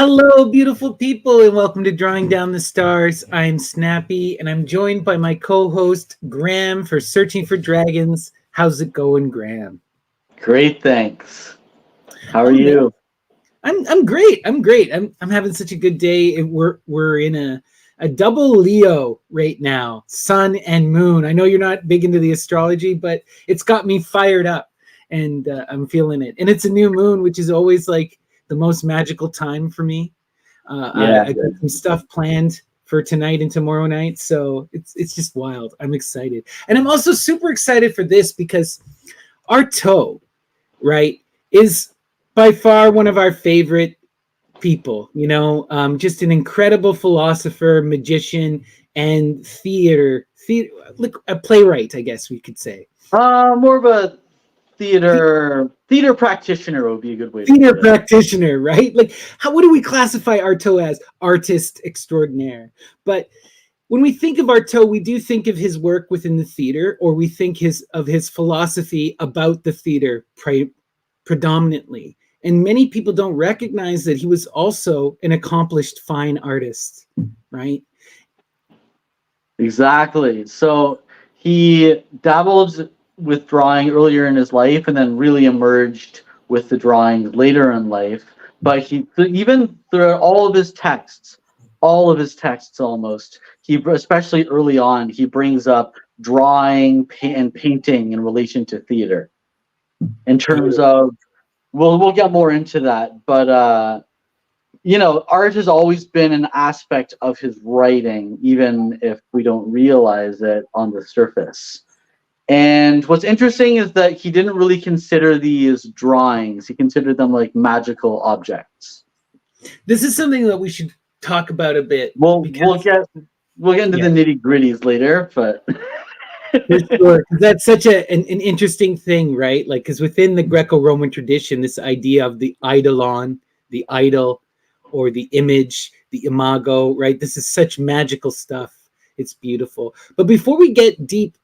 Hello, beautiful people, and welcome to Drawing Down the Stars. I'm Snappy, and I'm joined by my co-host, Graham, for Searching for Dragons. How's it going, Graham? Great, thanks. How are Oh, man, you? I'm great. I'm having such a good day. We're in a double Leo right now, Sun and Moon. I know you're not big into the astrology, but it's got me fired up, and I'm feeling it. And it's a new moon, which is always like the most magical time for me. Yeah, I got some stuff planned for tonight and tomorrow night, so it's just wild. I'm excited, and I'm also super excited for this because Artaud, right, is by far one of our favorite people. Just an incredible philosopher, magician, and like a playwright, I guess we could say. more of a theater practitioner would be a good way to Theater put it. practitioner, right? Like, what do we classify Artaud as? Artist extraordinaire. But when we think of Artaud, we do think of his work within the theater, or we think of his philosophy about the theater predominantly. And many people don't recognize that he was also an accomplished fine artist, right? Exactly. So he dabbled with drawing earlier in his life and then really emerged with the drawing later in life. But he, even throughout all of his texts almost, he, especially early on, he brings up drawing and painting in relation to theater in terms of, we'll get more into that, but art has always been an aspect of his writing, even if we don't realize it on the surface. And what's interesting is that he didn't really consider these drawings. He considered them like magical objects. This is something that we should talk about a bit. We'll because, we'll get into the nitty-gritties later, but for sure, that's such an interesting thing, right? Like, because within the Greco-Roman tradition, this idea of the eidolon, the idol, or the image, the imago, right? This is such magical stuff. It's beautiful. But before we get deep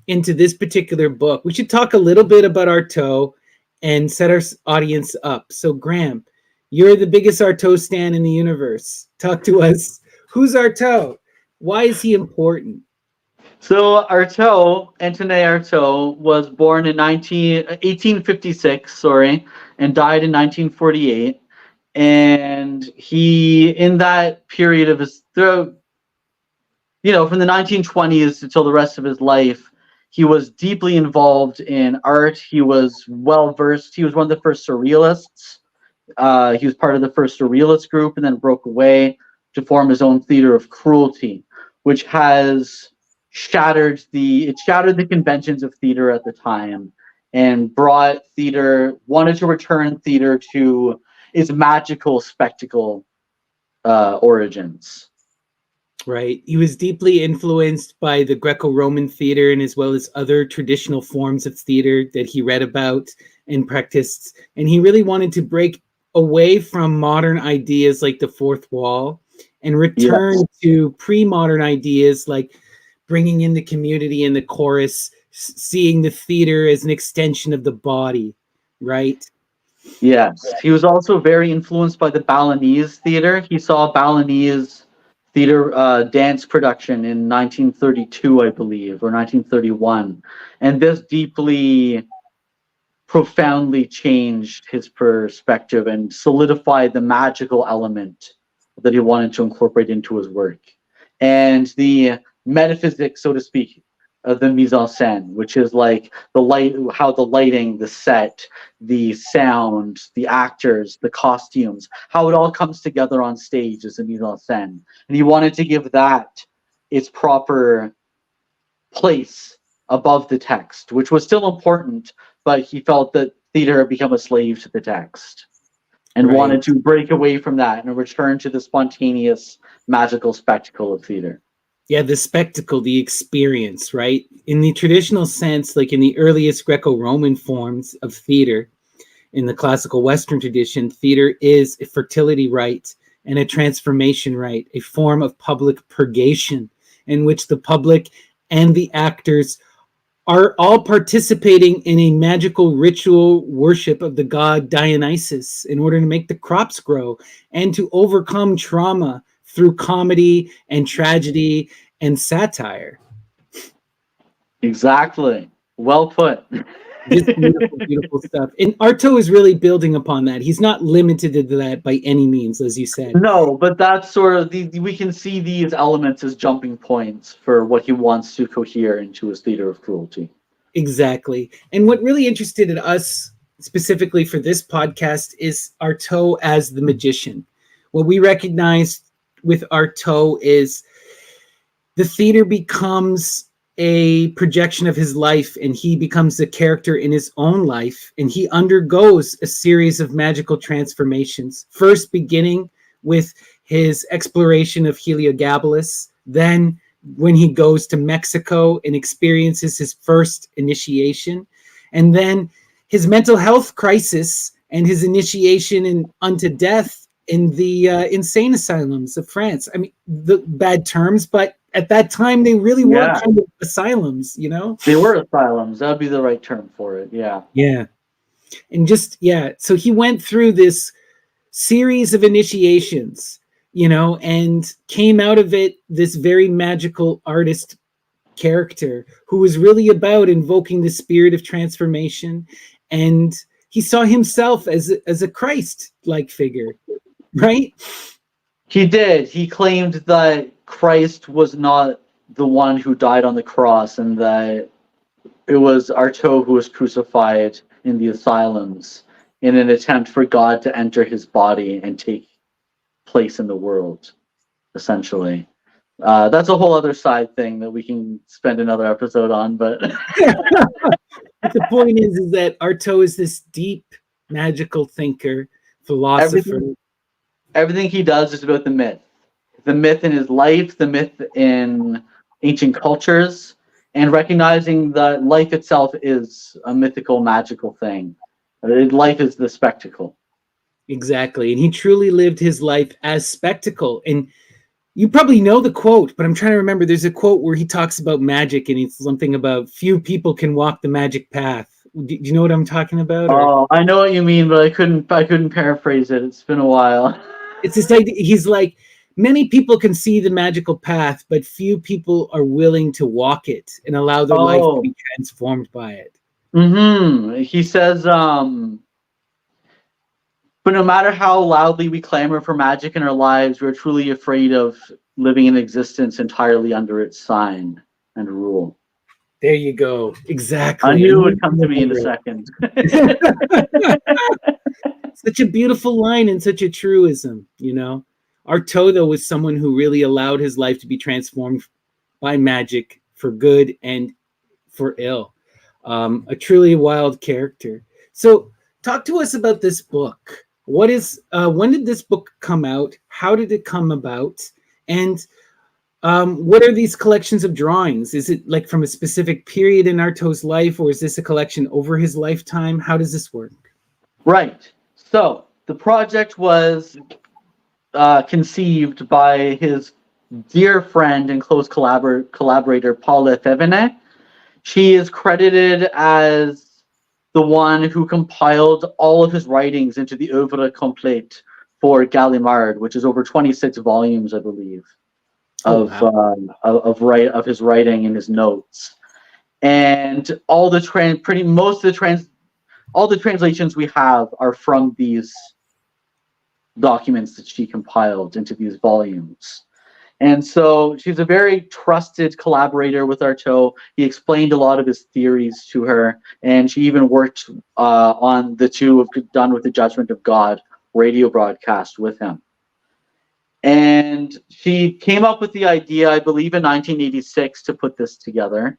into this particular book, we should talk a little bit about Artaud and set our audience up. So, Graham, you're the biggest Artaud stan in the universe. Talk to us. Who's Artaud? Why is he important? So Antonin Artaud, was born in 1856, and died in 1948. And he, in that period of his, from the 1920s until the rest of his life, he was deeply involved in art. He was well versed. He was one of the first surrealists. He was part of the first surrealist group and then broke away to form his own theater of cruelty, which has shattered the conventions of theater at the time and wanted to return theater to its magical spectacle origins. Right. He was deeply influenced by the Greco-Roman theater and as well as other traditional forms of theater that he read about and practiced. And he really wanted to break away from modern ideas like the fourth wall and return to pre-modern ideas like bringing in the community and the chorus, seeing the theater as an extension of the body, right? Yes. He was also very influenced by the Balinese theater. He saw Balinese theater dance production in 1932, I believe, or 1931. And this deeply, profoundly changed his perspective and solidified the magical element that he wanted to incorporate into his work. And the metaphysics, so to speak, of the mise en scène, which is like the light, how the lighting, the set, the sound, the actors, the costumes, how it all comes together on stage as a mise en scène. And he wanted to give that its proper place above the text, which was still important, but he felt that theater had become a slave to the text and wanted to break away from that and return to the spontaneous, magical spectacle of theater. Yeah, the spectacle, the experience, right? In the traditional sense, like in the earliest Greco-Roman forms of theater, in the classical Western tradition, theater is a fertility rite and a transformation rite, a form of public purgation in which the public and the actors are all participating in a magical ritual worship of the god Dionysus in order to make the crops grow and to overcome trauma through comedy and tragedy and satire. Exactly. Well put. Just beautiful, beautiful stuff. And Artaud is really building upon that. He's not limited to that by any means, as you said. No, but that's sort of we can see these elements as jumping points for what he wants to cohere into his theater of cruelty. Exactly. And what really interested us specifically for this podcast is Artaud as the magician. What we recognize with Artaud is the theater becomes a projection of his life, and he becomes a character in his own life, and he undergoes a series of magical transformations, first beginning with his exploration of Heliogabalus, then when he goes to Mexico and experiences his first initiation, and then his mental health crisis and his initiation unto death in the insane asylums of France. I mean, the bad terms, but at that time they really were kind of asylums, you know? They were asylums. That would be the right term for it. Yeah. Yeah. And just, so he went through this series of initiations, you know, and came out of it this very magical artist character who was really about invoking the spirit of transformation. And he saw himself as a Christ-like figure, right? He did. He claimed that Christ was not the one who died on the cross, and that it was Artaud who was crucified in the asylums in an attempt for God to enter his body and take place in the world, essentially. That's a whole other side thing that we can spend another episode on, but the point is that Artaud is this deep magical thinker, philosopher. Everything he does is about the myth in his life, the myth in ancient cultures, and recognizing that life itself is a mythical, magical thing. Life is the spectacle. Exactly. And he truly lived his life as spectacle. And you probably know the quote, but I'm trying to remember. There's a quote where he talks about magic, and it's something about few people can walk the magic path. Do you know what I'm talking about? Oh, I know what you mean, but I couldn't paraphrase it. It's been a while. It's this idea. He's like, many people can see the magical path, but few people are willing to walk it and allow their life to be transformed by it. Mm-hmm. He says, but no matter how loudly we clamor for magic in our lives, we're truly afraid of living in existence entirely under its sign and rule. There you go. Exactly. I knew it would come to me in a second. Such a beautiful line and such a truism, you know. Artaud, though, was someone who really allowed his life to be transformed by magic for good and for ill. A truly wild character. So talk to us about this book. What is when did this book come out? How did it come about? And what are these collections of drawings? Is it like from a specific period in Artaud's life, or is this a collection over his lifetime? How does this work? Right. So the project was conceived by his dear friend and close collaborator, Paul Lefebvre. She is credited as the one who compiled all of his writings into the Œuvre complète for Gallimard, which is over 26 volumes, I believe, of his writing and his notes. And all the translations we have are from these documents that she compiled into these volumes. And so she's a very trusted collaborator with Artaud. He explained a lot of his theories to her, and she even worked on the two of Done with the Judgment of God radio broadcast with him. And she came up with the idea, I believe, in 1986 to put this together.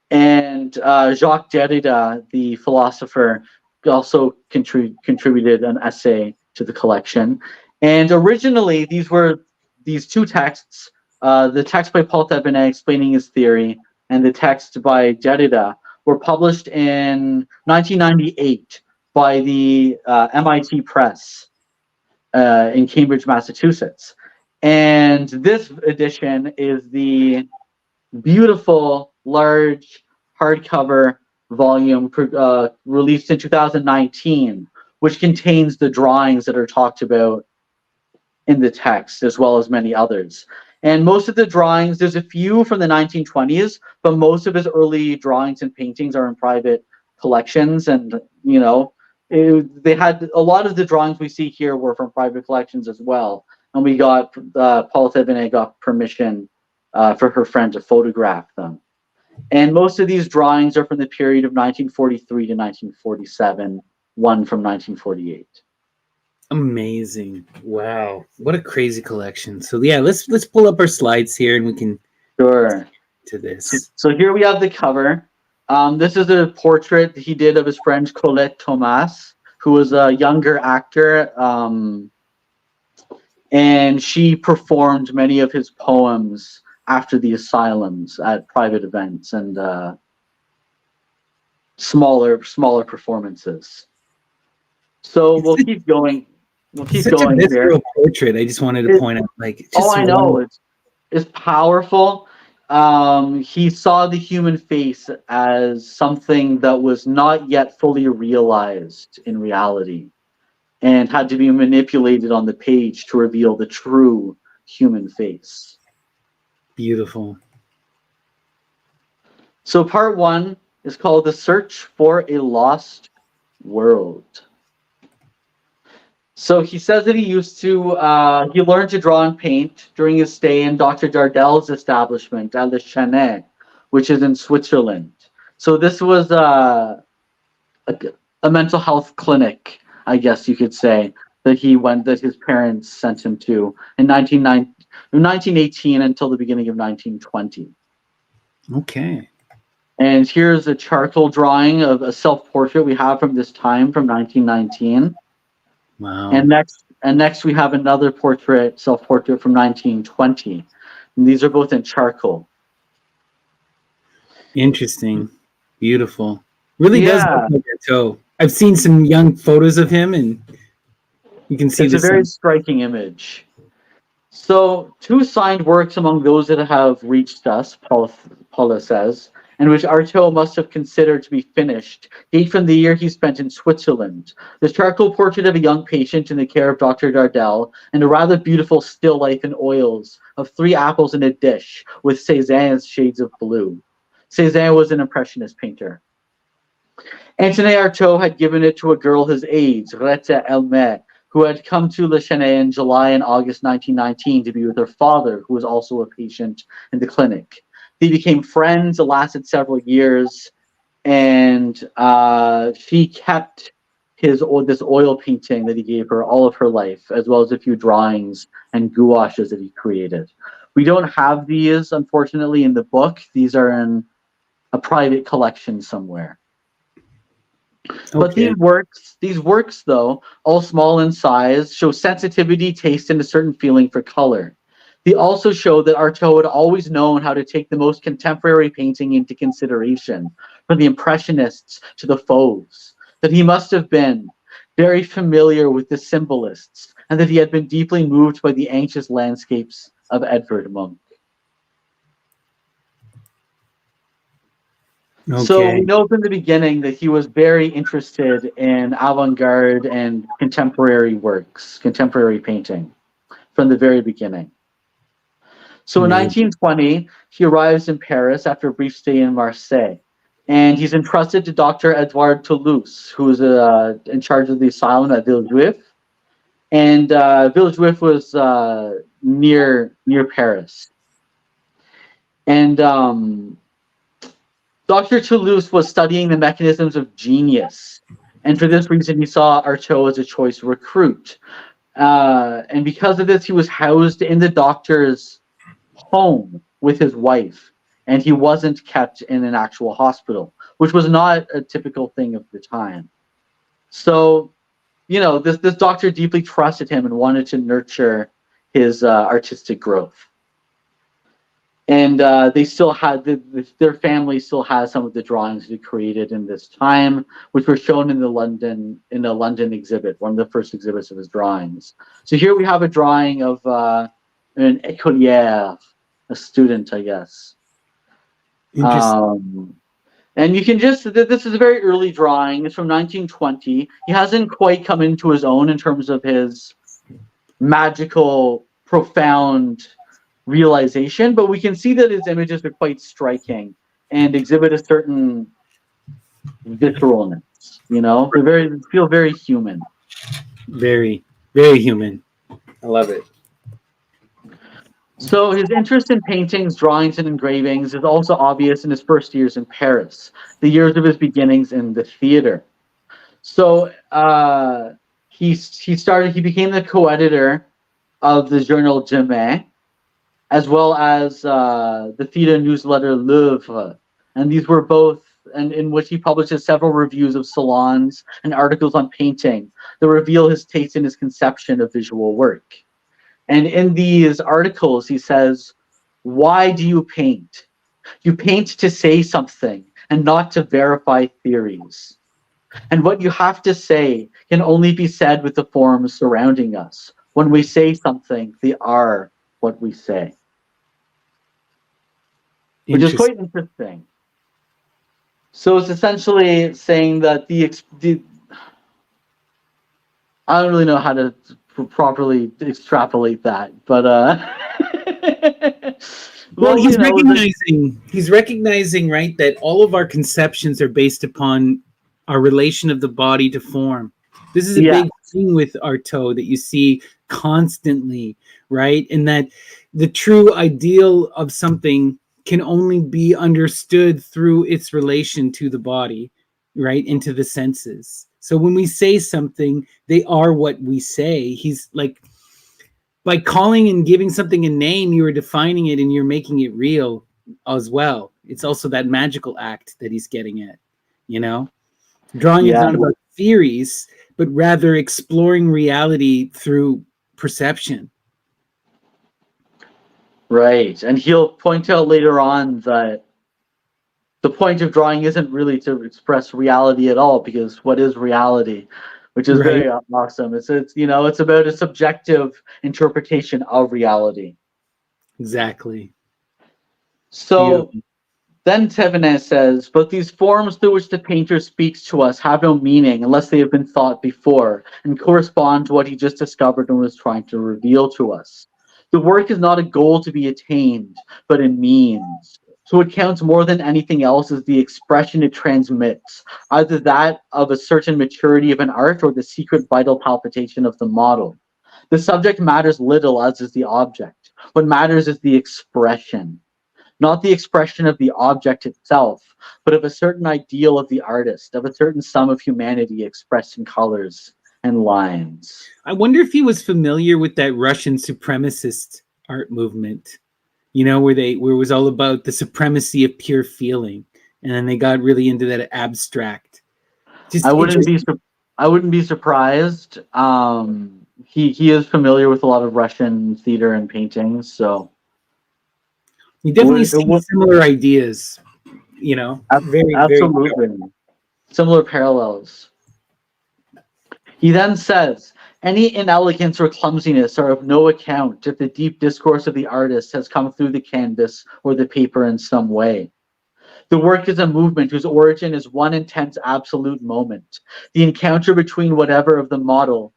And Jacques Derrida, the philosopher, also contributed an essay to the collection. And originally, these two texts, the text by Paul Lefebvre explaining his theory and the text by Derrida, were published in 1998 by the MIT Press in Cambridge, Massachusetts. And this edition is the beautiful, large hardcover volume released in 2019, which contains the drawings that are talked about in the text, as well as many others. And most of the drawings, there's a few from the 1920s, but most of his early drawings and paintings are in private collections. And, you know, they had a lot of the drawings we see here were from private collections as well. And we got, Paul Thevenet got permission for her friend to photograph them. And most of these drawings are from the period of 1943 to 1947, one from 1948. Amazing. Wow. What a crazy collection. So yeah, let's pull up our slides here and we can Sure. to this. So here we have the cover. This is a portrait he did of his friend Colette Thomas, who was a younger actor, and she performed many of his poems after the asylums at private events and smaller performances. So we'll keep going. We'll keep going Such a here. visceral portrait. I just wanted to point out, like, just Oh, I know. It's powerful. He saw the human face as something that was not yet fully realized in reality and had to be manipulated on the page to reveal the true human face. Beautiful. So part one is called The Search for a Lost World. So he says that he used to, he learned to draw and paint during his stay in Dr. Dardel's establishment at Le Chenet, which is in Switzerland. So this was a mental health clinic, I guess you could say, that his parents sent him to in 1918 until the beginning of 1920. Okay. And here's a charcoal drawing of a self-portrait we have from this time, from 1919. Wow. And next we have another self-portrait from 1920. And these are both in charcoal. Interesting. Beautiful. Really does Yeah. look like Artaud. I've seen some young photos of him, and you can see It's a very striking image. So, two signed works among those that have reached us, Paula says, and which Artaud must have considered to be finished, date from the year he spent in Switzerland. The charcoal portrait of a young patient in the care of Dr. Dardel, and a rather beautiful still life in oils of 3 apples in a dish with Cézanne's shades of blue. Cézanne was an impressionist painter. Antonin Artaud had given it to a girl his age, Rete Elmet, who had come to Le Chenet in July and August 1919 to be with her father, who was also a patient in the clinic. They became friends. It lasted several years, and she kept this oil painting that he gave her all of her life, as well as a few drawings and gouaches that he created. We don't have these, unfortunately, in the book. These are in a private collection somewhere. Okay. But these works, though, all small in size, show sensitivity, taste, and a certain feeling for color. They also show that Artaud had always known how to take the most contemporary painting into consideration, from the Impressionists to the Fauves, that he must have been very familiar with the symbolists, and that he had been deeply moved by the anxious landscapes of Edvard Munch. Okay. So we know from the beginning that he was very interested in avant-garde and contemporary works, contemporary painting, from the very beginning. So in 1920, he arrives in Paris after a brief stay in Marseille, and he's entrusted to Dr. Edouard Toulouse, who was in charge of the asylum at Villejuif. And Villejuif was near Paris. And Dr. Toulouse was studying the mechanisms of genius, and for this reason, he saw Artaud as a choice recruit. And because of this, he was housed in the doctor's home with his wife, and he wasn't kept in an actual hospital, which was not a typical thing of the time. So, you know, this doctor deeply trusted him and wanted to nurture his artistic growth. And they still had their family still has some of the drawings he created in this time, which were shown in a London exhibit, one of the first exhibits of his drawings. So here we have a drawing of an écolière, a student, I guess. Interesting. And you can just, this is a very early drawing. It's from 1920. He hasn't quite come into his own in terms of his magical, profound realization, but we can see that his images are quite striking and exhibit a certain visceralness. You know, they feel very human. Very, very human. I love it. So his interest in paintings, drawings, and engravings is also obvious in his first years in Paris, the years of his beginnings in the theater. So he became the co-editor of the journal Demain, as well as the theater newsletter L'Oeuvre, and these were both, and in which he publishes several reviews of salons and articles on painting that reveal his taste and his conception of visual work. And in these articles, he says, "Why do you paint? You paint to say something and not to verify theories. And what you have to say can only be said with the forms surrounding us. When we say something, they are what we say." Which is quite interesting. So it's essentially saying that I don't really know how to properly extrapolate that, but well, he's recognizing, right, that all of our conceptions are based upon our relation of the body to form. This is a big thing with Artaud that you see constantly, right? And that the true ideal of something can only be understood through its relation to the body, right, into the senses. So when we say something, they are what we say. He's like, by calling and giving something a name, you are defining it and you're making it real as well. It's also that magical act that he's getting at, you know? Drawing is not about theories, but rather exploring reality through perception. Right. And he'll point out later on that the point of drawing isn't really to express reality at all, because what is reality? Which is very awesome. It's about a subjective interpretation of reality. Exactly. So then Thévenin says, "But these forms through which the painter speaks to us have no meaning unless they have been thought before and correspond to what he just discovered and was trying to reveal to us. The work is not a goal to be attained, but a means. So what counts more than anything else is the expression it transmits, either that of a certain maturity of an art or the secret vital palpitation of the model. The subject matters little, as is the object. What matters is the expression. Not the expression of the object itself, but of a certain ideal of the artist, of a certain sum of humanity expressed in colors and lines." I wonder if he was familiar with that Russian supremacist art movement, you know, where it was all about the supremacy of pure feeling, and then they got really into that abstract. I wouldn't be surprised. He is familiar with a lot of Russian theater and paintings, so you definitely see similar ideas, you know. Absolutely. Very similar parallels. He then says, "Any inelegance or clumsiness are of no account if the deep discourse of the artist has come through the canvas or the paper in some way. The work is a movement whose origin is one intense absolute moment, the encounter between whatever of the model,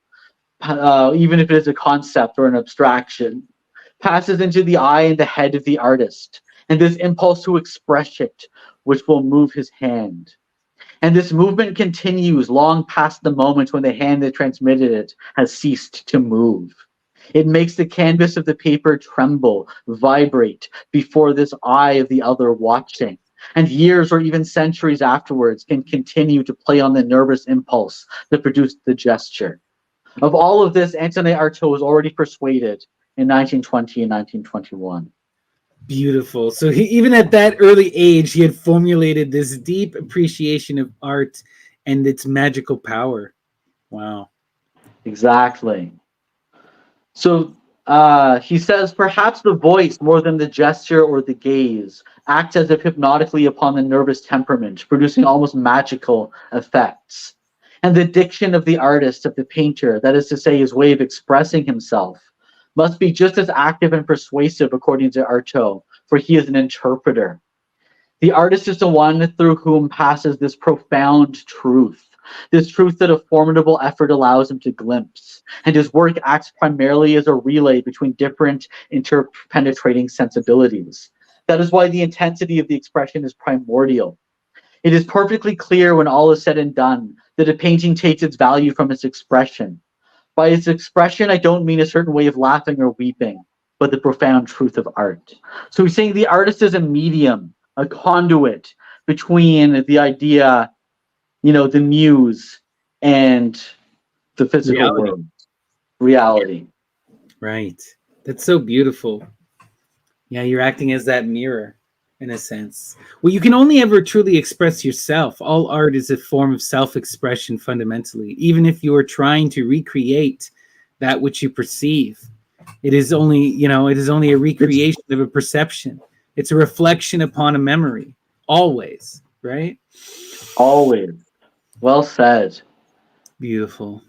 even if it is a concept or an abstraction, passes into the eye and the head of the artist, and this impulse to express it, which will move his hand. And this movement continues long past the moment when the hand that transmitted it has ceased to move. It makes the canvas of the paper tremble, vibrate before this eye of the other watching, and years or even centuries afterwards can continue to play on the nervous impulse that produced the gesture." Of all of this, Antonin Artaud was already persuaded in 1920 and 1921. Beautiful. So even at that early age, he had formulated this deep appreciation of art and its magical power. Wow. Exactly. So he says, "Perhaps the voice, more than the gesture or the gaze, acts as if hypnotically upon the nervous temperament, producing almost magical effects. And the diction of the artist, of the painter, that is to say, his way of expressing himself, must be just as active and persuasive, according to Artaud, for he is an interpreter. The artist is the one through whom passes this profound truth, this truth that a formidable effort allows him to glimpse, and his work acts primarily as a relay between different interpenetrating sensibilities. That is why the intensity of the expression is primordial. It is perfectly clear when all is said and done that a painting takes its value from its expression. By its expression, I don't mean a certain way of laughing or weeping, but the profound truth of art. So he's saying the artist is a medium, a conduit between the idea, the muse, and the physical Reality. world, reality. Right. That's so beautiful. Yeah, you're acting as that mirror in a sense. Well, you can only ever truly express yourself. All art is a form of self-expression fundamentally. Even if you are trying to recreate that which you perceive, it is only a recreation of a perception. It's a reflection upon a memory, always, right? Always. Well said. Beautiful.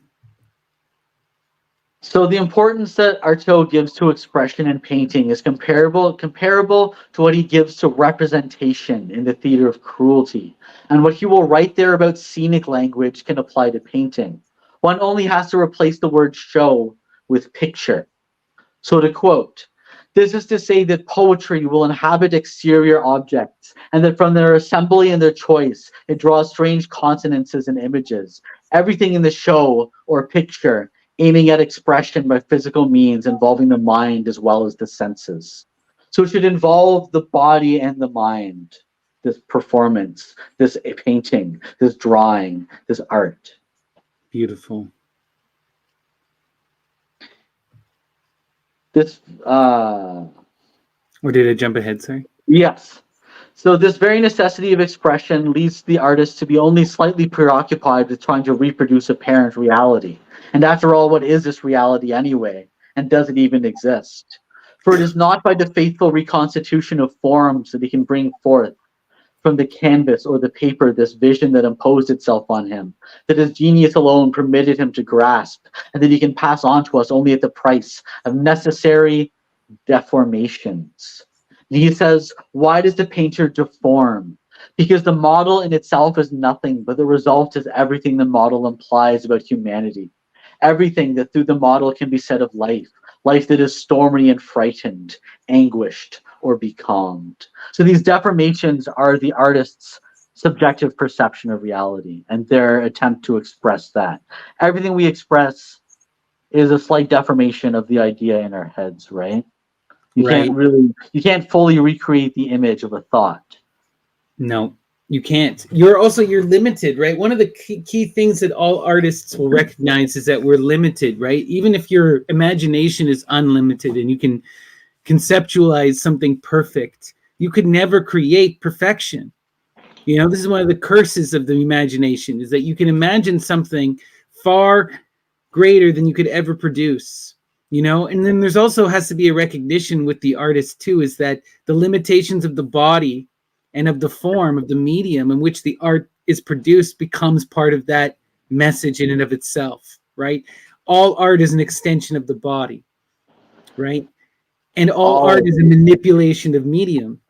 So the importance that Artaud gives to expression in painting is comparable to what he gives to representation in the theater of cruelty. And what he will write there about scenic language can apply to painting. One only has to replace the word show with picture. So to quote, this is to say that poetry will inhabit exterior objects, and that from their assembly and their choice, it draws strange consonances and images. Everything in the show or picture aiming at expression by physical means involving the mind as well as the senses. So it should involve the body and the mind, this performance, this painting, this drawing, this art. Beautiful. This, Or did I jump ahead, sorry? yes. So this very necessity of expression leads the artist to be only slightly preoccupied with trying to reproduce apparent reality. And after all, what is this reality anyway? And does it even exist? For it is not by the faithful reconstitution of forms that he can bring forth from the canvas or the paper this vision that imposed itself on him, that his genius alone permitted him to grasp, and that he can pass on to us only at the price of necessary deformations. He says, why does the painter deform? Because the model in itself is nothing, but the result is everything the model implies about humanity. Everything that through the model can be said of life, life that is stormy and frightened, anguished, or becalmed. So these deformations are the artist's subjective perception of reality and their attempt to express that. Everything we express is a slight deformation of the idea in our heads, right? You can't fully recreate the image of a thought. No, you can't. You're limited, right? One of the key things that all artists will recognize is that we're limited, right? Even if your imagination is unlimited and you can conceptualize something perfect, you could never create perfection. This is one of the curses of the imagination, is that you can imagine something far greater than you could ever produce. And then there's also has to be a recognition with the artist too, is that the limitations of the body and of the form of the medium in which the art is produced becomes part of that message in and of itself, right? All art is an extension of the body, right? And all art is a manipulation of medium,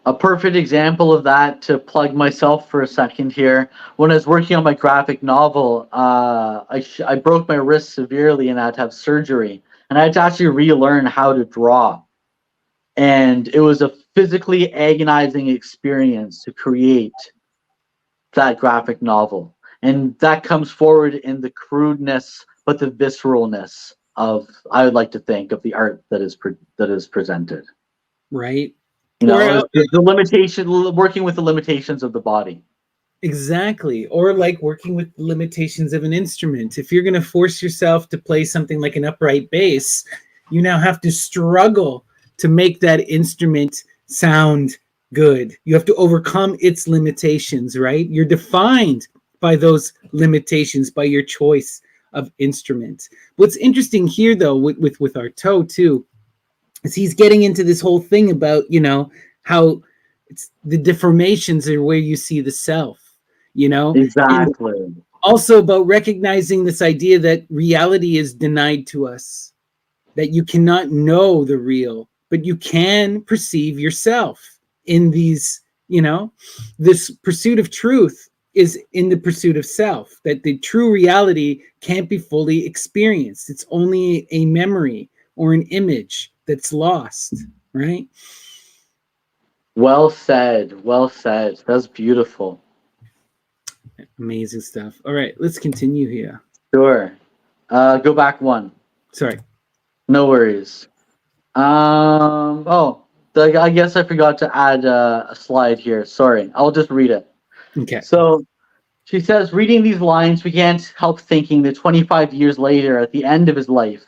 A perfect example of that, to plug myself for a second here, when I was working on my graphic novel, I broke my wrist severely and I had to have surgery. And I had to actually relearn how to draw. And it was a physically agonizing experience to create that graphic novel. And that comes forward in the crudeness, but the visceralness of, I would like to think, of the art that is presented. Right. The limitation, working with the limitations of the body. Exactly. Or like working with the limitations of an instrument. If you're going to force yourself to play something like an upright bass, you now have to struggle to make that instrument sound good. You have to overcome its limitations, right? You're defined by those limitations, by your choice of instrument. What's interesting here, though, with Artaud too, is he's getting into this whole thing about, how it's the deformations are where you see the self, Exactly. And also about recognizing this idea that reality is denied to us, that you cannot know the real, but you can perceive yourself in these, this pursuit of truth is in the pursuit of self, that the true reality can't be fully experienced. It's only a memory or an image that's lost, right? Well said. Well said. That's beautiful. Amazing stuff. All right, let's continue here. Sure. Go back one. Sorry. No worries. I guess I forgot to add a slide here. Sorry. I'll just read it. Okay. So she says, reading these lines, we can't help thinking that 25 years later, at the end of his life,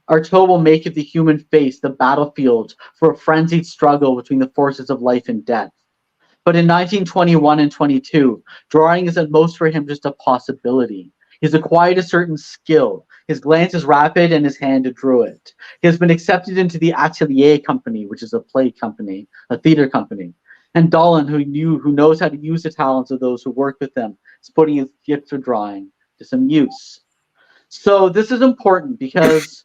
Artaud will make of the human face the battlefield for a frenzied struggle between the forces of life and death. But in 1921 and 22, drawing is at most for him just a possibility. He's acquired a certain skill. His glance is rapid and his hand drew it. He has been accepted into the Atelier Company, which is a play company, a theater company. And Dolan, who knows how to use the talents of those who work with them, is putting his gift for drawing to some use. So this is important because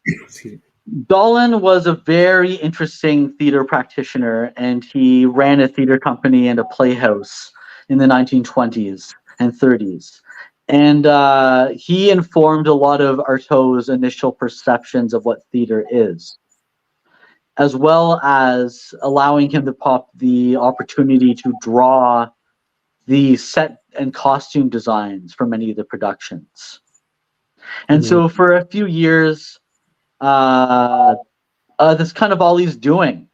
Dolan was a very interesting theater practitioner, and he ran a theater company and a playhouse in the 1920s and 30s. And he informed a lot of Artaud's initial perceptions of what theater is, as well as allowing him the opportunity to draw the set and costume designs for many of the productions. And so for a few years, that's kind of all he's doing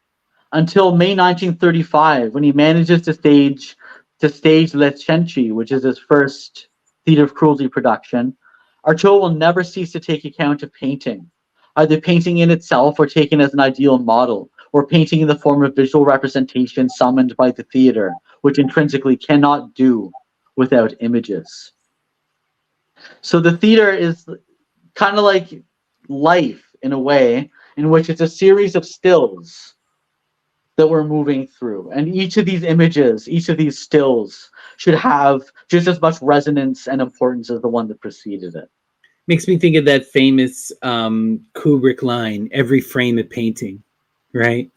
until May 1935, when he manages to stage Les Cenci, which is his first theater of cruelty production. Artaud will never cease to take account of painting, either painting in itself or taken as an ideal model, or painting in the form of visual representation summoned by the theater, which intrinsically cannot do without images. So the theater is kind of like life in a way, in which it's a series of stills that we're moving through. And each of these images, each of these stills should have just as much resonance and importance as the one that preceded it. Makes me think of that famous Kubrick line, every frame a painting, right?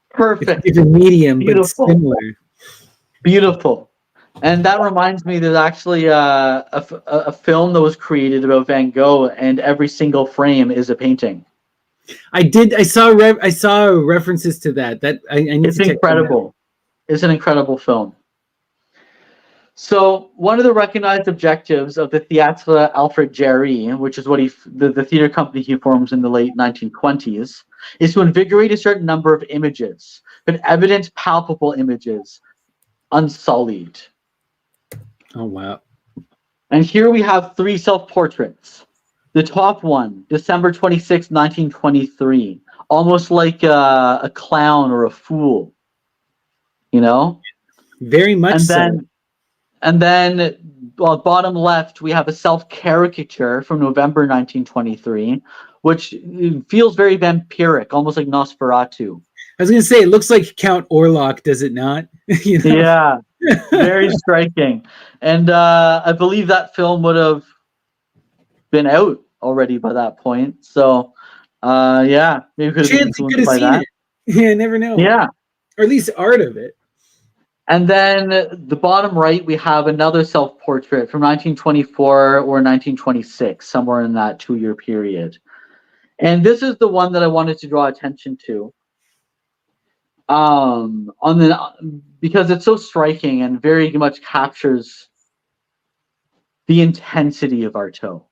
Perfect. It's a medium, Beautiful. but similar. Beautiful. And that reminds me, there's actually a film that was created about Van Gogh, and every single frame is a painting. I saw references to that. I need it's to check incredible. It's an incredible film. So one of the recognized objectives of the Théâtre Alfred Jarry, which is what the theater company he forms in the late 1920s, is to invigorate a certain number of images, but evident, palpable images, unsullied. Oh, wow. And here we have 3 self-portraits. The top one, December 26, 1923, almost like a clown or a fool, Very much so. And then bottom left, we have a self-caricature from November 1923, which feels very vampiric, almost like Nosferatu. I was going to say, it looks like Count Orlok, does it not? Yeah, very striking. And I believe that film would have been out already by that point. So, yeah, maybe could have been influenced by that. Yeah, never know. Yeah. Or at least art of it. And then the bottom right, we have another self-portrait from 1924 or 1926, somewhere in that 2-year period. And this is the one that I wanted to draw attention to. Because it's so striking and very much captures the intensity of Artaud.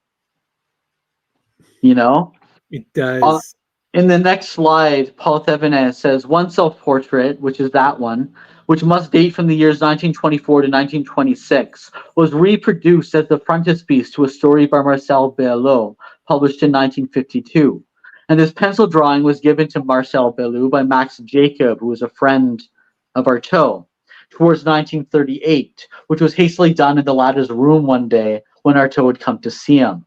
It does. In the next slide, Paul Thevenin says one self-portrait, which is that one, which must date from the years 1924 to 1926, was reproduced as the frontispiece to a story by Marcel Belleau, published in 1952. And this pencil drawing was given to Marcel Belleau by Max Jacob, who was a friend of Artaud, towards 1938, which was hastily done in the latter's room one day when Artaud had come to see him.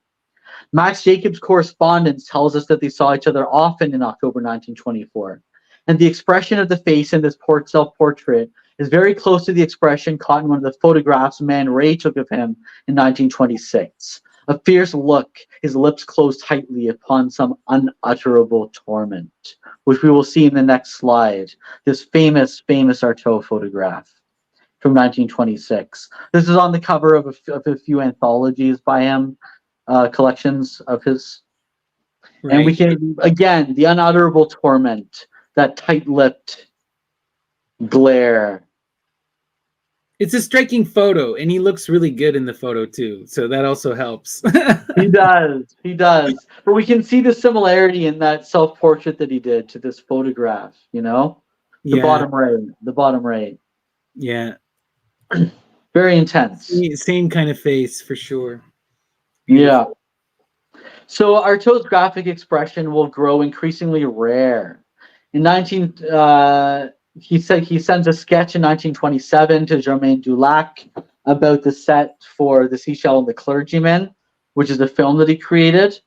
Max Jacobs' correspondence tells us that they saw each other often in October 1924. And the expression of the face in this self-portrait is very close to the expression caught in one of the photographs Man Ray took of him in 1926. A fierce look, his lips closed tightly upon some unutterable torment, which we will see in the next slide. This famous Artaud photograph from 1926. This is on the cover of a few anthologies by him, collections of his. Right. And we can, again, the unutterable torment, that tight-lipped glare. It's a striking photo, and he looks really good in the photo too. So that also helps. He does. But we can see the similarity in that self-portrait that he did to this photograph, you know? The Yeah. bottom right. Yeah. Very intense. Same kind of face for sure. Beautiful. Yeah. So Artaud's graphic expression will grow increasingly rare. In he sends a sketch in 1927 to Germain Dulac about the set for The Seashell and the Clergyman, which is a film that he created.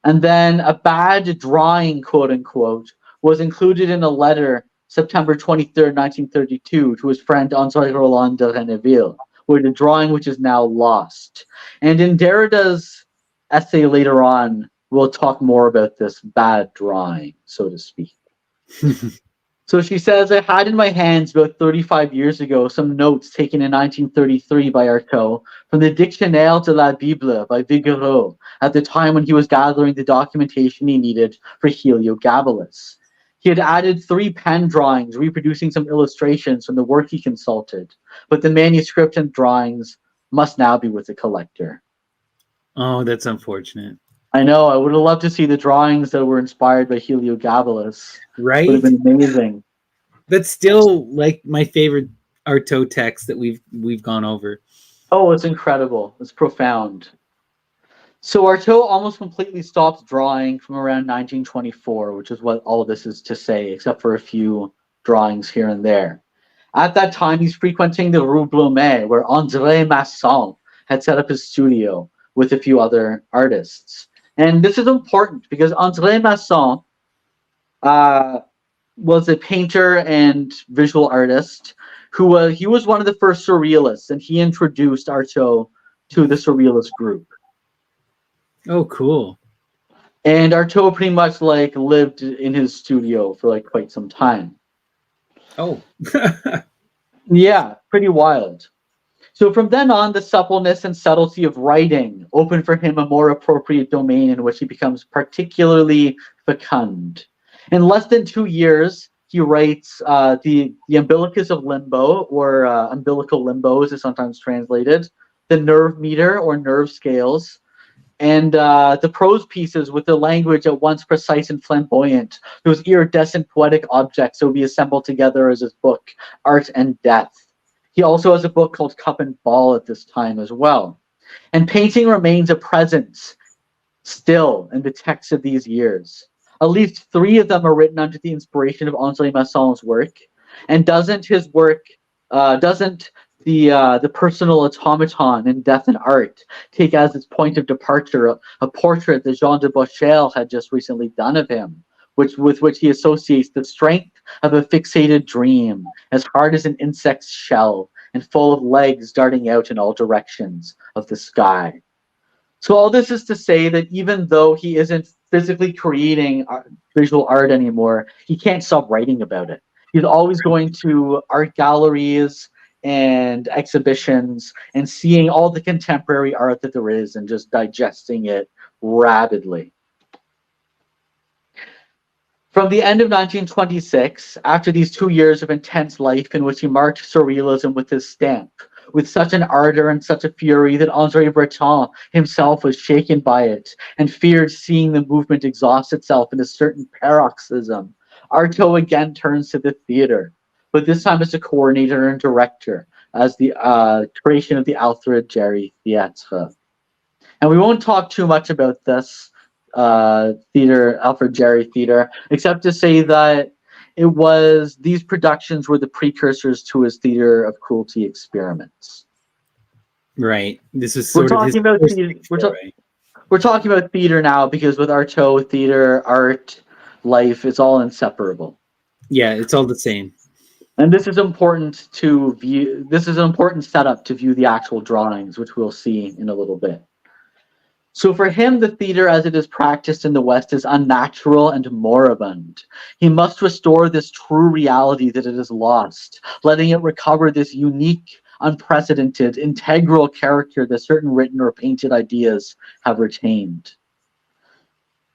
And then a bad drawing, quote unquote, was included in a letter September 23rd, 1932, to his friend André Roland de Renneville, with a drawing which is now lost. And in Derrida's essay later on, we'll talk more about this bad drawing, so to speak. So she says, I had in my hands about 35 years ago some notes taken in 1933 by Artaud from the Dictionnaire de la Bible by Vigoureux at the time when he was gathering the documentation he needed for Heliogabalus. He had added 3 pen drawings reproducing some illustrations from the work he consulted, but the manuscript and drawings must now be with the collector. Oh, that's unfortunate. I know. I would have loved to see the drawings that were inspired by Heliogabalus. Right? Would have been amazing. That's still like my favorite Artaud text that we've gone over. Oh, it's incredible. It's profound. So Artaud almost completely stopped drawing from around 1924, which is what all of this is to say, except for a few drawings here and there. At that time, he's frequenting the Rue Blomet, where André Masson had set up his studio with a few other artists. And this is important because André Masson was a painter and visual artist he was one of the first surrealists, and he introduced Artaud to the surrealist group. Oh, cool. And Artaud pretty much lived in his studio for quite some time. Oh. Yeah, pretty wild. So from then on, the suppleness and subtlety of writing opened for him a more appropriate domain in which he becomes particularly fecund. In less than 2 years, he writes the Umbilicus of Limbo, or umbilical limbo as it's sometimes translated, the Nerve Meter or Nerve Scales, and the prose pieces with the language at once precise and flamboyant, those iridescent poetic objects that will be assembled together as his book, Art and Death. He also has a book called Cup and Ball at this time as well. And painting remains a presence still in the texts of these years. At least 3 of them are written under the inspiration of André Masson's work. And doesn't his work, the personal automaton in Death and Art take as its point of departure a portrait that Jean de Bochel had just recently done of him, with which he associates the strength of a fixated dream, as hard as an insect's shell, and full of legs darting out in all directions of the sky. So all this is to say that even though he isn't physically creating visual art anymore, he can't stop writing about it. He's always going to art galleries and exhibitions and seeing all the contemporary art that there is and just digesting it rapidly. From the end of 1926, after these 2 years of intense life in which he marked surrealism with his stamp, with such an ardor and such a fury that André Breton himself was shaken by it and feared seeing the movement exhaust itself in a certain paroxysm, Artaud again turns to the theater, but this time as a coordinator and director, as the creation of the Alfred Jarry Theatre. And we won't talk too much about this theater, Alfred Jarry Theatre, except to say that these productions were the precursors to his theater of cruelty experiments. Right. This is We're talking about theater now because with Artaud, theater, art, life, it's all inseparable. Yeah, it's all the same. And this is important to view. This is an important setup to view the actual drawings, which we'll see in a little bit. So for him, the theater as it is practiced in the West is unnatural and moribund. He must restore this true reality that it has lost, letting it recover this unique, unprecedented, integral character that certain written or painted ideas have retained.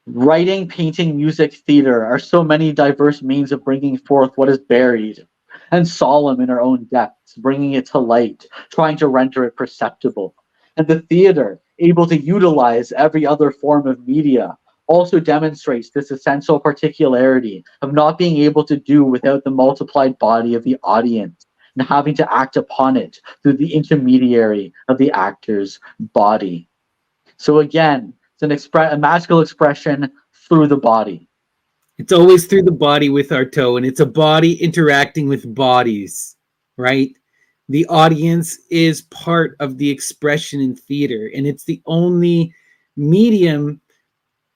Writing, painting, music, theater are so many diverse means of bringing forth what is buried and solemn in our own depths, bringing it to light, trying to render it perceptible. And the theater, able to utilize every other form of media, also demonstrates this essential particularity of not being able to do without the multiplied body of the audience and having to act upon it through the intermediary of the actor's body. So again, it's a magical expression through the body. It's always through the body with Artaud, and it's a body interacting with bodies, right? The audience is part of the expression in theater, and it's the only medium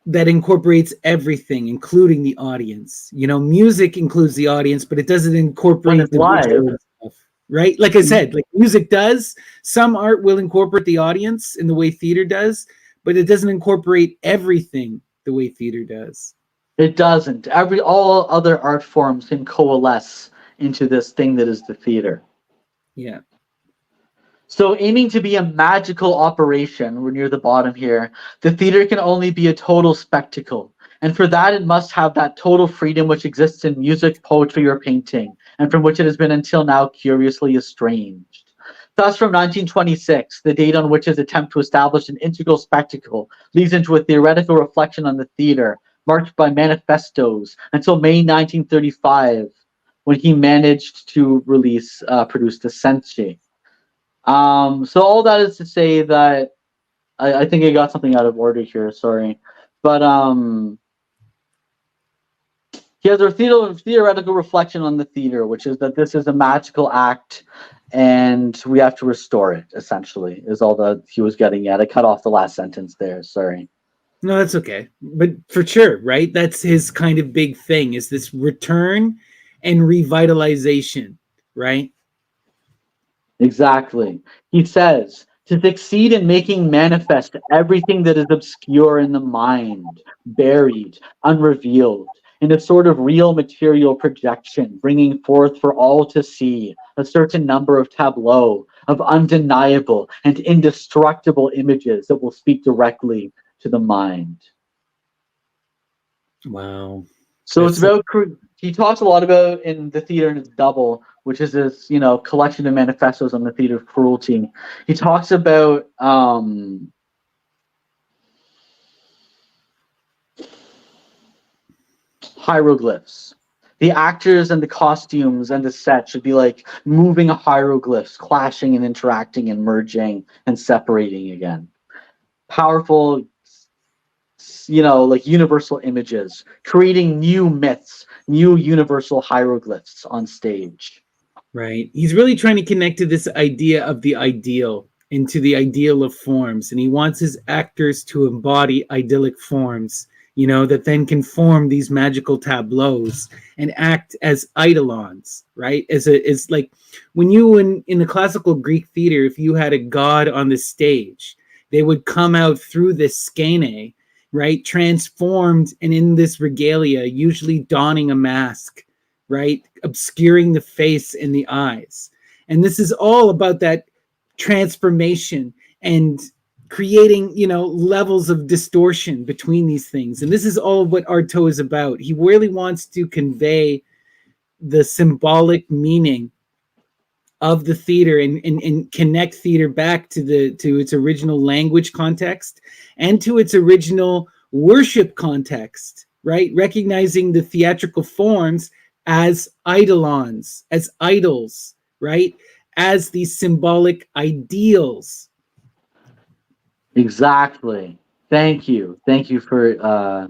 that incorporates everything, including the audience. You know, music includes the audience, but it doesn't incorporate the visual stuff, right? Like I said, like music does. Some art will incorporate the audience in the way theater does, but it doesn't incorporate everything the way theater does. It doesn't. All other art forms can coalesce into this thing that is the theater. Yeah. So aiming to be a magical operation, we're near the bottom here, the theater can only be a total spectacle. And for that, it must have that total freedom which exists in music, poetry, or painting, and from which it has been until now curiously estranged. Thus, from 1926, the date on which his attempt to establish an integral spectacle leads into a theoretical reflection on the theater, marked by manifestos, until May 1935, when he managed to produce the Senshi. So all that is to say that I think I got something out of order here, sorry. But he has a theoretical reflection on the theater, which is that this is a magical act and we have to restore it, essentially, is all that he was getting at. I cut off the last sentence there, sorry. No, that's okay. But for sure, right? That's his kind of big thing, is this return and revitalization, right? Exactly. He says, to succeed in making manifest everything that is obscure in the mind, buried, unrevealed, in a sort of real material projection, bringing forth for all to see a certain number of tableaux of undeniable and indestructible images that will speak directly to the mind. Wow. So it's about, he talks a lot about in the theater in its double, which is this, collection of manifestos on the theater of cruelty. He talks about hieroglyphs. The actors and the costumes and the set should be like moving hieroglyphs, clashing and interacting and merging and separating again. Powerful, like universal images, creating new myths, new universal hieroglyphs on stage. Right. He's really trying to connect to this idea of the ideal, into the ideal of forms. And he wants his actors to embody idyllic forms, that then can form these magical tableaus and act as eidolons, right? As like when you in the classical Greek theater, if you had a god on the stage, they would come out through this skene, right? Transformed and in this regalia, usually donning a mask, right? Obscuring the face and the eyes. And this is all about that transformation and creating, levels of distortion between these things. And this is all what Artaud is about. He really wants to convey the symbolic meaning of the theater and connect theater back to its original language context and to its original worship context, right? Recognizing the theatrical forms as eidolons, as idols, right? As these symbolic ideals. Exactly. Thank you. Thank you for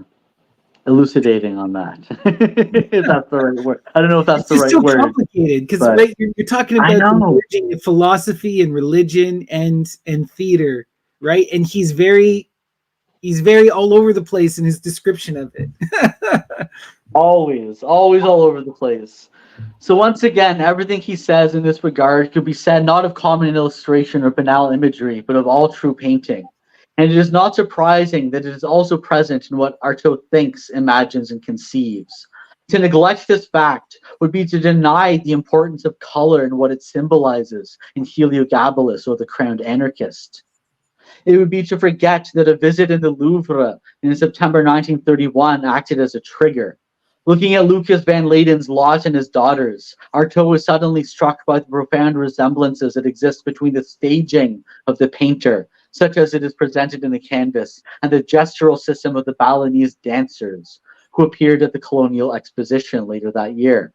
elucidating on that. If that's the right word. I don't know if that's the right so word. It's complicated because right, you're talking about the merging of philosophy and religion and theater, right? And he's very all over the place in his description of it. Always all over the place. So once again, everything he says in this regard could be said not of common illustration or banal imagery, but of all true painting. And it is not surprising that it is also present in what Artaud thinks, imagines, and conceives. To neglect this fact would be to deny the importance of color and what it symbolizes in Heliogabalus, or the Crowned Anarchist. It would be to forget that a visit in the Louvre in September 1931 acted as a trigger. Looking at Lucas van Leyden's Lot and his Daughters, Artaud was suddenly struck by the profound resemblances that exist between the staging of the painter, such as it is presented in the canvas, and the gestural system of the Balinese dancers, who appeared at the Colonial Exposition later that year.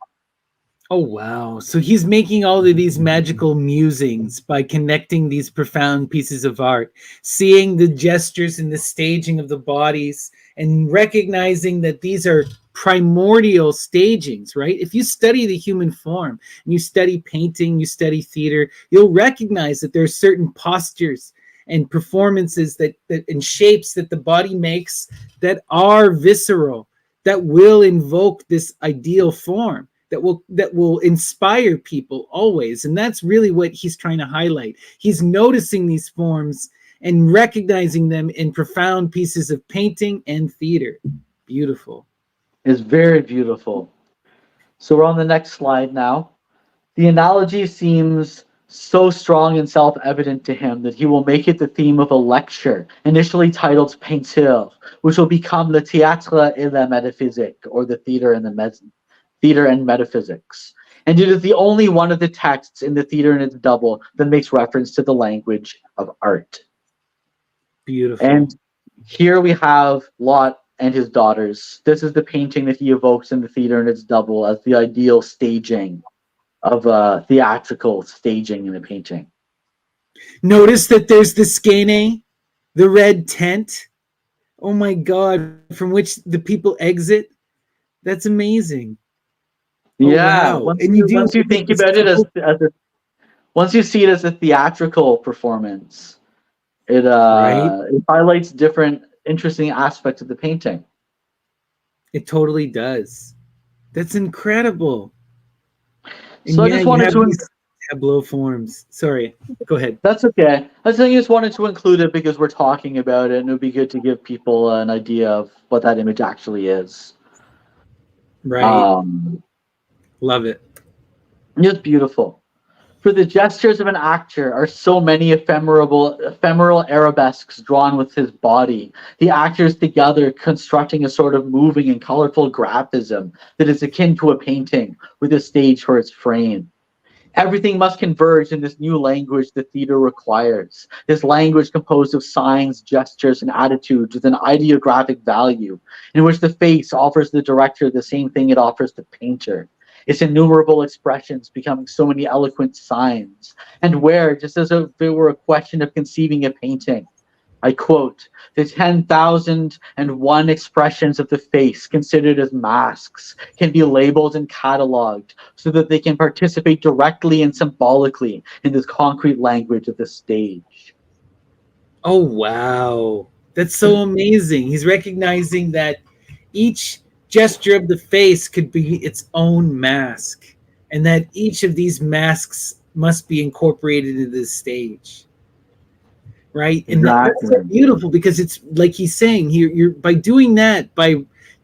Oh, wow. So he's making all of these magical musings by connecting these profound pieces of art, seeing the gestures and the staging of the bodies, and recognizing that these are primordial stagings, right? If you study the human form and you study painting, you study theater, you'll recognize that there are certain postures and performances that and shapes that the body makes that are visceral, that will invoke this ideal form, that will inspire people always. And that's really what he's trying to highlight. He's noticing these forms and recognizing them in profound pieces of painting and theater. Beautiful. It's very beautiful. So we're on the next slide now. The analogy seems so strong and self-evident to him that he will make it the theme of a lecture, initially titled Peinture, which will become Le Théâtre et la Métaphysique, or the Theater and Metaphysics. And it is the only one of the texts in the Theater and its Double that makes reference to the language of art. Beautiful. And here we have Lot and his daughters. This is the painting that he evokes in the Theater and its Double as the ideal staging of theatrical staging in a painting. Notice that there's the skene, the red tent. Oh my God, from which the people exit. That's amazing. Yeah, wow. once you think about it once you see it as a theatrical performance, it highlights different interesting aspects of the painting. It totally does. That's incredible. And so I just wanted to tableau forms. Sorry, go ahead. That's okay. I just wanted to include it because we're talking about it, and it would be good to give people an idea of what that image actually is. Right. Love it. It's beautiful. For the gestures of an actor are so many ephemeral arabesques drawn with his body, the actors together constructing a sort of moving and colorful graphism that is akin to a painting with a stage for its frame. Everything must converge in this new language the theater requires. This language composed of signs, gestures, and attitudes with an ideographic value, in which the face offers the director the same thing it offers the painter. Its innumerable expressions becoming so many eloquent signs, and where, just as if it were a question of conceiving a painting, I quote, the 10,001 expressions of the face considered as masks can be labeled and cataloged so that they can participate directly and symbolically in this concrete language of the stage. Oh, wow. That's so amazing. He's recognizing that each gesture of the face could be its own mask, and that each of these masks must be incorporated into the stage. Right. And that's so beautiful, because it's like he's saying here, you're by doing that, by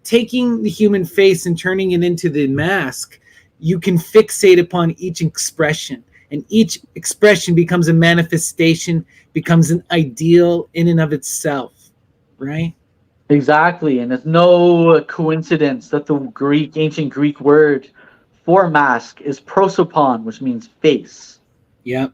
taking the human face and turning it into the mask, you can fixate upon each expression, and each expression becomes a manifestation, becomes an ideal in and of itself. Right. Exactly. And it's no coincidence that the ancient Greek word for mask is prosopon, which means face. Yep.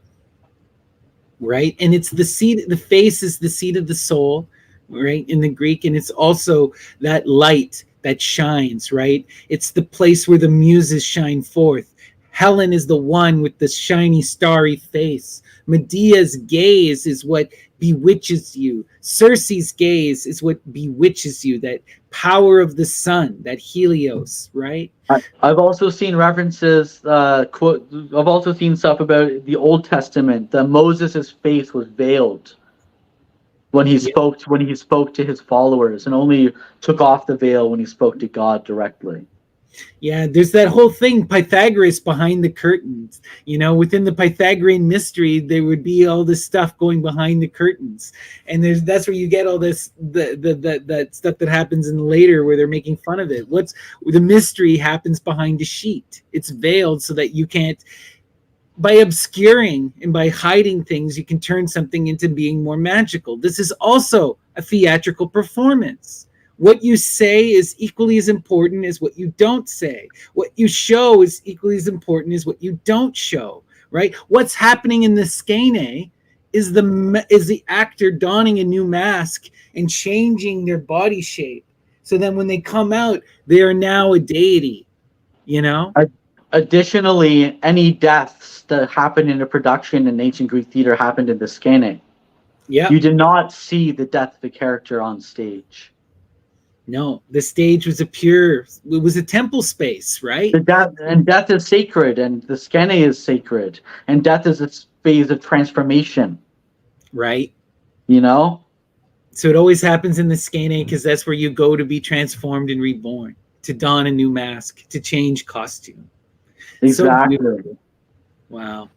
Right. And it's the seat, the face is the seat of the soul, right, in the Greek. And it's also that light that shines, right? It's the place where the muses shine forth. Helen is the one with the shiny starry face. Medea's gaze is what bewitches you. Circe's gaze is what bewitches you, that power of the sun, that Helios, right? I've also seen references, I've also seen stuff about the Old Testament, that Moses' face was veiled when he spoke to his followers, and only took off the veil when he spoke to God directly. Yeah, there's that whole thing, Pythagoras behind the curtains. Within the Pythagorean mystery, there would be all this stuff going behind the curtains, and that's where you get all this that stuff that happens in later, where they're making fun of it. What's the mystery happens behind a sheet? It's veiled so that you can't. By obscuring and by hiding things, you can turn something into being more magical. This is also a theatrical performance. What you say is equally as important as what you don't say. What you show is equally as important as what you don't show, right? What's happening in the skene is the actor donning a new mask and changing their body shape. So then when they come out, they are now a deity, Additionally, any deaths that happened in a production in ancient Greek theater happened in the skene. Yeah. You did not see the death of the character on stage. No, the stage was it was a temple space, right? Death is sacred, and the skene is sacred, and death is a phase of transformation. Right. So it always happens in the skene because that's where you go to be transformed and reborn, to don a new mask, to change costume. Exactly. So wow.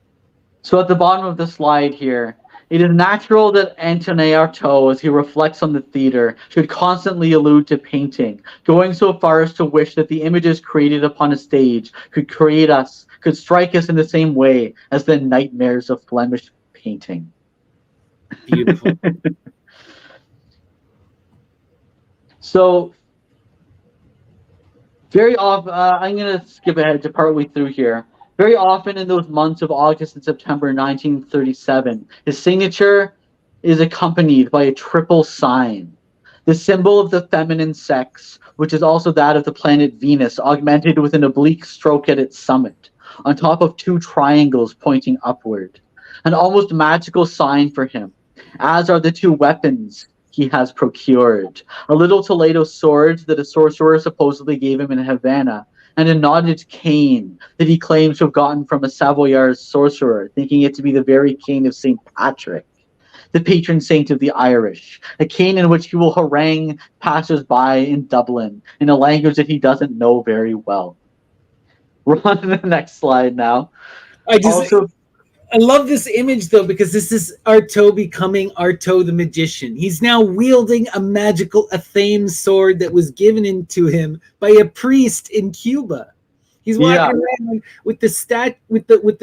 So at the bottom of the slide here, it is natural that Antonin Artaud, as he reflects on the theater, should constantly allude to painting, going so far as to wish that the images created upon a stage could strike us in the same way as the nightmares of Flemish painting. Beautiful. So, very often, I'm going to skip ahead to partway through here. Very often in those months of August and September 1937, his signature is accompanied by a triple sign. The symbol of the feminine sex, which is also that of the planet Venus, augmented with an oblique stroke at its summit, on top of two triangles pointing upward. An almost magical sign for him, as are the two weapons he has procured. A little Toledo sword that a sorcerer supposedly gave him in Havana, and a knotted cane that he claims to have gotten from a Savoyard sorcerer, thinking it to be the very cane of St. Patrick, the patron saint of the Irish, a cane in which he will harangue passers-by in Dublin in a language that he doesn't know very well. We're on to the next slide now. I love this image, though, because this is Artaud becoming Artaud the magician. He's now wielding a magical Athame sword that was given into him by a priest in Cuba. He's walking around with the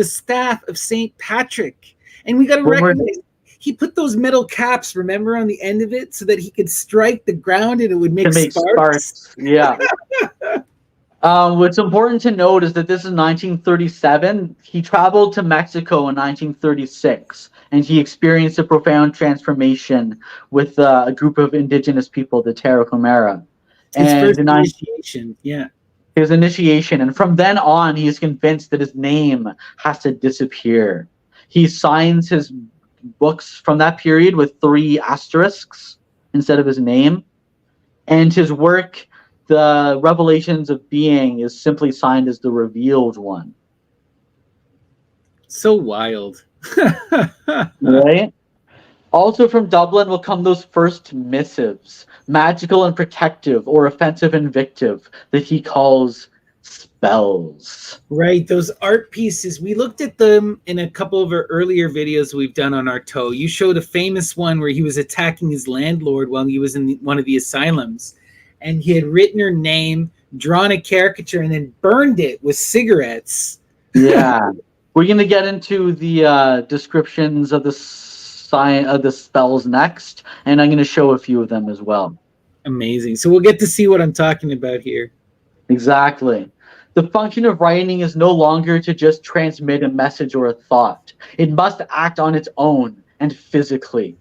staff of St. Patrick. And we got to recognize, he put those metal caps, remember, on the end of it so that he could strike the ground and it would make sparks. Yeah. What's important to note is that this is 1937. He traveled to Mexico in 1936, and he experienced a profound transformation with a group of indigenous people, the Tarahumara. His first initiation, His initiation, and from then on, he is convinced that his name has to disappear. He signs his books from that period with 3 asterisks instead of his name, and his work, The Revelations of Being, is simply signed as the Revealed One. So wild. Right? Also from Dublin will come those first missives, magical and protective, or offensive and invictive, that he calls spells. Right, those art pieces. We looked at them in a couple of our earlier videos we've done on Artaud. You showed a famous one where he was attacking his landlord while he was in one of the asylums. And he had written her name, drawn a caricature, and then burned it with cigarettes. Yeah. We're going to get into the descriptions of the spells next, and I'm going to show a few of them as well. Amazing. So we'll get to see what I'm talking about here. Exactly. The function of writing is no longer to just transmit a message or a thought. It must act on its own and physically.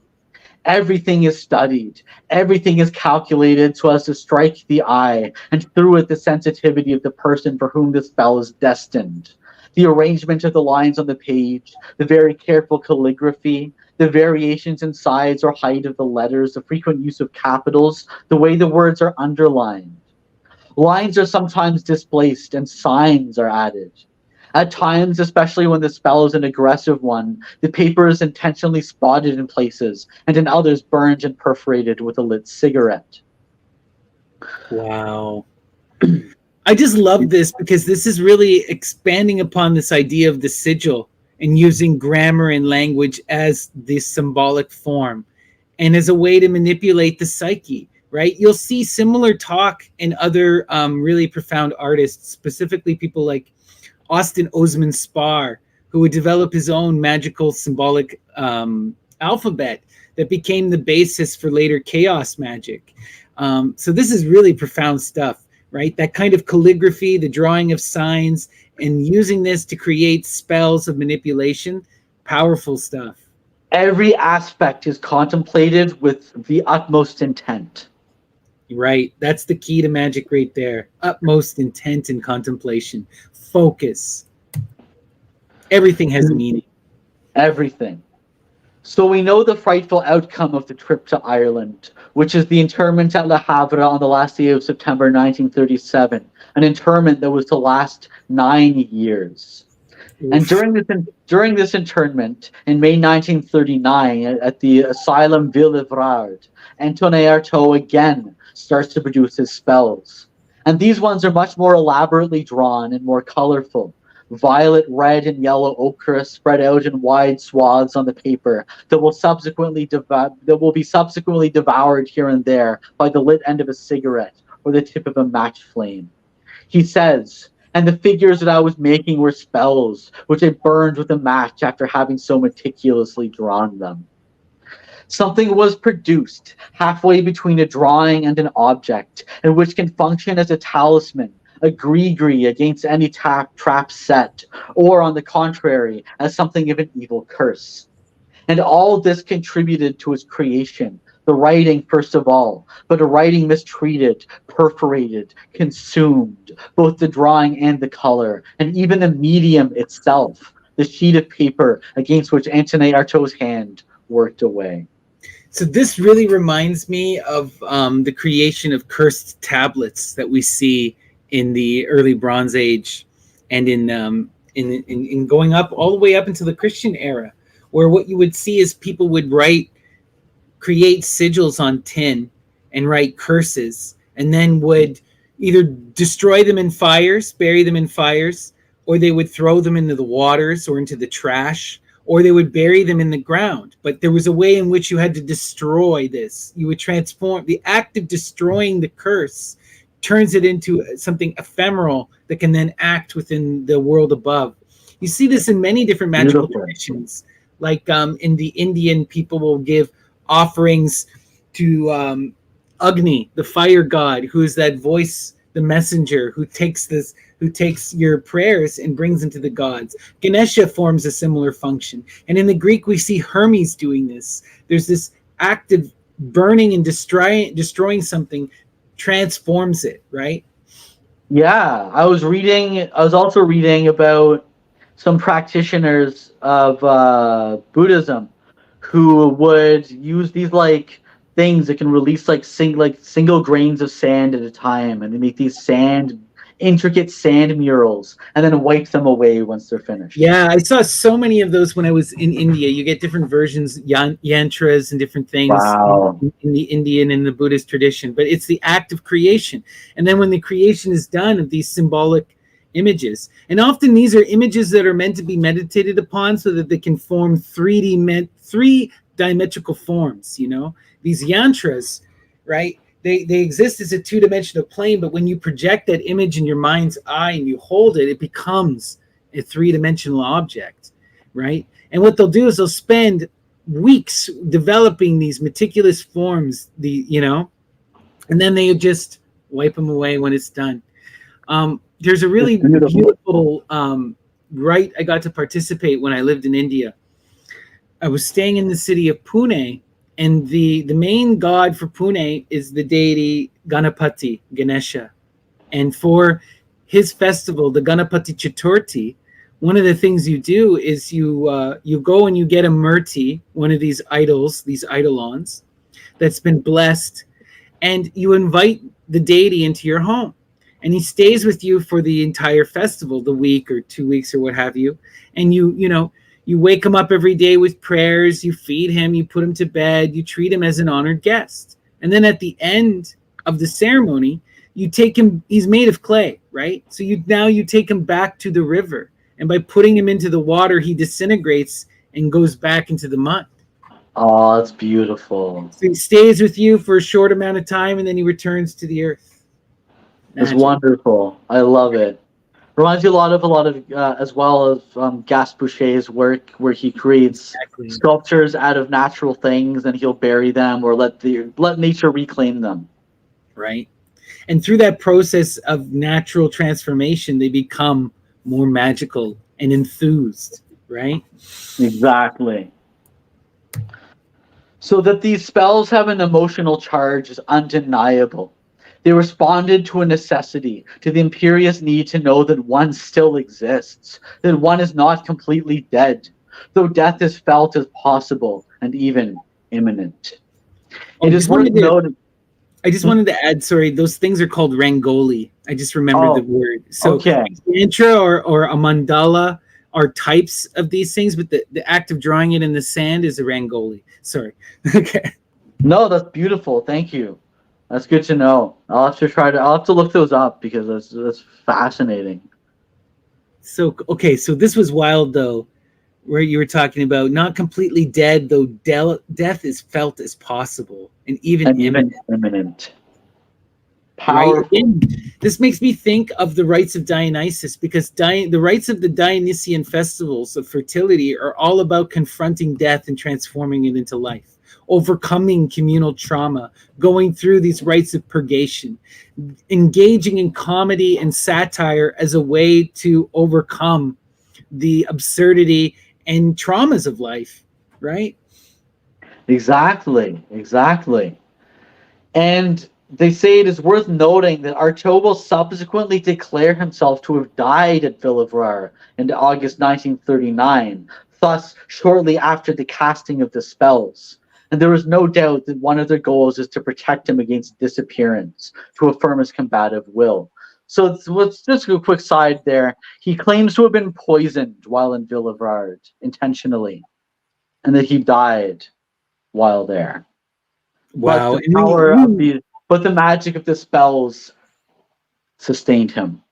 Everything is studied. Everything is calculated so as to strike the eye, and through it the sensitivity of the person for whom the spell is destined. The arrangement of the lines on the page, the very careful calligraphy, the variations in size or height of the letters, the frequent use of capitals, the way the words are underlined. Lines are sometimes displaced and signs are added. At times, especially when the spell is an aggressive one, the paper is intentionally spotted in places, and in others burned and perforated with a lit cigarette. Wow. I just love this because this is really expanding upon this idea of the sigil and using grammar and language as this symbolic form and as a way to manipulate the psyche, right? You'll see similar talk in other really profound artists, specifically people like Austin Osman Spar, who would develop his own magical symbolic alphabet that became the basis for later chaos magic. So this is really profound stuff, right? That kind of calligraphy, the drawing of signs, and using this to create spells of manipulation, powerful stuff. Every aspect is contemplated with the utmost intent. Right. That's the key to magic right there. Utmost intent and contemplation. Focus. Everything has meaning. Everything. So we know the frightful outcome of the trip to Ireland, which is the internment at Le Havre on the last day of September 1937, an internment that was to last 9 years. Oof. And during this internment, in May 1939, at the asylum Ville-Evrard, Antonin Artaud again starts to produce his spells. And these ones are much more elaborately drawn and more colorful. Violet, red, and yellow ochre spread out in wide swaths on the paper that will be subsequently devoured here and there by the lit end of a cigarette or the tip of a match flame. He says, and the figures that I was making were spells, which I burned with a match after having so meticulously drawn them. Something was produced halfway between a drawing and an object, and which can function as a talisman, a gree-gree against any trap set, or on the contrary, as something of an evil curse. And all this contributed to its creation, the writing first of all, but a writing mistreated, perforated, consumed, both the drawing and the color, and even the medium itself, the sheet of paper against which Antonin Artaud's hand worked away. So this really reminds me of the creation of cursed tablets that we see in the early Bronze Age, and in going up all the way up into the Christian era, where what you would see is people would create sigils on tin and write curses, and then would either destroy them in fires, bury them in fires, or they would throw them into the waters or into the trash, or they would bury them in the ground. But there was a way in which you had to destroy this. You would transform the act of destroying the curse turns it into something ephemeral that can then act within the world above. You see this in many different magical traditions. Like in the Indian, people will give offerings to Agni, the fire god, who is that voice, the messenger, who takes your prayers and brings them to the gods. Ganesha forms a similar function. And in the Greek, we see Hermes doing this. There's this act of burning and destroying something transforms it, right? Yeah, I was also reading about some practitioners of Buddhism who would use these like things that can release like single grains of sand at a time, and they make these intricate sand murals and then wipe them away once they're finished. Yeah, I saw so many of those when I was in India. You get different versions, yantras and different things. Wow. in the Indian and the Buddhist tradition. But it's the act of creation. And then when the creation is done of these symbolic images, and often these are images that are meant to be meditated upon so that they can form three diametrical forms, you know? These yantras, right? They exist as a two-dimensional plane, but when you project that image in your mind's eye and you hold it, it becomes a three-dimensional object, right? And what they'll do is they'll spend weeks developing these meticulous forms, and then they just wipe them away when it's done. There's a really beautiful rite I got to participate when I lived in India. I was staying in the city of Pune, and the main god for Pune is the deity Ganapati, Ganesha. And for his festival, the Ganapati Chaturthi, one of the things you do is you go and you get a murti, one of these idols, these eidolons, that's been blessed, and you invite the deity into your home. And he stays with you for the entire festival, the week or 2 weeks or what have you. And you wake him up every day with prayers, you feed him, you put him to bed, you treat him as an honored guest. And then at the end of the ceremony, you take him, he's made of clay, right? So you take him back to the river, and by putting him into the water, he disintegrates and goes back into the mud. Oh, that's beautiful. So he stays with you for a short amount of time, and then he returns to the earth. It's Magic. wonderful. I love it. Reminds you a lot of as well of Gas Boucher's work, where he creates Exactly. sculptures out of natural things, and he'll bury them or let nature reclaim them. Right. And through that process of natural transformation, they become more magical and enthused, right? Exactly. So that these spells have an emotional charge is undeniable. They responded to a necessity, to the imperious need to know that one still exists, that one is not completely dead, though death is felt as possible and even imminent. It is worth noting. I just wanted to add, sorry, those things are called rangoli. I just remembered the word. So okay. mantra or a mandala are types of these things, but the act of drawing it in the sand is a rangoli. Sorry. Okay. No, that's beautiful. Thank you. That's good to know. I'll have to look those up because that's fascinating. So okay, so this was wild though, where you were talking about not completely dead, though death is felt as possible and even imminent. Powerful. Right? Again, this makes me think of the rites of Dionysus, because the rites of the Dionysian festivals of fertility are all about confronting death and transforming it into life, overcoming communal trauma, going through these rites of purgation, engaging in comedy and satire as a way to overcome the absurdity and traumas of life, right? Exactly. And they say it is worth noting that Artaud will subsequently declare himself to have died at Villevrar in August 1939, thus shortly after the casting of the spells. And there is no doubt that one of their goals is to protect him against disappearance, to affirm his combative will. So let's just a quick side there. He claims to have been poisoned while in Villevrar intentionally, and that he died while there. Wow. But the magic of the spells sustained him.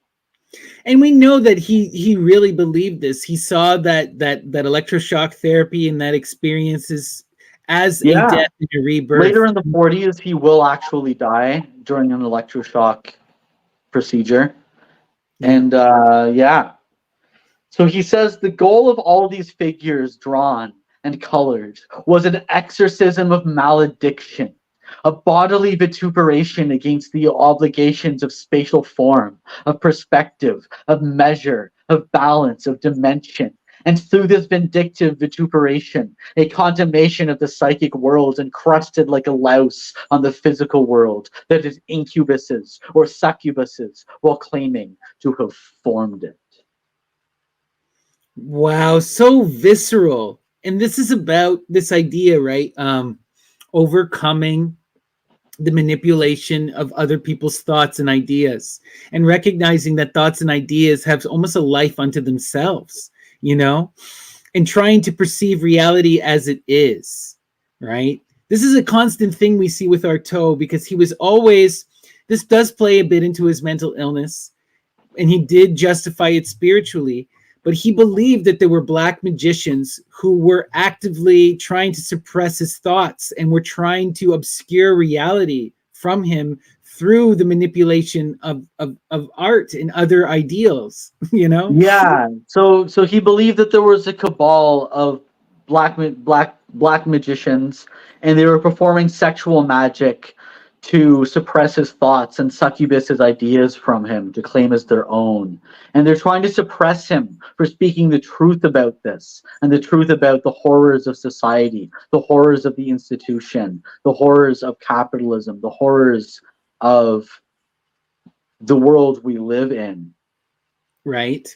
And we know that he really believed this. He saw that electroshock therapy and that experiences as a death and a rebirth. Later in the 40s, he will actually die during an electroshock procedure. And so he says the goal of all these figures drawn and colored was an exorcism of malediction, a bodily vituperation against the obligations of spatial form, of perspective, of measure, of balance, of dimension. And through this vindictive vituperation, a condemnation of the psychic world encrusted like a louse on the physical world that is incubuses or succubuses while claiming to have formed it. Wow, so visceral. And this is about this idea, right? Overcoming the manipulation of other people's thoughts and ideas, and recognizing that thoughts and ideas have almost a life unto themselves, and trying to perceive reality as it is, right? This is a constant thing we see with Artaud, because he was always, this does play a bit into his mental illness, and he did justify it spiritually, but he believed that there were black magicians who were actively trying to suppress his thoughts and were trying to obscure reality from him through the manipulation of art and other ideals, Yeah. So he believed that there was a cabal of black magicians, and they were performing sexual magic to suppress his thoughts and succubus his ideas from him to claim as their own. And they're trying to suppress him for speaking the truth about this, and the truth about the horrors of society, the horrors of the institution, the horrors of capitalism, the horrors of the world we live in. Right.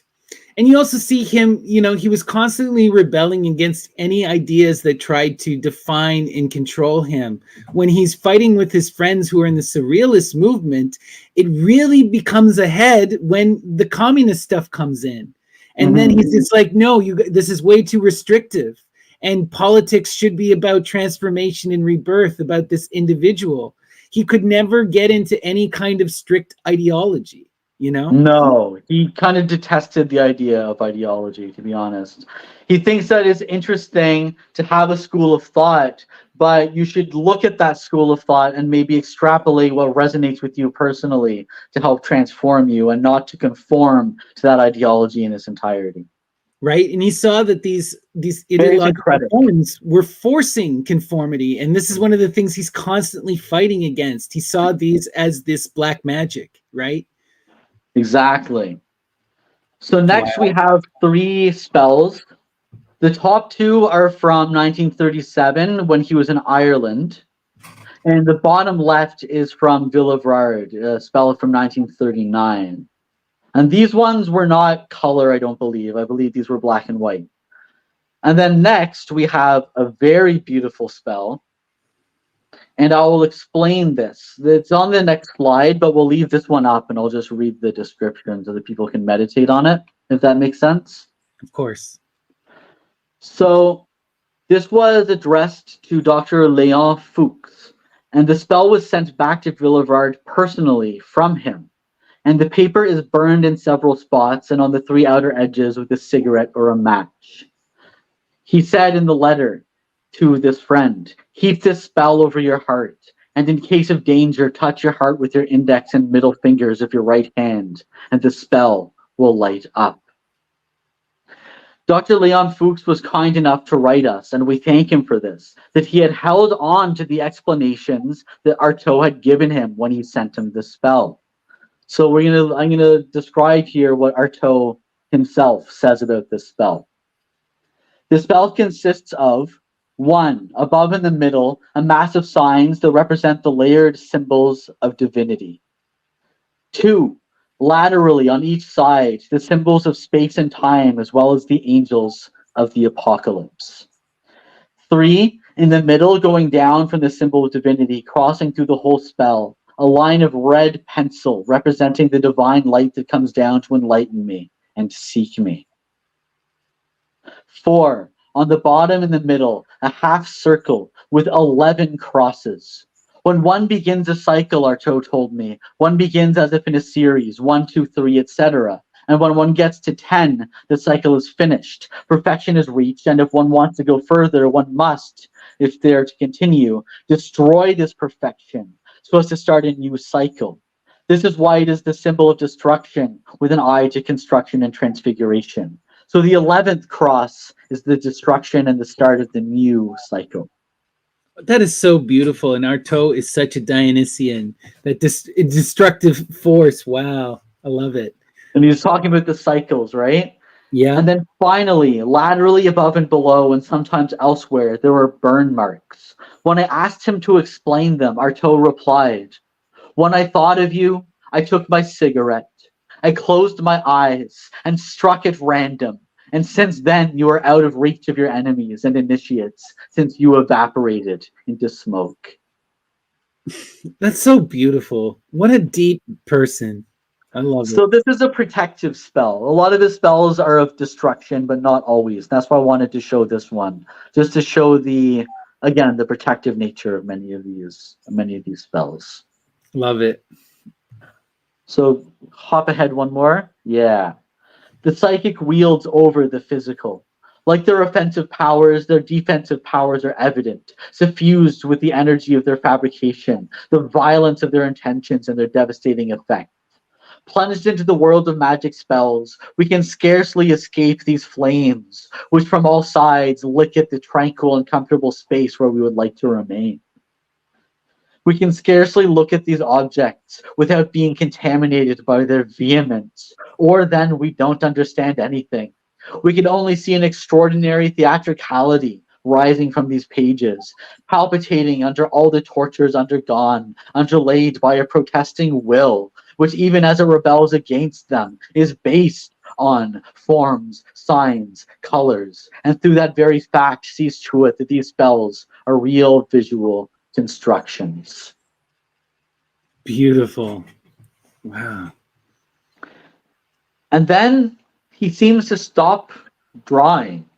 And you also see him, he was constantly rebelling against any ideas that tried to define and control him. When he's fighting with his friends who are in the surrealist movement, it really becomes ahead when the communist stuff comes in. And then he's just like, no, this is way too restrictive. And politics should be about transformation and rebirth, about this individual. he could never get into any kind of strict ideology, you know? No, he kind of detested the idea of ideology, to be honest. He thinks that it's interesting to have a school of thought, but you should look at that school of thought and maybe extrapolate what resonates with you personally to help transform you and not to conform to that ideology in its entirety. Right, and he saw that these Very ideological syncretic. forms were forcing conformity, and this is one of the things he's constantly fighting against. He saw these as this black magic, right? Exactly. So next we Wow. have 3 spells. The top 2 are from 1937 when he was in Ireland. And the bottom left is from Villevard, a spell from 1939. And these ones were not color, I don't believe. I believe these were black and white. And then next, we have a very beautiful spell. And I will explain this. It's on the next slide, but we'll leave this one up and I'll just read the description so that people can meditate on it, if that makes sense. Of course. So this was addressed to Dr. Léon Fuchs, and the spell was sent back to Villevard personally from him. And the paper is burned in several spots and on the 3 outer edges with a cigarette or a match. He said in the letter to this friend, "Keep this spell over your heart, and in case of danger, touch your heart with your index and middle fingers of your right hand, and the spell will light up." Dr. Leon Fuchs was kind enough to write us, and we thank him for this, that he had held on to the explanations that Artaud had given him when he sent him the spell. So I'm gonna describe here what Artaud himself says about this spell. The spell consists of 1, above in the middle, a mass of signs that represent the layered symbols of divinity. 2, laterally on each side, the symbols of space and time, as well as the angels of the apocalypse. 3, in the middle, going down from the symbol of divinity, crossing through the whole spell, a line of red pencil representing the divine light that comes down to enlighten me and seek me. 4, on the bottom in the middle, a half circle with 11 crosses. When one begins a cycle, Artaud told me, one begins as if in a series, 1, 2, 3, etc. And when one gets to 10, the cycle is finished. Perfection is reached, and if one wants to go further, one must, if they're to continue, destroy this perfection so as to start a new cycle. This is why it is the symbol of destruction with an eye to construction and transfiguration. So the 11th cross is the destruction and the start of the new cycle. That is so beautiful, and Artaud is such a Dionysian, that destructive force. Wow, I love it. And he's talking about the cycles, right? Yeah. And then finally, laterally above and below, and sometimes elsewhere, there were burn marks. When I asked him to explain them, Artaud replied, "When I thought of you, I took my cigarette. I closed my eyes and struck at random. And since then, you are out of reach of your enemies and initiates, since you evaporated into smoke." That's so beautiful. What a deep person. I love it. So this is a protective spell. A lot of his spells are of destruction, but not always. That's why I wanted to show this one, just to show the protective nature of many of these spells. Love it. So hop ahead one more. Yeah. The psychic wields over the physical. Like their offensive powers, their defensive powers are evident, suffused with the energy of their fabrication, the violence of their intentions, and their devastating effect. Plunged into the world of magic spells, we can scarcely escape these flames, which from all sides lick at the tranquil and comfortable space where we would like to remain. We can scarcely look at these objects without being contaminated by their vehemence, or then we don't understand anything. We can only see an extraordinary theatricality rising from these pages, palpitating under all the tortures undergone, underlaid by a protesting will, which even as it rebels against them, is based on forms, signs, colors, and through that very fact sees to it that these spells are real visual constructions. Beautiful. Wow. And then he seems to stop drawing.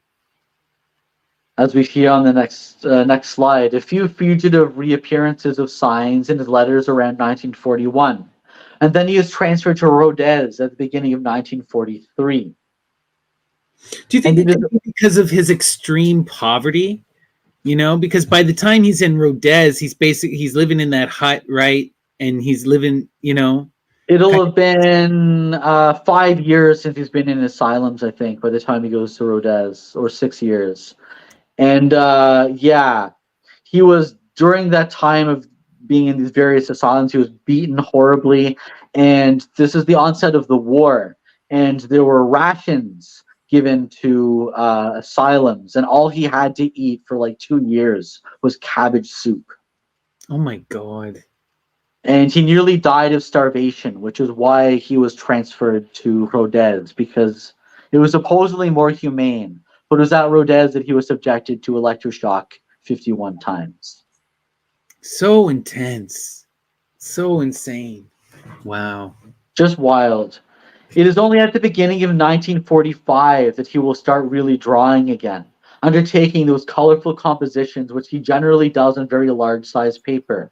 As we see on the next slide, a few fugitive reappearances of signs in his letters around 1941. And then he is transferred to Rodez at the beginning of 1943. Do you think And it could be because of his extreme poverty? You know, because by the time he's in Rodez, he's living in that hut, right? And he's living, you know. it'll have been 5 years since he's been in asylums, I think, by the time he goes to Rodez, or 6 years. And yeah, he was, during that time of being in these various asylums, he was beaten horribly. And this is the onset of the war. And there were rations given to asylums. And all he had to eat for like 2 years was cabbage soup. Oh my God. And he nearly died of starvation, which is why he was transferred to Rodez, because it was supposedly more humane. But it was at Rodez that he was subjected to electroshock 51 times. So intense. So insane. Wow. Just wild. It is only at the beginning of 1945 that he will start really drawing again, undertaking those colorful compositions, which he generally does on very large size paper.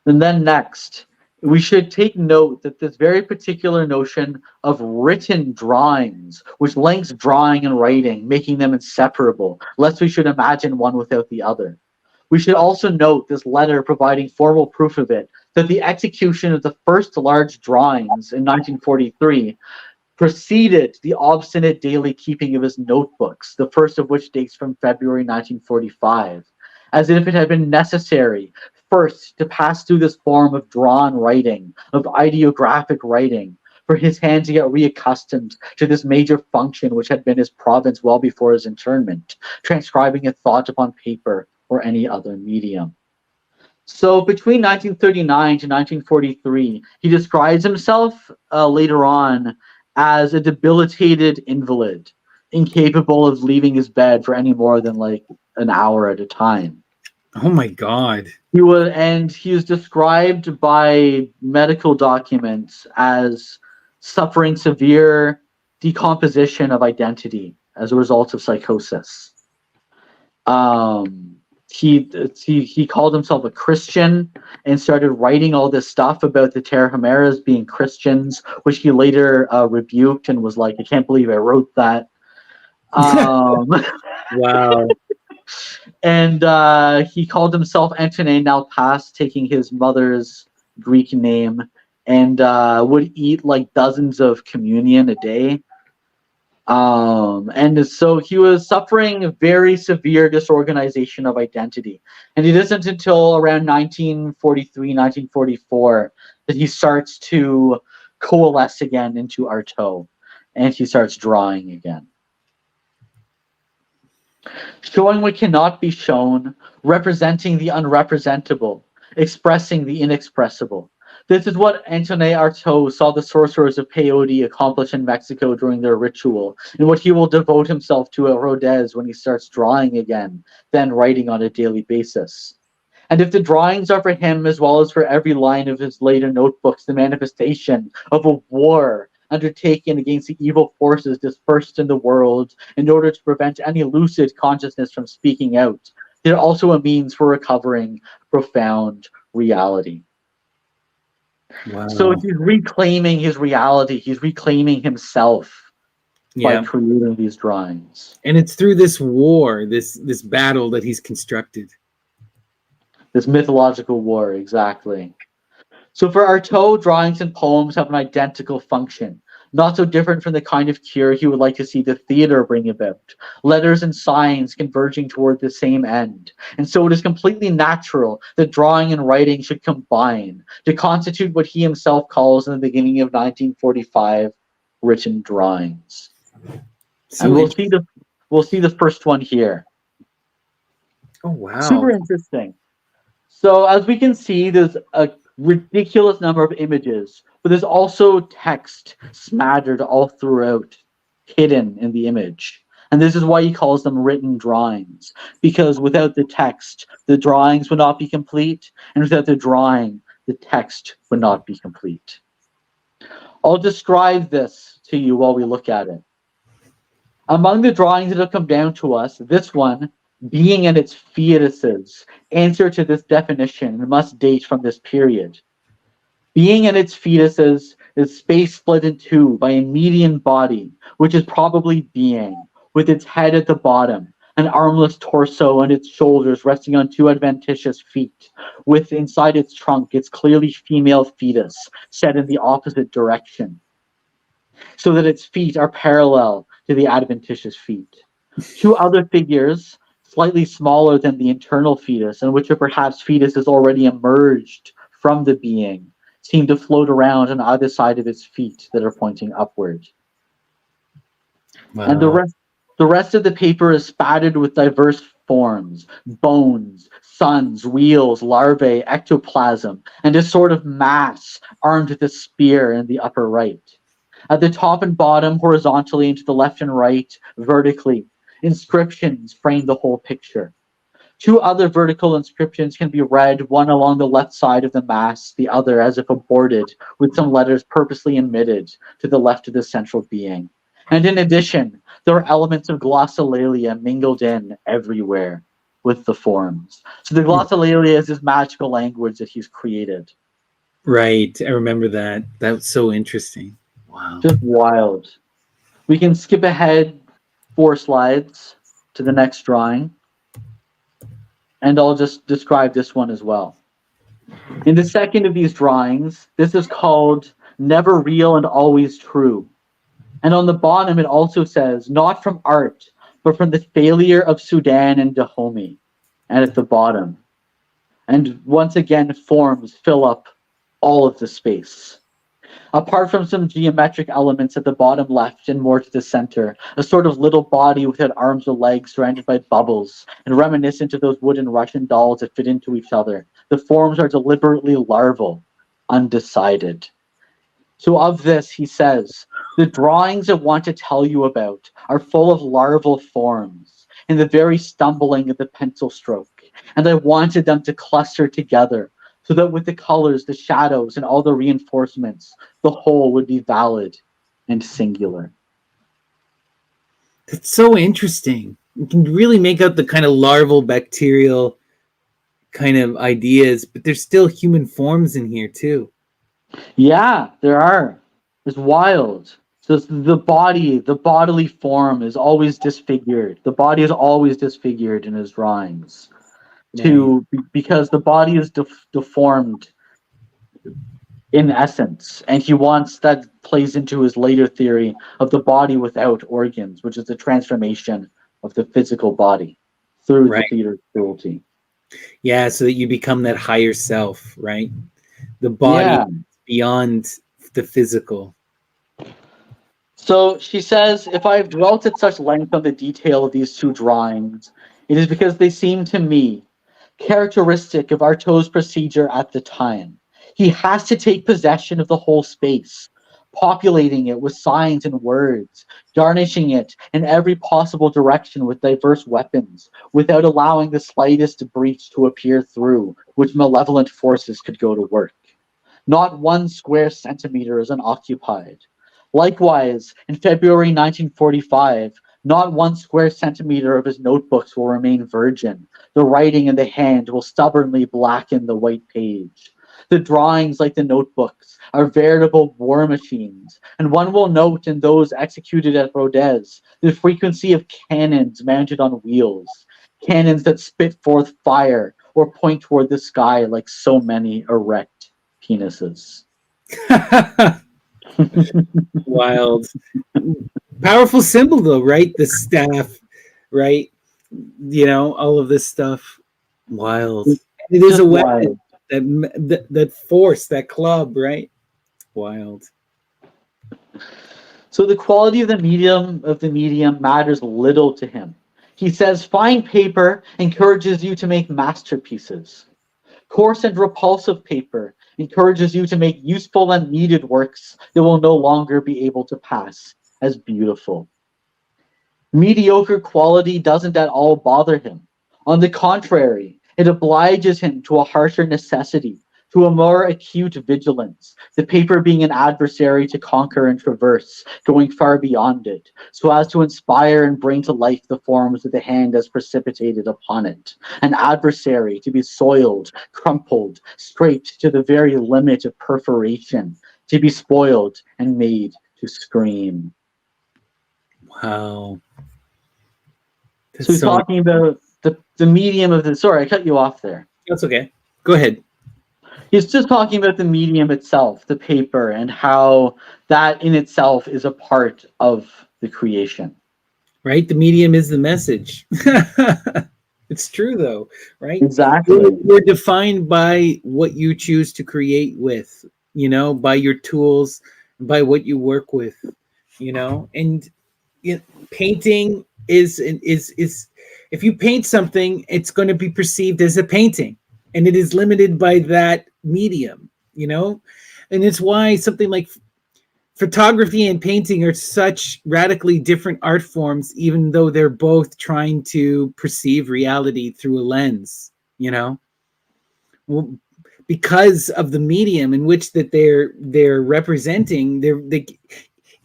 And then next, we should take note that this very particular notion of written drawings, which links drawing and writing, making them inseparable, lest we should imagine one without the other. We should also note this letter providing formal proof of it, that the execution of the first large drawings in 1943 preceded the obstinate daily keeping of his notebooks, the first of which dates from February 1945, as if it had been necessary first to pass through this form of drawn writing, of ideographic writing, for his hand to get reaccustomed to this major function which had been his province well before his internment, transcribing a thought upon paper or any other medium. So between 1939 to 1943, he describes himself later on as a debilitated invalid, incapable of leaving his bed for any more than like an hour at a time. Oh my God. He is described by medical documents as suffering severe decomposition of identity as a result of psychosis. He called himself a Christian and started writing all this stuff about the Tarahumaras being Christians, which he later rebuked and was like, I can't believe I wrote that. Wow. And he called himself Antonin Artaud, taking his mother's Greek name, and would eat like dozens of communion a day. And so he was suffering a very severe disorganization of identity. And it isn't until around 1943, 1944 that he starts to coalesce again into Artaud, and he starts drawing again. Showing what cannot be shown, representing the unrepresentable, expressing the inexpressible. This is what Antonin Artaud saw the sorcerers of peyote accomplish in Mexico during their ritual, and what he will devote himself to at Rodez when he starts drawing again, then writing on a daily basis. And if the drawings are for him, as well as for every line of his later notebooks, the manifestation of a war undertaken against the evil forces dispersed in the world in order to prevent any lucid consciousness from speaking out, they're also a means for recovering profound reality. Wow. So he's reclaiming his reality. He's reclaiming himself by creating these drawings. And it's through this war, this battle that he's constructed. This mythological war, exactly. So for Artaud, drawings and poems have an identical function, not so different from the kind of cure he would like to see the theater bring about, letters and signs converging toward the same end. And so it is completely natural that drawing and writing should combine to constitute what he himself calls in the beginning of 1945, written drawings. So and we'll see the first one here. Oh, wow. Super interesting. So as we can see, there's a ridiculous number of images, but there's also text smattered all throughout, hidden in the image. And this is why he calls them written drawings, because without the text, the drawings would not be complete, and without the drawing, the text would not be complete. I'll describe this to you while we look at it. Among the drawings that have come down to us, this one, being and its fetuses, answer to this definition and must date from this period. Being and its fetuses is space split in two by a median body, which is probably being, with its head at the bottom, an armless torso and its shoulders resting on two adventitious feet, with inside its trunk its clearly female fetus set in the opposite direction, so that its feet are parallel to the adventitious feet. Two other figures, slightly smaller than the internal fetus, and which are perhaps fetus is already emerged from the being, seem to float around on either side of its feet that are pointing upward. And Wow. the rest of the paper is spattered with diverse forms, bones, suns, wheels, larvae, ectoplasm, and a sort of mass armed with a spear in the upper right. At the top and bottom, horizontally, and to the left and right, vertically, inscriptions frame the whole picture. Two other vertical inscriptions can be read, one along the left side of the mass, the other as if aborted, with some letters purposely omitted to the left of the central being. And in addition, there are elements of glossolalia mingled in everywhere with the forms. So the glossolalia is this magical language that he's created. Right. I remember that. That's so interesting. Wow. Just wild. We can skip ahead 4 slides to the next drawing, and I'll just describe this one as well. In the second of these drawings, this is called Never Real and Always True. And on the bottom, it also says, not from art, but from the failure of Sudan and Dahomey. And at the bottom. And once again, forms fill up all of the space. Apart from some geometric elements at the bottom left and more to the center, a sort of little body without arms or legs surrounded by bubbles, and reminiscent of those wooden Russian dolls that fit into each other. The forms are deliberately larval, undecided. So of this, he says, the drawings I want to tell you about are full of larval forms, in the very stumbling of the pencil stroke, and I wanted them to cluster together, so that with the colors, the shadows, and all the reinforcements, the whole would be valid and singular. It's so interesting. You can really make out the kind of larval bacterial kind of ideas, but there's still human forms in here too. Yeah, there are. It's wild. So the body, the bodily form is always disfigured. The body is always disfigured in his drawings. Because the body is deformed in essence, and he wants that plays into his later theory of the body without organs, which is the transformation of the physical body through the theater cruelty. Yeah, so that you become that higher self, right? The body beyond the physical. So she says, if I have dwelt at such length on the detail of these 2 drawings, it is because they seem to me characteristic of Artaud's procedure at the time. He has to take possession of the whole space, populating it with signs and words, garnishing it in every possible direction with diverse weapons, without allowing the slightest breach to appear through which malevolent forces could go to work. Not 1 square centimeter is unoccupied. Likewise, in February 1945, not 1 square centimeter of his notebooks will remain virgin. The writing in the hand will stubbornly blacken the white page. The drawings, like the notebooks, are veritable war machines, and one will note in those executed at Rodez the frequency of cannons mounted on wheels, cannons that spit forth fire or point toward the sky like so many erect penises. Wild. Powerful symbol though, right? The staff, right? You know, all of this stuff. Wild. It is a weapon. That force, that club, right? Wild. So the quality of the medium matters little to him. He says fine paper encourages you to make masterpieces. Coarse and repulsive paper encourages you to make useful and needed works that will no longer be able to pass as beautiful. Mediocre quality doesn't at all bother him. On the contrary, it obliges him to a harsher necessity, to a more acute vigilance, the paper being an adversary to conquer and traverse, going far beyond it, so as to inspire and bring to life the forms that the hand has precipitated upon it. An adversary to be soiled, crumpled, scraped to the very limit of perforation, to be spoiled and made to scream. Wow. That's So he's talking about the medium of the... Sorry, I cut you off there. That's okay. Go ahead. He's just talking about the medium itself, the paper, and how that in itself is a part of the creation. Right? The medium is the message. It's true, though, right? Exactly. You're defined by what you choose to create with, by your tools, by what you work with, and painting is if you paint something, it's going to be perceived as a painting, and it is limited by that medium, and it's why something like photography and painting are such radically different art forms, even though they're both trying to perceive reality through a lens, well, because of the medium in which that they're representing. They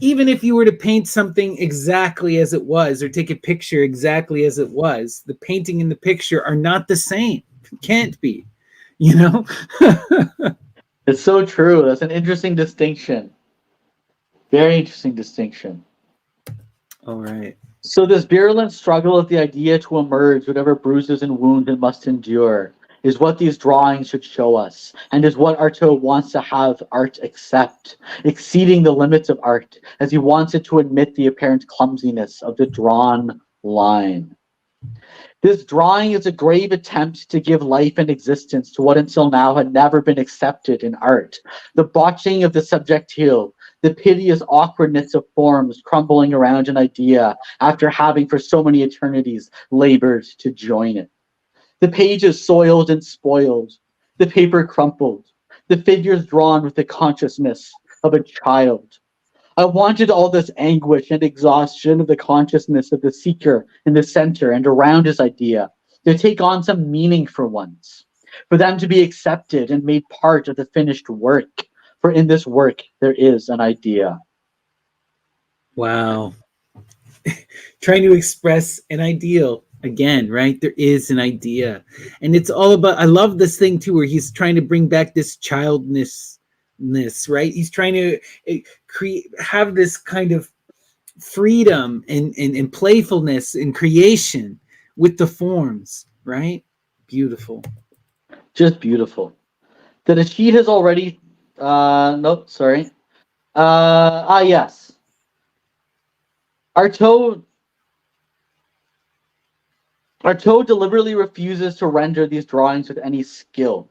even if you were to paint something exactly as it was, or take a picture exactly as it was, the painting and the picture are not the same. It can't be, It's so true. That's an interesting distinction. Very interesting distinction. All right. So this virulent struggle of the idea to emerge, whatever bruises and wounds it must endure, is what these drawings should show us, and is what Artaud wants to have art accept, exceeding the limits of art, as he wants it to admit the apparent clumsiness of the drawn line. This drawing is a grave attempt to give life and existence to what until now had never been accepted in art. The botching of the subjectile, the piteous awkwardness of forms crumbling around an idea after having for so many eternities labored to join it. The pages soiled and spoiled, the paper crumpled, the figures drawn with the consciousness of a child. I wanted all this anguish and exhaustion of the consciousness of the seeker in the center and around his idea to take on some meaning for once, for them to be accepted and made part of the finished work. For in this work, there is an idea. Wow. Trying to express an ideal again, right? There is an idea. And it's all about, I love this thing too, where he's trying to bring back this childness, right? He's trying to have this kind of freedom and playfulness in creation with the forms, right? Beautiful. Just beautiful. The sheet has already, yes. Artaud deliberately refuses to render these drawings with any skill.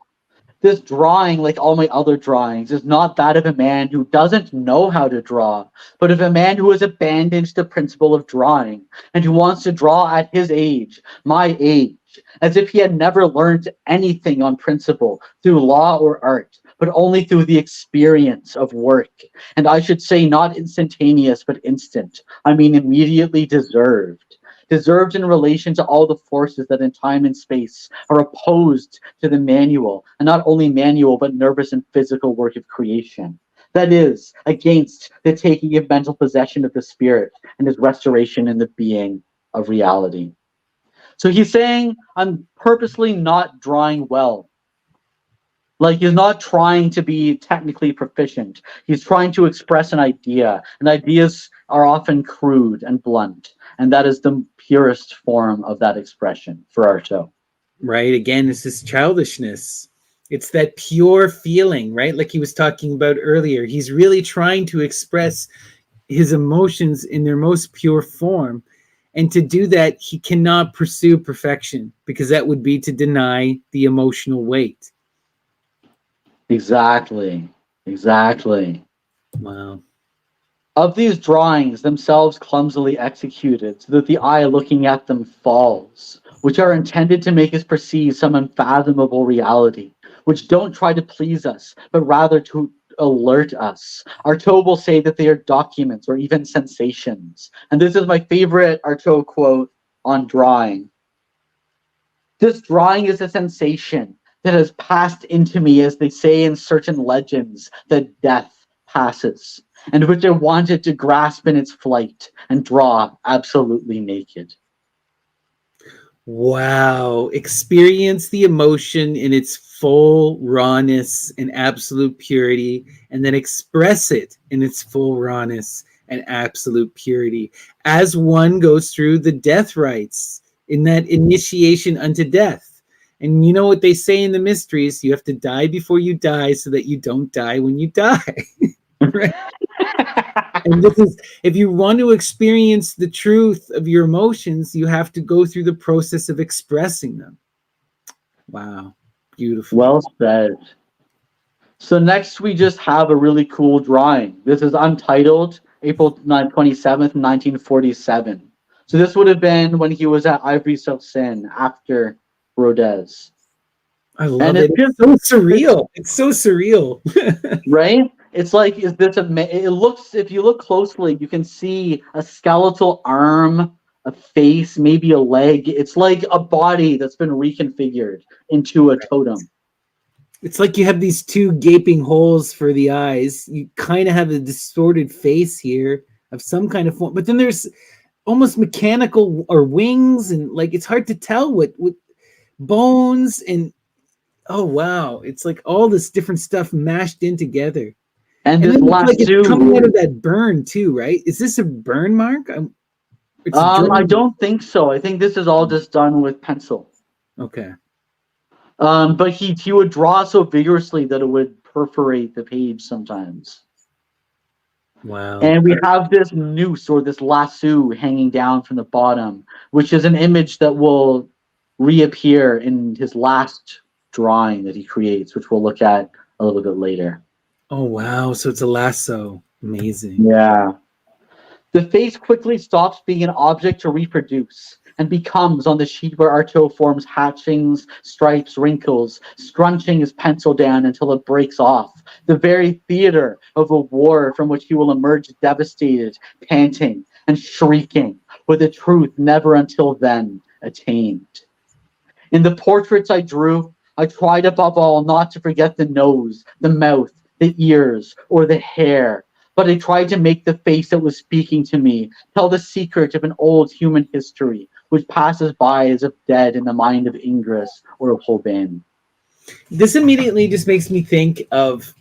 This drawing, like all my other drawings, is not that of a man who doesn't know how to draw, but of a man who has abandoned the principle of drawing and who wants to draw at his age, my age, as if he had never learned anything on principle through law or art, but only through the experience of work. And I should say not instantaneous, but instant. I mean immediately deserved. Deserved in relation to all the forces that in time and space are opposed to the manual, and not only manual, but nervous and physical work of creation. That is, against the taking of mental possession of the spirit and its restoration in the being of reality. So he's saying, I'm purposely not drawing well. Like, he's not trying to be technically proficient. He's trying to express an idea, and ideas are often crude and blunt, and that is the purest form of that expression for Artaud. Right. Again, it's this childishness. It's that pure feeling, right? Like he was talking about earlier. He's really trying to express his emotions in their most pure form. And to do that, he cannot pursue perfection, because that would be to deny the emotional weight. Exactly. Wow. Of these drawings, themselves clumsily executed, so that the eye looking at them falls, which are intended to make us perceive some unfathomable reality, which don't try to please us, but rather to alert us. Artaud will say that they are documents or even sensations. And this is my favorite Artaud quote on drawing. This drawing is a sensation. that has passed into me, as they say in certain legends, that death passes, and which I wanted to grasp in its flight and draw absolutely naked. Wow. Experience the emotion in its full rawness and absolute purity, and then express it in its full rawness and absolute purity as one goes through the death rites in that initiation unto death. And you know what they say in the mysteries? You have to die before you die so that you don't die when you die. Right? And this is, if you want to experience the truth of your emotions, you have to go through the process of expressing them. Wow. Beautiful. Well said. So next we just have a really cool drawing. This is untitled, April 27th, 1947. So this would have been when he was at Ivory of Sin after Rodez. I love it. It's so surreal. It's so surreal. Right? It's like, is this it looks, if you look closely, you can see a skeletal arm, a face, maybe a leg. It's like a body that's been reconfigured into a totem. It's like you have these two gaping holes for the eyes. You kind of have a distorted face here of some kind of form, but then there's almost mechanical or wings, and like it's hard to tell what bones and oh wow, it's like all this different stuff mashed in together. And this like it's coming out of that burn too, right? Is this a burn mark? I don't think so. I think this is all just done with pencil. Okay. But he would draw so vigorously that it would perforate the page sometimes. Wow. And we have this noose or this lasso hanging down from the bottom, which is an image that will reappear in his last drawing that he creates, which we'll look at a little bit later. Oh, wow. So it's a lasso. Amazing. Yeah. The face quickly stops being an object to reproduce and becomes, on the sheet where Artaud forms hatchings, stripes, wrinkles, scrunching his pencil down until it breaks off, the very theater of a war from which he will emerge devastated, panting, and shrieking, with a truth never until then attained. In the portraits I drew, I tried above all not to forget the nose, the mouth, the ears, or the hair, but I tried to make the face that was speaking to me tell the secret of an old human history, which passes by as if dead in the mind of Ingres or of Holbein. This immediately just makes me think of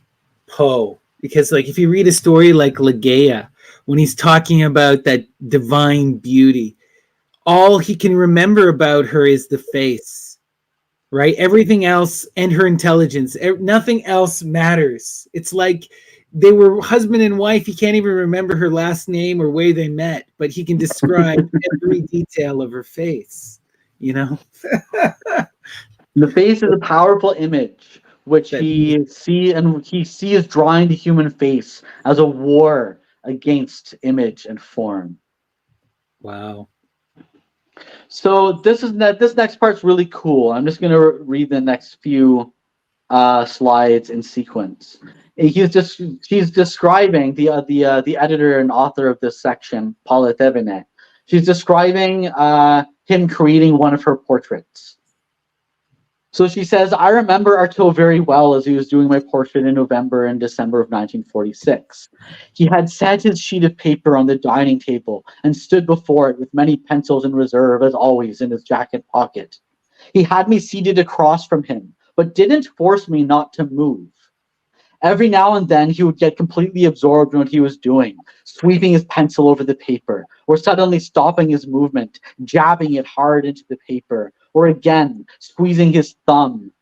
Poe, because like if you read a story like Ligeia, when he's talking about that divine beauty, all he can remember about her is the face, right? Everything else, and her intelligence, nothing else matters. It's like they were husband and wife. He can't even remember her last name or where they met, but he can describe every detail of her face, you know? The face is a powerful image, which he sees drawing the human face as a war against image and form. Wow. So this next part's really cool. I'm just going to read the next few slides in sequence. She's describing the editor and author of this section, Paula Thevenet. She's describing him creating one of her portraits. So she says, I remember Artaud very well as he was doing my portrait in November and December of 1946. He had set his sheet of paper on the dining table and stood before it with many pencils in reserve, as always, in his jacket pocket. He had me seated across from him, but didn't force me not to move. Every now and then he would get completely absorbed in what he was doing, sweeping his pencil over the paper, or suddenly stopping his movement, jabbing it hard into the paper, or again squeezing his thumb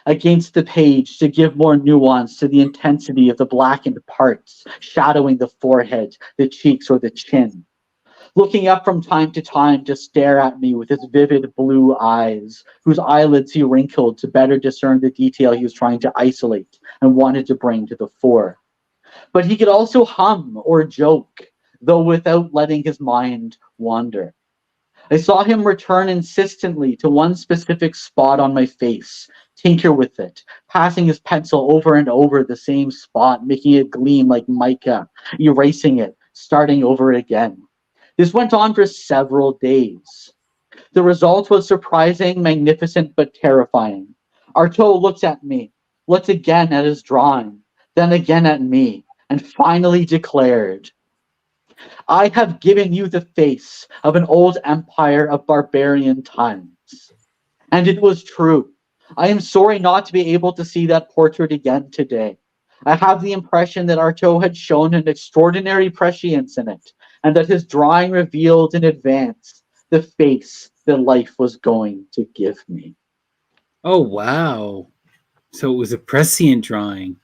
against the page to give more nuance to the intensity of the blackened parts, shadowing the forehead, the cheeks, or the chin. Looking up from time to time to stare at me with his vivid blue eyes, whose eyelids he wrinkled to better discern the detail he was trying to isolate and wanted to bring to the fore. But he could also hum or joke, though without letting his mind wander. I saw him return insistently to one specific spot on my face, tinker with it, passing his pencil over and over the same spot, making it gleam like mica, erasing it, starting over again. This went on for several days. The result was surprising, magnificent, but terrifying. Artaud looks at me, looked again at his drawing, then again at me, and finally declared, I have given you the face of an old empire of barbarian times. And it was true. I am sorry not to be able to see that portrait again today. I have the impression that Artaud had shown an extraordinary prescience in it, and that his drawing revealed in advance the face that life was going to give me. Oh wow! So it was a prescient drawing.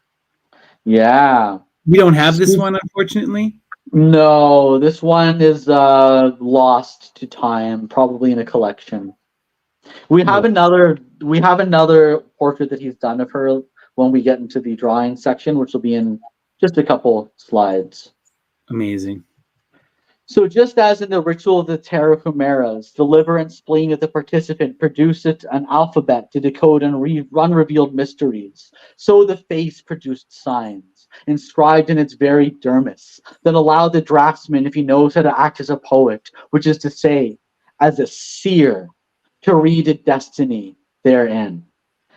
Yeah. We don't have this one, unfortunately. No, this one is lost to time, probably in a collection. We have Oh, another portrait that he's done of her when we get into the drawing section, which will be in just a couple slides. amazing. So just as in the ritual of the Terra Chimeras, the liver and spleen of the participant produced an alphabet to decode unrevealed mysteries, so the face produced signs, inscribed in its very dermis, that allow the draftsman, if he knows how to act as a poet, which is to say, as a seer, to read a destiny therein.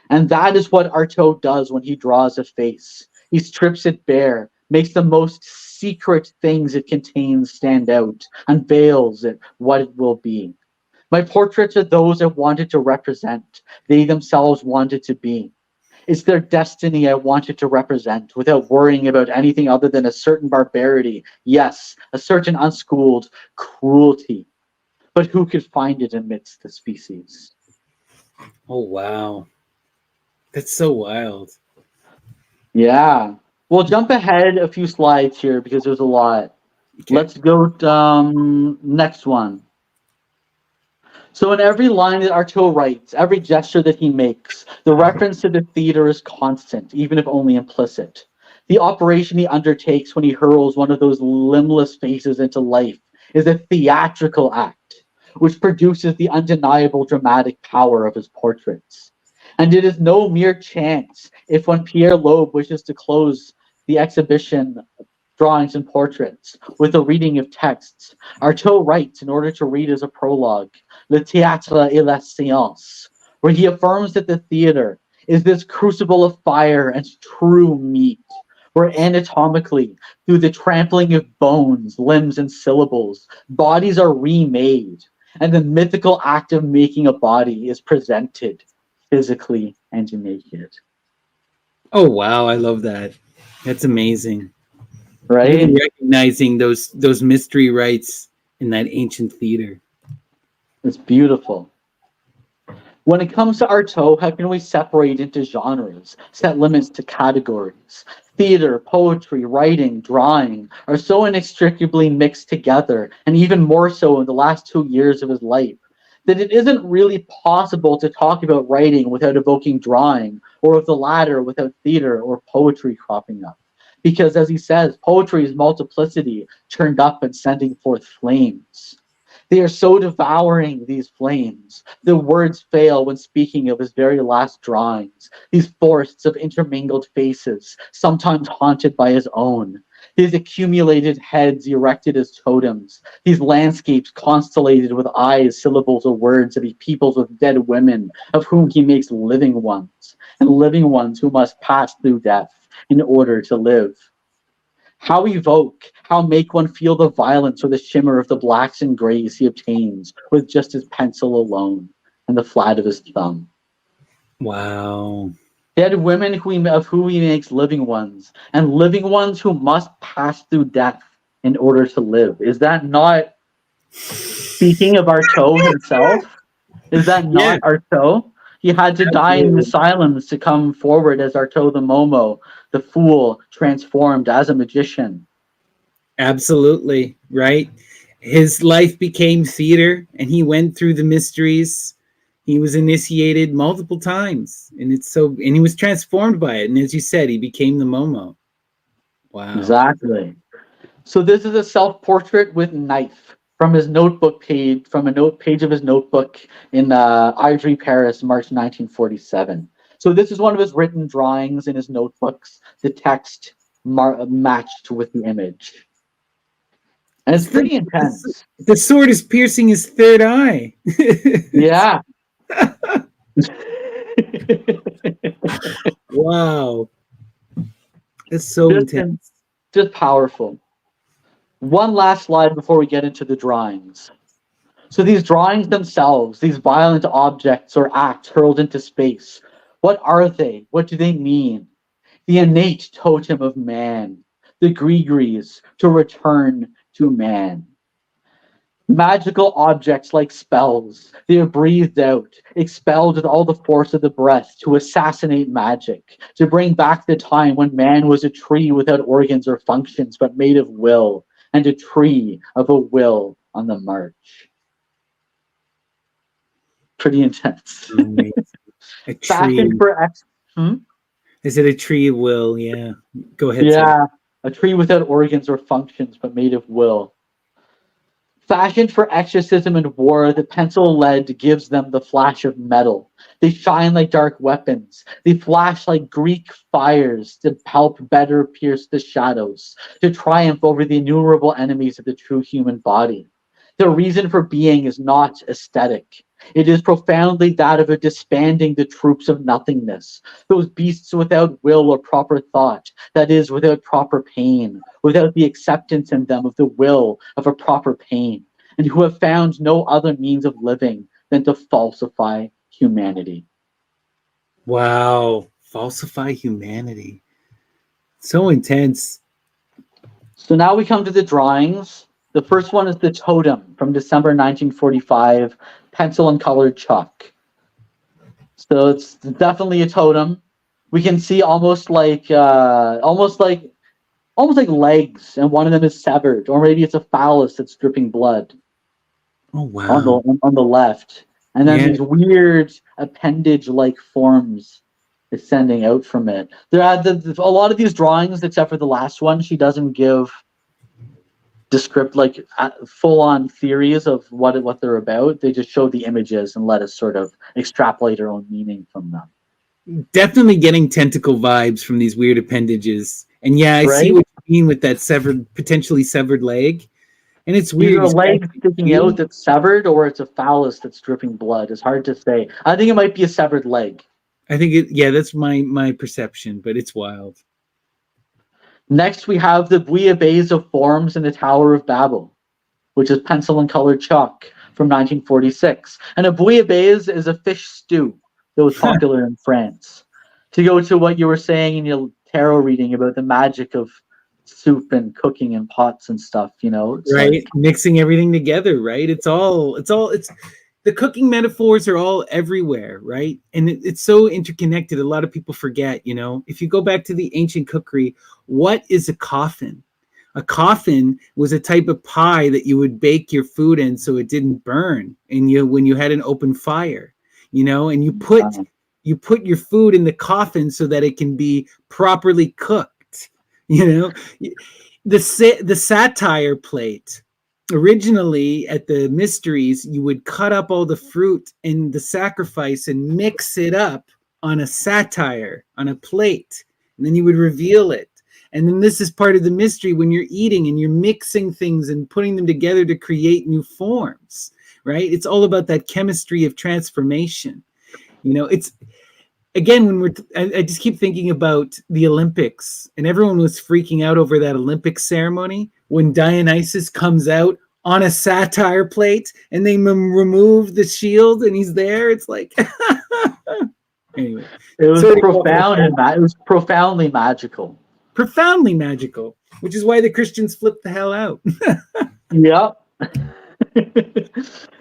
And that is what Artaud does when he draws a face. He strips it bare, makes the most secret things it contains stand out, unveils it what it will be. My portraits are those I wanted to represent, they themselves wanted to be. It's their destiny I wanted to represent without worrying about anything other than a certain barbarity, yes, a certain unschooled cruelty. But who could find it amidst the species? Oh wow, that's so wild. Yeah. We'll jump ahead a few slides here because there's a lot. Okay. Let's go next one. So in every line that Artaud writes, every gesture that he makes, the reference to the theater is constant, even if only implicit. The operation he undertakes when he hurls one of those limbless faces into life is a theatrical act, which produces the undeniable dramatic power of his portraits. And it is no mere chance if when Pierre Loeb wishes to close the exhibition drawings and portraits with a reading of texts, Artaud writes in order to read as a prologue, Le théâtre et la science, where he affirms that the theater is this crucible of fire and true meat, where anatomically, through the trampling of bones, limbs, and syllables, bodies are remade, and the mythical act of making a body is presented physically and naked. Oh wow, I love that. That's amazing. Right? Really recognizing those mystery rites in that ancient theater. It's beautiful. When it comes to Artaud, how can we separate into genres, set limits to categories? Theater, poetry, writing, drawing are so inextricably mixed together, and even more so in the last 2 years of his life, that it isn't really possible to talk about writing without evoking drawing, or of the latter without theater or poetry cropping up. Because as he says, poetry is multiplicity turned up and sending forth flames. They are so devouring, these flames. The words fail when speaking of his very last drawings, these forests of intermingled faces, sometimes haunted by his own. His accumulated heads erected as totems, these landscapes constellated with eyes, syllables, or words of he peoples with dead women, of whom he makes living ones, and living ones who must pass through death in order to live. How evoke, how make one feel the violence or the shimmer of the blacks and grays he obtains with just his pencil alone and the flat of his thumb. Wow. Dead women of who he makes living ones, and living ones who must pass through death in order to live. Is that not speaking of Artaud himself? Is that Yeah, not Artaud? He had to die in the absolutely. silence to come forward as Artaud the Momo, the fool transformed as a magician. Absolutely. Right. His life became theater and he went through the mysteries. He was initiated multiple times and he was transformed by it. And as you said, he became the Momo. Wow. Exactly. So this is a self-portrait with knife from his notebook page, from a note page of his notebook in Ivory, Paris, March 1947. So this is one of his written drawings in his notebooks. The text matched with the image, and it's pretty intense. The sword is piercing his third eye. Yeah. Wow. It's so just, intense. just powerful. One last slide before we get into the drawings. So these drawings themselves, these violent objects or acts hurled into space, what are they? What do they mean? The innate totem of man, the Grigris, to return to man. Magical objects like spells, they are breathed out, expelled with all the force of the breath to assassinate magic, to bring back the time when man was a tree without organs or functions, but made of will, and a tree of a will on the march. Pretty intense. Amazing. A Fashioned tree. for ex. Hmm? Is it a tree will? Yeah. Go ahead, sir. Yeah, a tree without organs or functions, but made of will. Fashioned for exorcism and war, the pencil lead gives them the flash of metal. They shine like dark weapons. They flash like Greek fires to help better pierce the shadows, to triumph over the innumerable enemies of the true human body. Their reason for being is not aesthetic. It is profoundly that of a disbanding the troops of nothingness, those beasts without will or proper thought, that is, without proper pain, without the acceptance in them of the will of a proper pain, and who have found no other means of living than to falsify humanity. Wow. Falsify humanity. So intense. So now we come to the drawings. The first one is the totem from December 1945, pencil and colored chalk. So it's definitely a totem. We can see almost like legs, and one of them is severed, or maybe it's a phallus that's dripping blood Oh wow. on the left, and then Yeah. these weird appendage-like forms extending out from it. There are a lot of these drawings, except for the last one, she doesn't give full-on theories of what they're about. They just show the images and let us sort of extrapolate our own meaning from them. Definitely getting tentacle vibes from these weird appendages. And yeah, I see Right? what you mean with that potentially severed leg. And it's weird. Either a leg sticking out that's severed, or it's a phallus that's dripping blood. It's hard to say. I think it might be a severed leg. I think yeah, that's my perception, but it's wild. Next, we have the bouillabaisse of forms in the Tower of Babel, which is pencil and colored chalk from 1946. And a bouillabaisse is a fish stew that was popular in France. To go to what you were saying in your tarot reading about the magic of soup and cooking and pots and stuff, it's right, like, mixing everything together, right? It's the cooking metaphors are all everywhere, right? And it's so interconnected. A lot of people forget, if you go back to the ancient cookery, what is a coffin? A coffin was a type of pie that you would bake your food in so it didn't burn, and when you had an open fire, and you put your food in the coffin so that it can be properly cooked. The satire plate, originally at the mysteries, you would cut up all the fruit and the sacrifice and mix it up on a satire on a plate, and then you would reveal it. And then this is part of the mystery when you're eating and you're mixing things and putting them together to create new forms, right? It's all about that chemistry of transformation. It's, again, when I just keep thinking about the Olympics, and everyone was freaking out over that Olympic ceremony when Dionysus comes out on a satire plate and they remove the shield and he's there. It's like, anyway, it was profound, and it was profoundly magical. Profoundly magical, which is why the Christians flipped the hell out. Yep.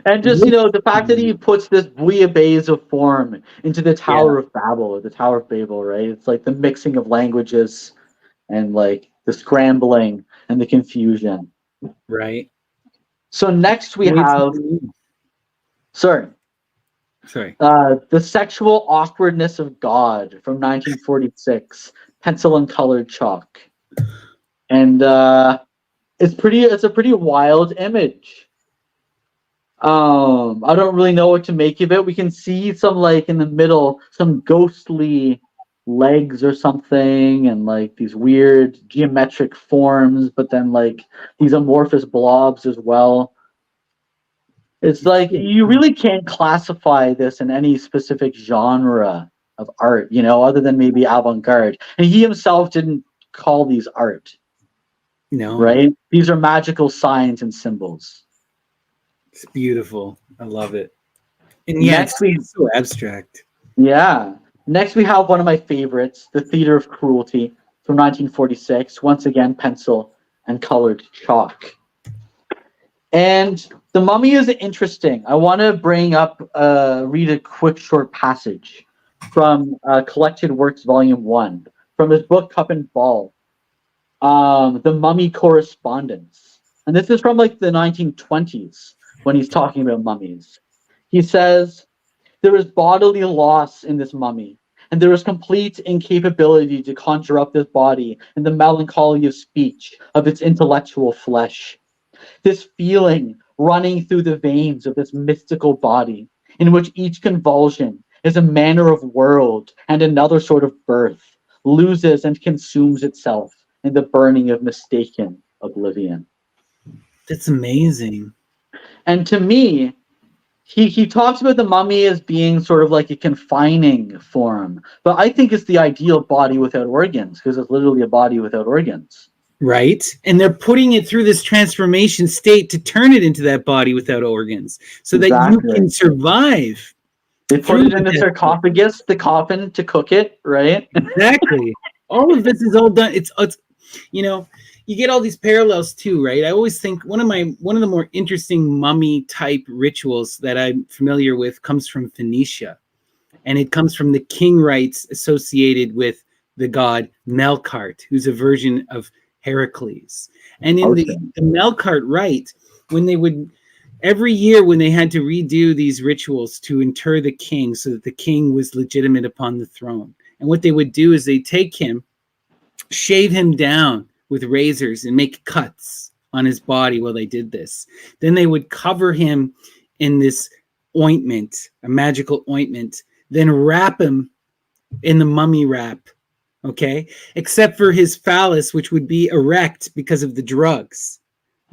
And just, the fact that he puts this bouillabaisse of form into the Tower of Babel, or the Tower of Babel, right? It's like the mixing of languages and like the scrambling and the confusion. Right. So next we have, the Sexual Awkwardness of God from 1946, pencil and colored chalk. And it's a pretty wild image. I don't really know what to make of it. We can see some, like, in the middle, some ghostly legs or something, and like these weird geometric forms, but then like these amorphous blobs as well. It's like you really can't classify this in any specific genre of art, other than maybe avant-garde. And he himself didn't call these art, No, right? These are magical signs and symbols. it's beautiful. I love it. And yeah, Next we it's so abstract. Yeah. Next, we have one of my favorites, The Theater of Cruelty from 1946. Once again, pencil and colored chalk. And The Mummy is interesting. I want to read a quick short passage from Collected Works, Volume 1, from his book Cup and Ball, The Mummy Correspondence. And this is from like the 1920s when he's talking about mummies. He says, "There is bodily loss in this mummy, and there is complete incapability to conjure up this body in the melancholy of speech of its intellectual flesh. This feeling running through the veins of this mystical body, in which each convulsion is a manner of world and another sort of birth, loses and consumes itself in the burning of mistaken oblivion." That's amazing. And to me, he talks about the mummy as being sort of like a confining form, but I think it's the ideal body without organs because it's literally a body without organs. Right? And they're putting it through this transformation state to turn it into that body without organs so that you Exactly. can survive. They put it in the sarcophagus, the coffin, to cook it, right? Exactly. All of this is all done. It's you get all these parallels too, right? I always think one of the more interesting mummy type rituals that I'm familiar with comes from Phoenicia, and it comes from the king rites associated with the god Melkart, who's a version of Heracles. And in the Melkart rite, when they would every year when they had to redo these rituals to inter the king so that the king was legitimate upon the throne, and what they would do is they take him, shave him down with razors and make cuts on his body while they did this. Then they would cover him in this ointment, a magical ointment, then wrap him in the mummy wrap, okay? Except for his phallus, which would be erect because of the drugs,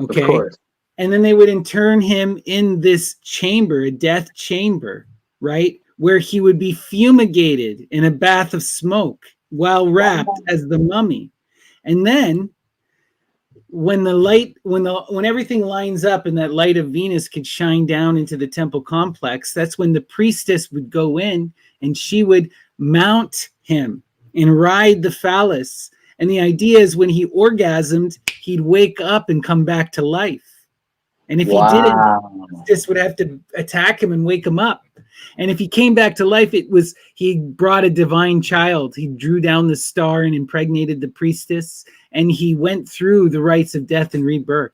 okay? Of course. And then they would intern him in this chamber, a death chamber, right? Where he would be fumigated in a bath of smoke while wrapped as the mummy. And then when everything lines up and that light of Venus could shine down into the temple complex, that's when the priestess would go in and she would mount him and ride the phallus. And the idea is when he orgasmed, he'd wake up and come back to life. And if he didn't, this would have to attack him and wake him up. And if he came back to life, he brought a divine child. He drew down the star and impregnated the priestess, and he went through the rites of death and rebirth.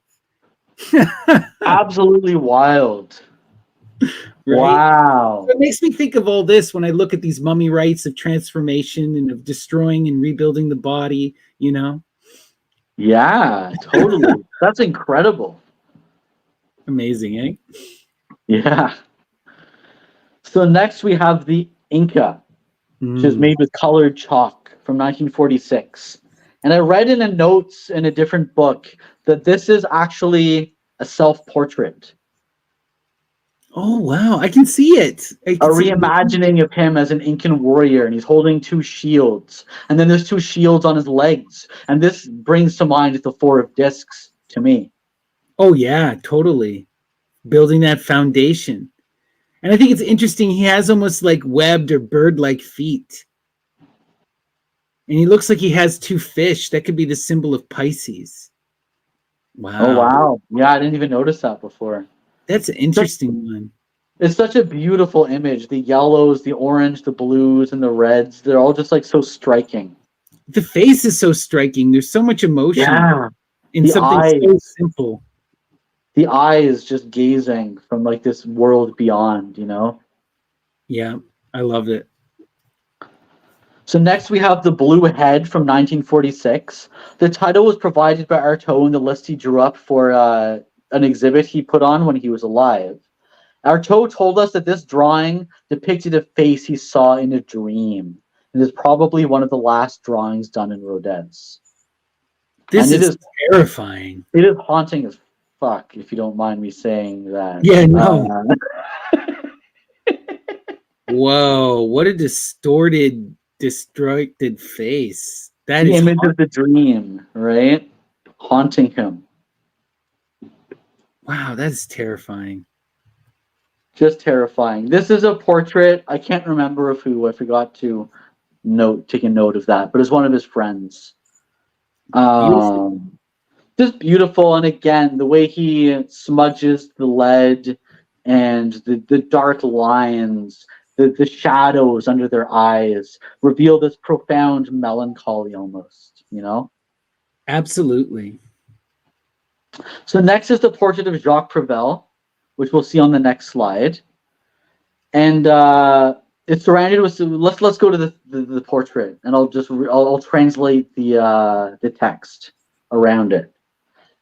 Absolutely wild. Right? Wow. So it makes me think of all this when I look at these mummy rites of transformation and of destroying and rebuilding the body, Yeah, totally. That's incredible. Amazing, eh? Yeah. So next we have the Inca, which is made with colored chalk from 1946. And I read in a notes in a different book that this is actually a self-portrait. Oh, wow. I can see it. A reimagining of him as an Incan warrior, and he's holding two shields. And then there's two shields on his legs. And this brings to mind the Four of Discs to me. Oh, yeah, totally. Building that foundation. And I think it's interesting. He has almost like webbed or bird-like feet. And he looks like he has two fish. That could be the symbol of Pisces. Wow. Oh, wow. Yeah, I didn't even notice that before. That's an interesting one. It's such a beautiful image. The yellows, the orange, the blues, and the reds. They're all just like so striking. The face is so striking. There's so much emotion in something so simple. The eye is just gazing from like this world beyond, Yeah, I love it. So next we have The Blue Head from 1946. The title was provided by Artaud in the list he drew up for an exhibit he put on when he was alive. Artaud told us that this drawing depicted a face he saw in a dream. It is probably one of the last drawings done in Rodez. This is terrifying. It is haunting as fuck, if you don't mind me saying that. Yeah, no. Whoa, what a distorted face. That The is image of the dream, right? Haunting him. wow, that's terrifying. Just terrifying. This is a portrait. I can't remember of who. I forgot to take a note of that, but it's one of his friends. Beautiful. Just beautiful, and again, the way he smudges the lead and the dark lines, the shadows under their eyes reveal this profound melancholy almost, you know? Absolutely. So next is the portrait of Jacques Prevel, which we'll see on the next slide. And it's surrounded with, let's go to the portrait, and I'll translate the text around it.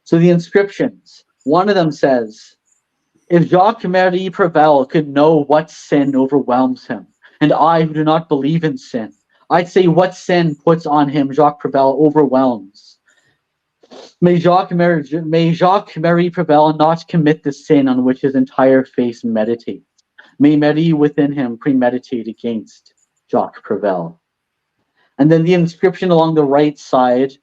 So the inscriptions, one of them says, if Jacques-Marie Prevel could know what sin overwhelms him, and I who do not believe in sin, I'd say what sin puts on him Jacques Prevel overwhelms. May Jacques-Marie Prevel not commit the sin on which his entire face meditates. May Marie within him premeditate against Jacques Prevel. And then the inscription along the right side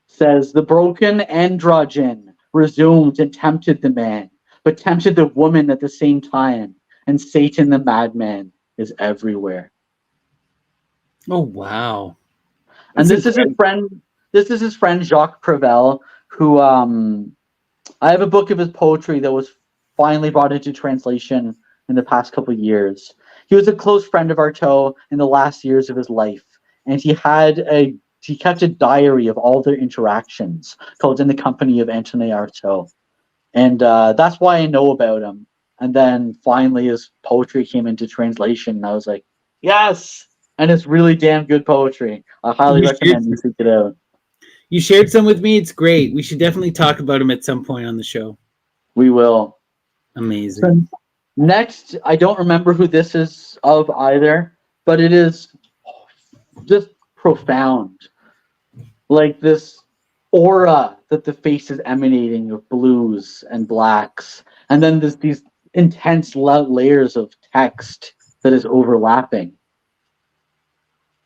says, the broken androgen resumed and tempted the man, but tempted the woman at the same time, and Satan the madman is everywhere. Oh wow. And That's incredible. this is his friend Jacques Prevel, who I have a book of his poetry that was finally brought into translation in the past couple of years. He was a close friend of Artaud in the last years of his life, and he kept a diary of all their interactions called In the Company of Antonin Artaud. And that's why I know about him. And then finally his poetry came into translation, and I was like, yes! And it's really damn good poetry. I highly recommend you seek it out. You shared some with me. It's great. We should definitely talk about him at some point on the show. We will. Amazing. So next, I don't remember who this is of either, but it is just profound. Like this aura that the face is emanating of blues and blacks, and then there's these intense layers of text that is overlapping.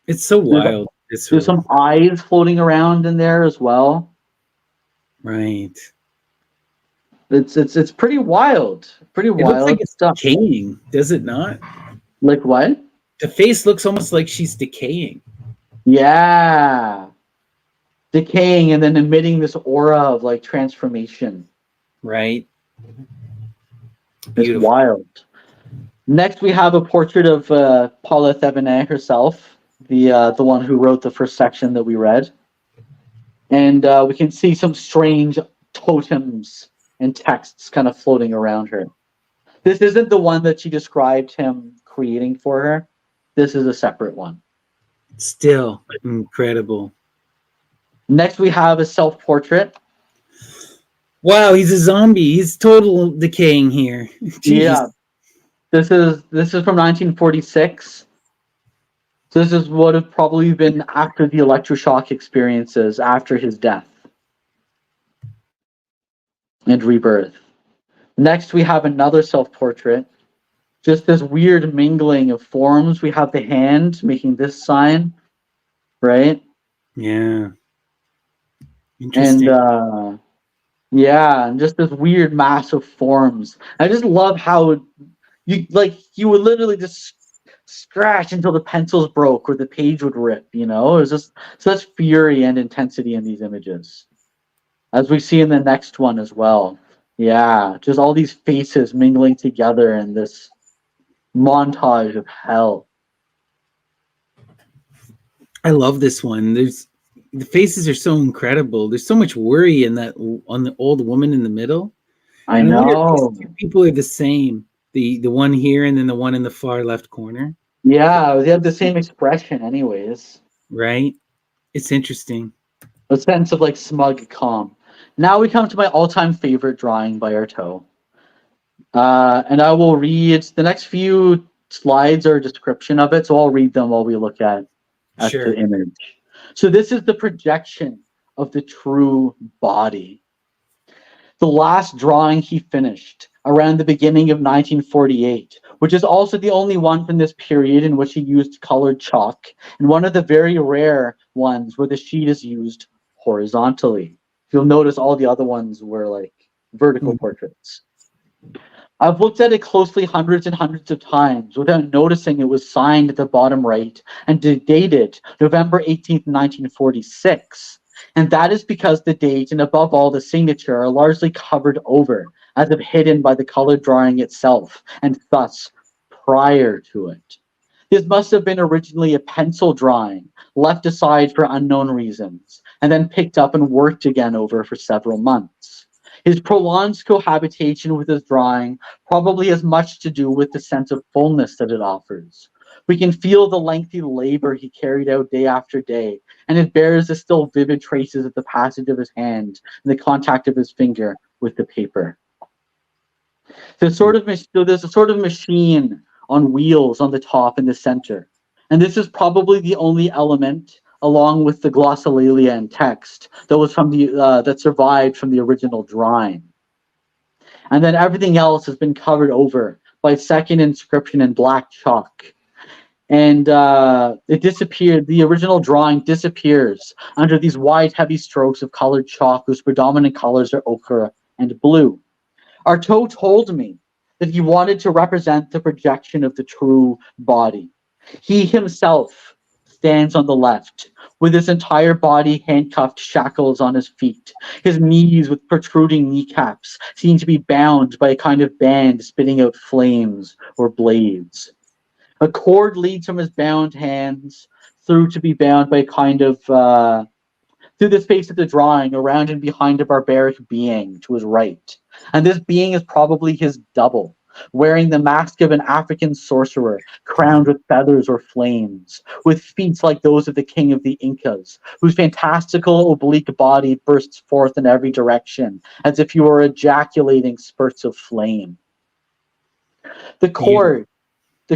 It's so wild. There's some eyes floating around in there as well. Right. It's pretty wild. Pretty wild. Looks like it's decaying, does it not? Like what? The face looks almost like she's decaying. Yeah. Decaying and then emitting this aura of like transformation. Right. It's wild. Next, we have a portrait of Paula Thevenet herself, the one who wrote the first section that we read. And we can see some strange totems and texts kind of floating around her. This isn't the one that she described him creating for her. This is a separate one. Still incredible. Next, we have a self-portrait. Wow, he's a zombie. He's total decaying here. Jeez. Yeah. This is from 1946. So this is what have probably been after the electroshock experiences, after his death and rebirth. Next, we have another self-portrait. Just this weird mingling of forms. We have the hand making this sign, right? Yeah. Interesting. And yeah, and just this weird mass of forms. I just love how you would literally just scratch until the pencils broke or the page would rip, you know? It was just such fury and intensity in these images. As we see in the next one as well. Yeah, just all these faces mingling together in this montage of hell. I love this one. The faces are so incredible. There's so much worry in that on the old woman in the middle. I know. These two people are the same. The one here and then the one in the far left corner. Yeah, they have the same expression anyways. Right? It's interesting. A sense of like smug calm. Now we come to my all-time favorite drawing by Artaud. And I will read the next few slides or a description of it, so I'll read them while we look at the image. So this is the projection of the true body. The last drawing he finished around the beginning of 1948, which is also the only one from this period in which he used colored chalk, and one of the very rare ones where the sheet is used horizontally. You'll notice all the other ones were like vertical portraits. I've looked at it closely hundreds and hundreds of times without noticing it was signed at the bottom right and dated November 18th, 1946. And that is because the date and above all the signature are largely covered over, as if hidden by the colored drawing itself, and thus prior to it. This must have been originally a pencil drawing, left aside for unknown reasons, and then picked up and worked again over for several months. His prolonged cohabitation with his drawing probably has much to do with the sense of fullness that it offers. We can feel the lengthy labor he carried out day after day, and it bears the still vivid traces of the passage of his hand and the contact of his finger with the paper. There's a sort of machine on wheels on the top in the center, and this is probably the only element, along with the glossolalia and text, that was from that survived from the original drawing. And then everything else has been covered over by second inscription in black chalk. And it disappeared. The original drawing disappears under these wide, heavy strokes of colored chalk, whose predominant colors are ochre and blue. Artaud told me that he wanted to represent the projection of the true body. He himself stands on the left, with his entire body handcuffed, shackles on his feet. His knees with protruding kneecaps seem to be bound by a kind of band spitting out flames or blades. A cord leads from his bound hands through to be bound by a kind of, through the space of the drawing, around and behind a barbaric being to his right. And this being is probably his double, wearing the mask of an African sorcerer, crowned with feathers or flames, with feet like those of the king of the Incas, whose fantastical oblique body bursts forth in every direction, as if he were ejaculating spurts of flame. The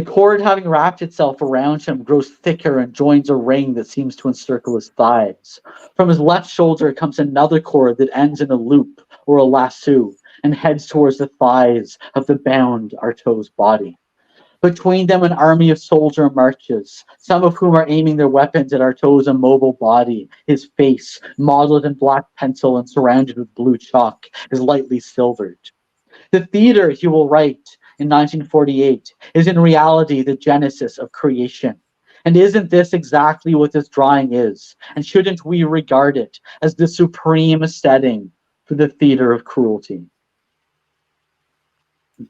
cord, having wrapped itself around him, grows thicker and joins a ring that seems to encircle his thighs. From his left shoulder comes another cord that ends in a loop or a lasso and heads towards the thighs of the bound Artaud's body. Between them, an army of soldiers marches, some of whom are aiming their weapons at Artaud's immobile body. His face, modeled in black pencil and surrounded with blue chalk, is lightly silvered. The theater, he will write in 1948, is in reality the genesis of creation. And isn't this exactly what this drawing is? And shouldn't we regard it as the supreme setting for the theater of cruelty?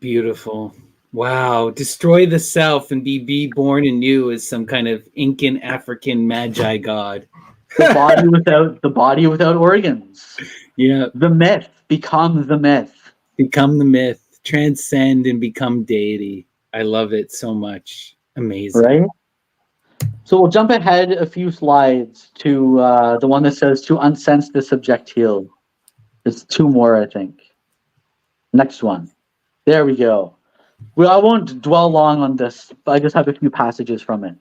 Beautiful. Wow. Destroy the self and be reborn anew as some kind of Incan African magi god. The body without organs. Yeah. The myth. Become the myth. Become the myth. Transcend and become deity. I love it so much. Amazing. Right? So we'll jump ahead a few slides to the one that says to unsense the subjectile. There's two more, I think. Next one. There we go. Well, I won't dwell long on this, but I just have a few passages from it.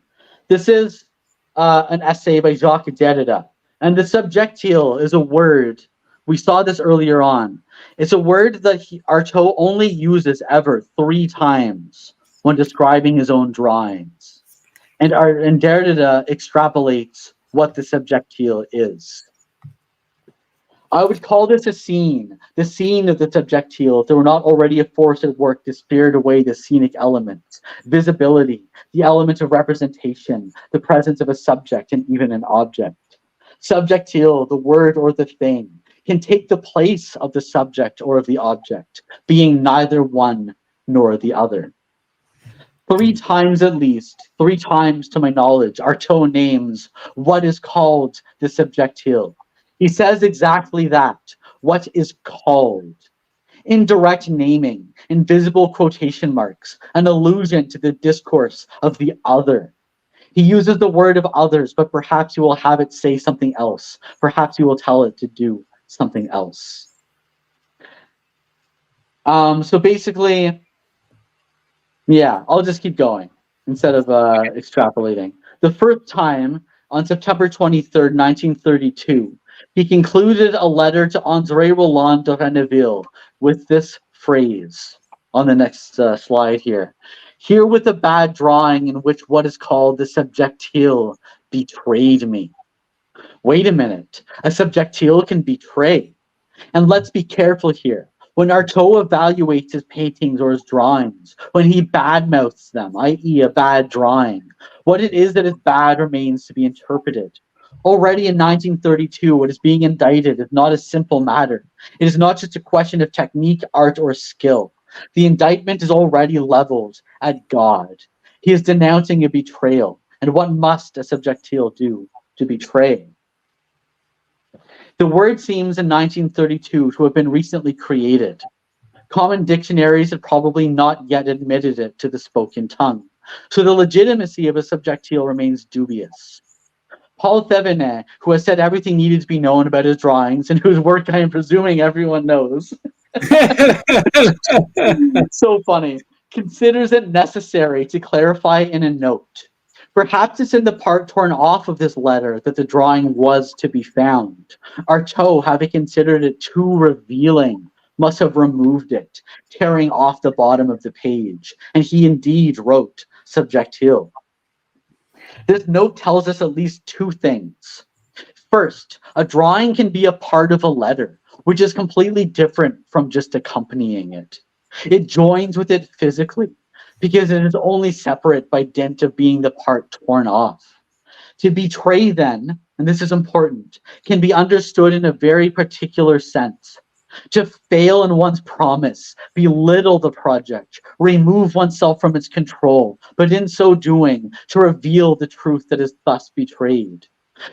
This is an essay by Jacques Derrida. And the subjectile is a word. We saw this earlier on. It's a word that Artaud only uses ever 3 times when describing his own drawings. And Derrida extrapolates what the subjectile is. I would call this a scene, the scene of the subjectile, if there were not already a force at work to spirit away the scenic element, visibility, the element of representation, the presence of a subject and even an object. Subjectile, the word or the thing, can take the place of the subject or of the object, being neither one nor the other. 3 times at least, 3 times to my knowledge, Artaud names what is called the subjectile. He says exactly that, what is called. Indirect naming, invisible quotation marks, an allusion to the discourse of the other. He uses the word of others, but perhaps he will have it say something else. Perhaps he will tell it to do something else. So basically, yeah, I'll just keep going instead of extrapolating. The first time, on September 23rd, 1932, He concluded a letter to André Roland de Renneville with this phrase on the next slide here. Here with a bad drawing in which what is called the subjectile betrayed me. Wait a minute, a subjectile can betray. And let's be careful here. When Artaud evaluates his paintings or his drawings, when he badmouths them, i.e. a bad drawing, what it is that is bad remains to be interpreted. Already in 1932, what is being indicted is not a simple matter. It is not just a question of technique, art, or skill. The indictment is already leveled at God. He is denouncing a betrayal. And what must a subjectile do to betray? The word seems in 1932 to have been recently created. Common dictionaries had probably not yet admitted it to the spoken tongue, so the legitimacy of a subjectile remains dubious. Paul Thevenet, who has said everything needed to be known about his drawings and whose work I am presuming everyone knows, so funny, considers it necessary to clarify in a note. Perhaps it's in the part torn off of this letter that the drawing was to be found. Artaud, having considered it too revealing, must have removed it, tearing off the bottom of the page, and he indeed wrote subjectile. This note tells us at least two things. First, a drawing can be a part of a letter, which is completely different from just accompanying it. It joins with it physically, because it is only separate by dint of being the part torn off. To betray, then, and this is important, can be understood in a very particular sense. To fail in one's promise, belittle the project, remove oneself from its control, but in so doing, to reveal the truth that is thus betrayed,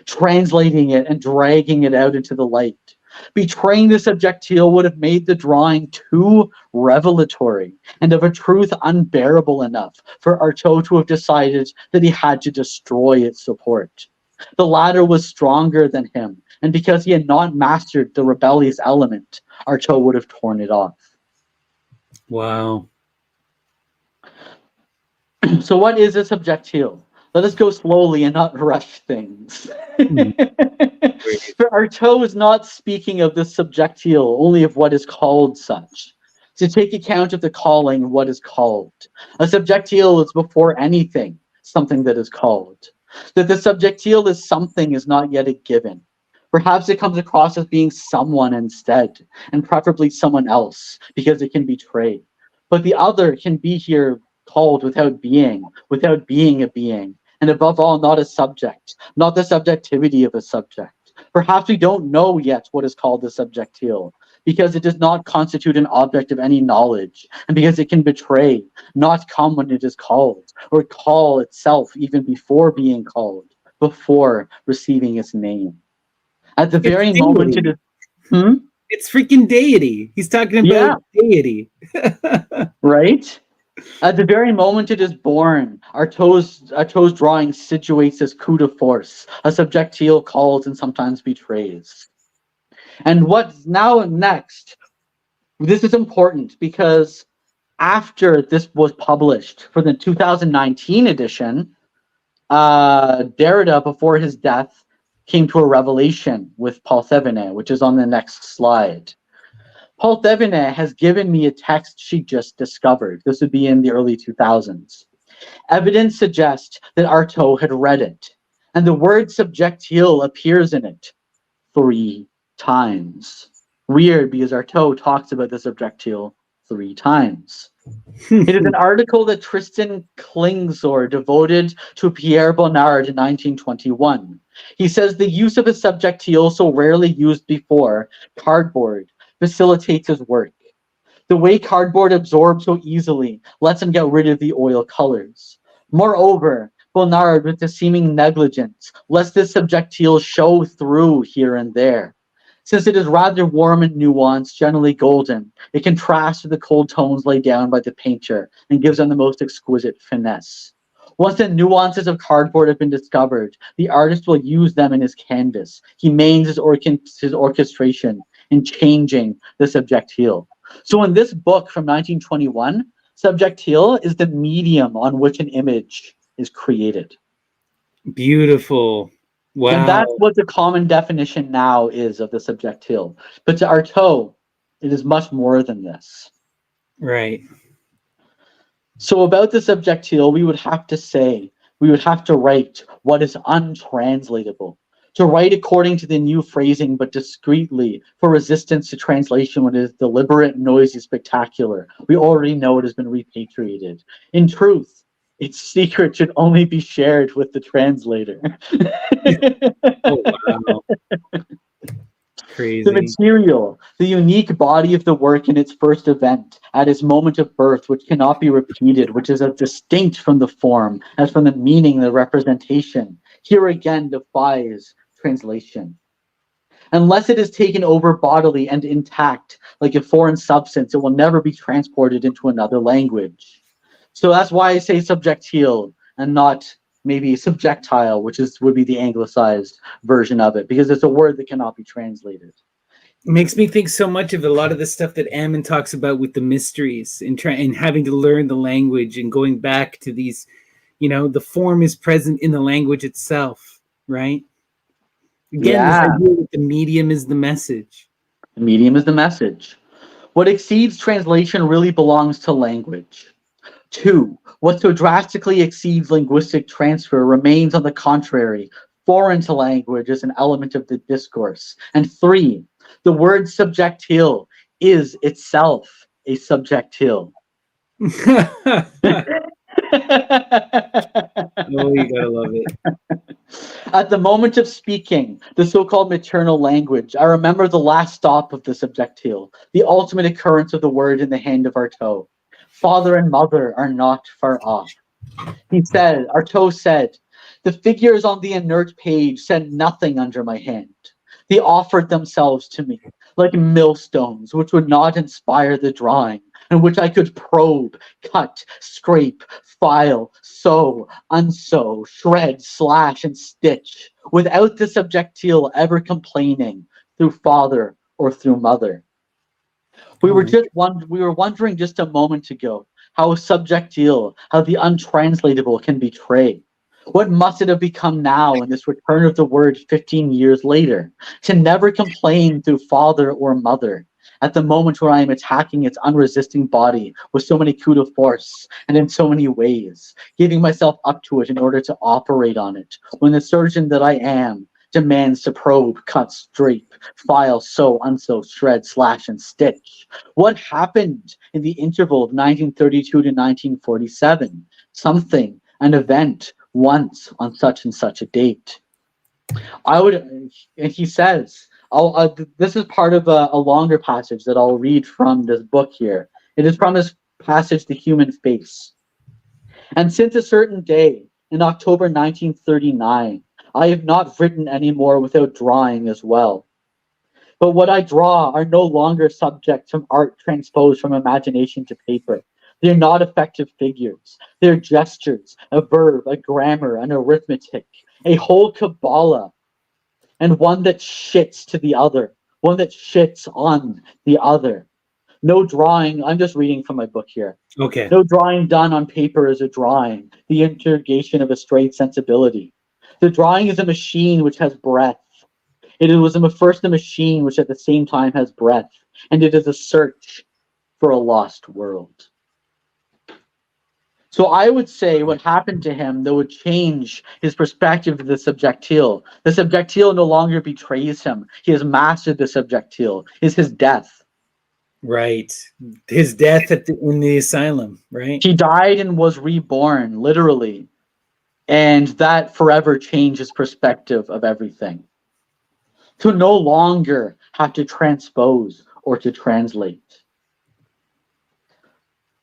translating it and dragging it out into the light. Betraying the subjectile would have made the drawing too revelatory and of a truth unbearable enough for Artaud to have decided that he had to destroy its support. The latter was stronger than him, and because he had not mastered the rebellious element, Artaud would have torn it off. Wow. So what is a subjectile? Let us go slowly and not rush things. For Artaud is not speaking of the subjectile, only of what is called such. To take account of the calling of what is called. A subjectile is before anything, something that is called. That the subjectile is something is not yet a given. Perhaps it comes across as being someone instead, and preferably someone else, because it can betray. But the other can be here called without being a being, and above all, not a subject, not the subjectivity of a subject. Perhaps we don't know yet what is called the subjectile, because it does not constitute an object of any knowledge, and because it can betray, not come when it is called, or call itself even before being called, before receiving its name. At the very moment it is... It's freaking deity. He's talking about deity. Right? At the very moment it is born, Artaud's drawing situates this coup de force, a subjectile calls and sometimes betrays. And what's now next, this is important because after this was published for the 2019 edition, Derrida, before his death, came to a revelation with Paul Thevenet, which is on the next slide. Paul Thevenet has given me a text she just discovered. This would be in the early 2000s. Evidence suggests that Artaud had read it, and the word subjectile appears in it 3 times. Weird, because Artaud talks about the subjectile 3 times. It is an article that Tristan Klingsor devoted to Pierre Bonnard in 1921. He says the use of a subjectile so rarely used before, cardboard, facilitates his work. The way cardboard absorbs so easily lets him get rid of the oil colors. Moreover, Bonnard, with the seeming negligence, lets this subjectile show through here and there. Since it is rather warm and nuanced, generally golden, it contrasts with the cold tones laid down by the painter and gives them the most exquisite finesse. Once the nuances of cardboard have been discovered, the artist will use them in his canvas. He mains his orchestration in changing the subjectile. So in this book from 1921, subjectile is the medium on which an image is created. Beautiful. And that's Wow. what the common definition now is of the subjectile. But to Artaud, it is much more than this. Right. So about the subjectile, we would have to write what is untranslatable. To write according to the new phrasing, but discreetly, for resistance to translation when it is deliberate, noisy, spectacular. We already know it has been repatriated. In truth, its secret should only be shared with the translator. Oh wow. The Crazy. material, the unique body of the work in its first event, at its moment of birth, which cannot be repeated, which is as distinct from the form as from the meaning, the representation, here again defies translation. Unless it is taken over bodily and intact, like a foreign substance, it will never be transported into another language. So that's why I say subjectile and not maybe subjectile, which would be the anglicized version of it, because it's a word that cannot be translated. It makes me think so much of a lot of the stuff that Ammon talks about with the mysteries and having to learn the language and going back to these, the form is present in the language itself, right? Again, this Yeah, idea that the medium is the message. the medium is the message. What exceeds translation really belongs to language. Two, what so drastically exceeds linguistic transfer remains, on the contrary, foreign to language as an element of the discourse. And three, the word subjectile is itself a subjectile. Oh, you gotta love it. At the moment of speaking, the so-called maternal language, I remember the last stop of the subjectile, the ultimate occurrence of the word in the hand of Artaud. Father and mother are not far off. Artaud said, the figures on the inert page said nothing under my hand. They offered themselves to me like millstones, which would not inspire the drawing, and which I could probe, cut, scrape, file, sew, unsew, shred, slash, and stitch, without the subjectile ever complaining through father or through mother. We were wondering just a moment ago how subjectile, how the untranslatable can betray. What must it have become now in this return of the word 15 years later, to never complain through father or mother, at the moment where I am attacking its unresisting body with so many coups de force and in so many ways, giving myself up to it in order to operate on it, when the surgeon that I am demands to probe, cut, drape, file, sew, unsew, shred, slash, and stitch. What happened in the interval of 1932 to 1947? Something, an event, once on such and such a date. And he says, this is part of a longer passage that I'll read from this book here. It is from his passage, The Human Face. And since a certain day, in October 1939, I have not written any more without drawing as well. But what I draw are no longer subjects from art transposed from imagination to paper. They are not effective figures. They're gestures, a verb, a grammar, an arithmetic, a whole Kabbalah, and one that shits to the other, one that shits on the other. No drawing, I'm just reading from my book here. Okay. No drawing done on paper is a drawing, the interrogation of a straight sensibility. The drawing is a machine which has breath. It was first a machine which at the same time has breath, and it is a search for a lost world. So I would say what happened to him that would change his perspective of the subjectile. The subjectile no longer betrays him. He has mastered the subjectile. Is his death. Right. His death in the asylum, right? He died and was reborn, literally. And that forever changed his perspective of everything. To no longer have to transpose or to translate.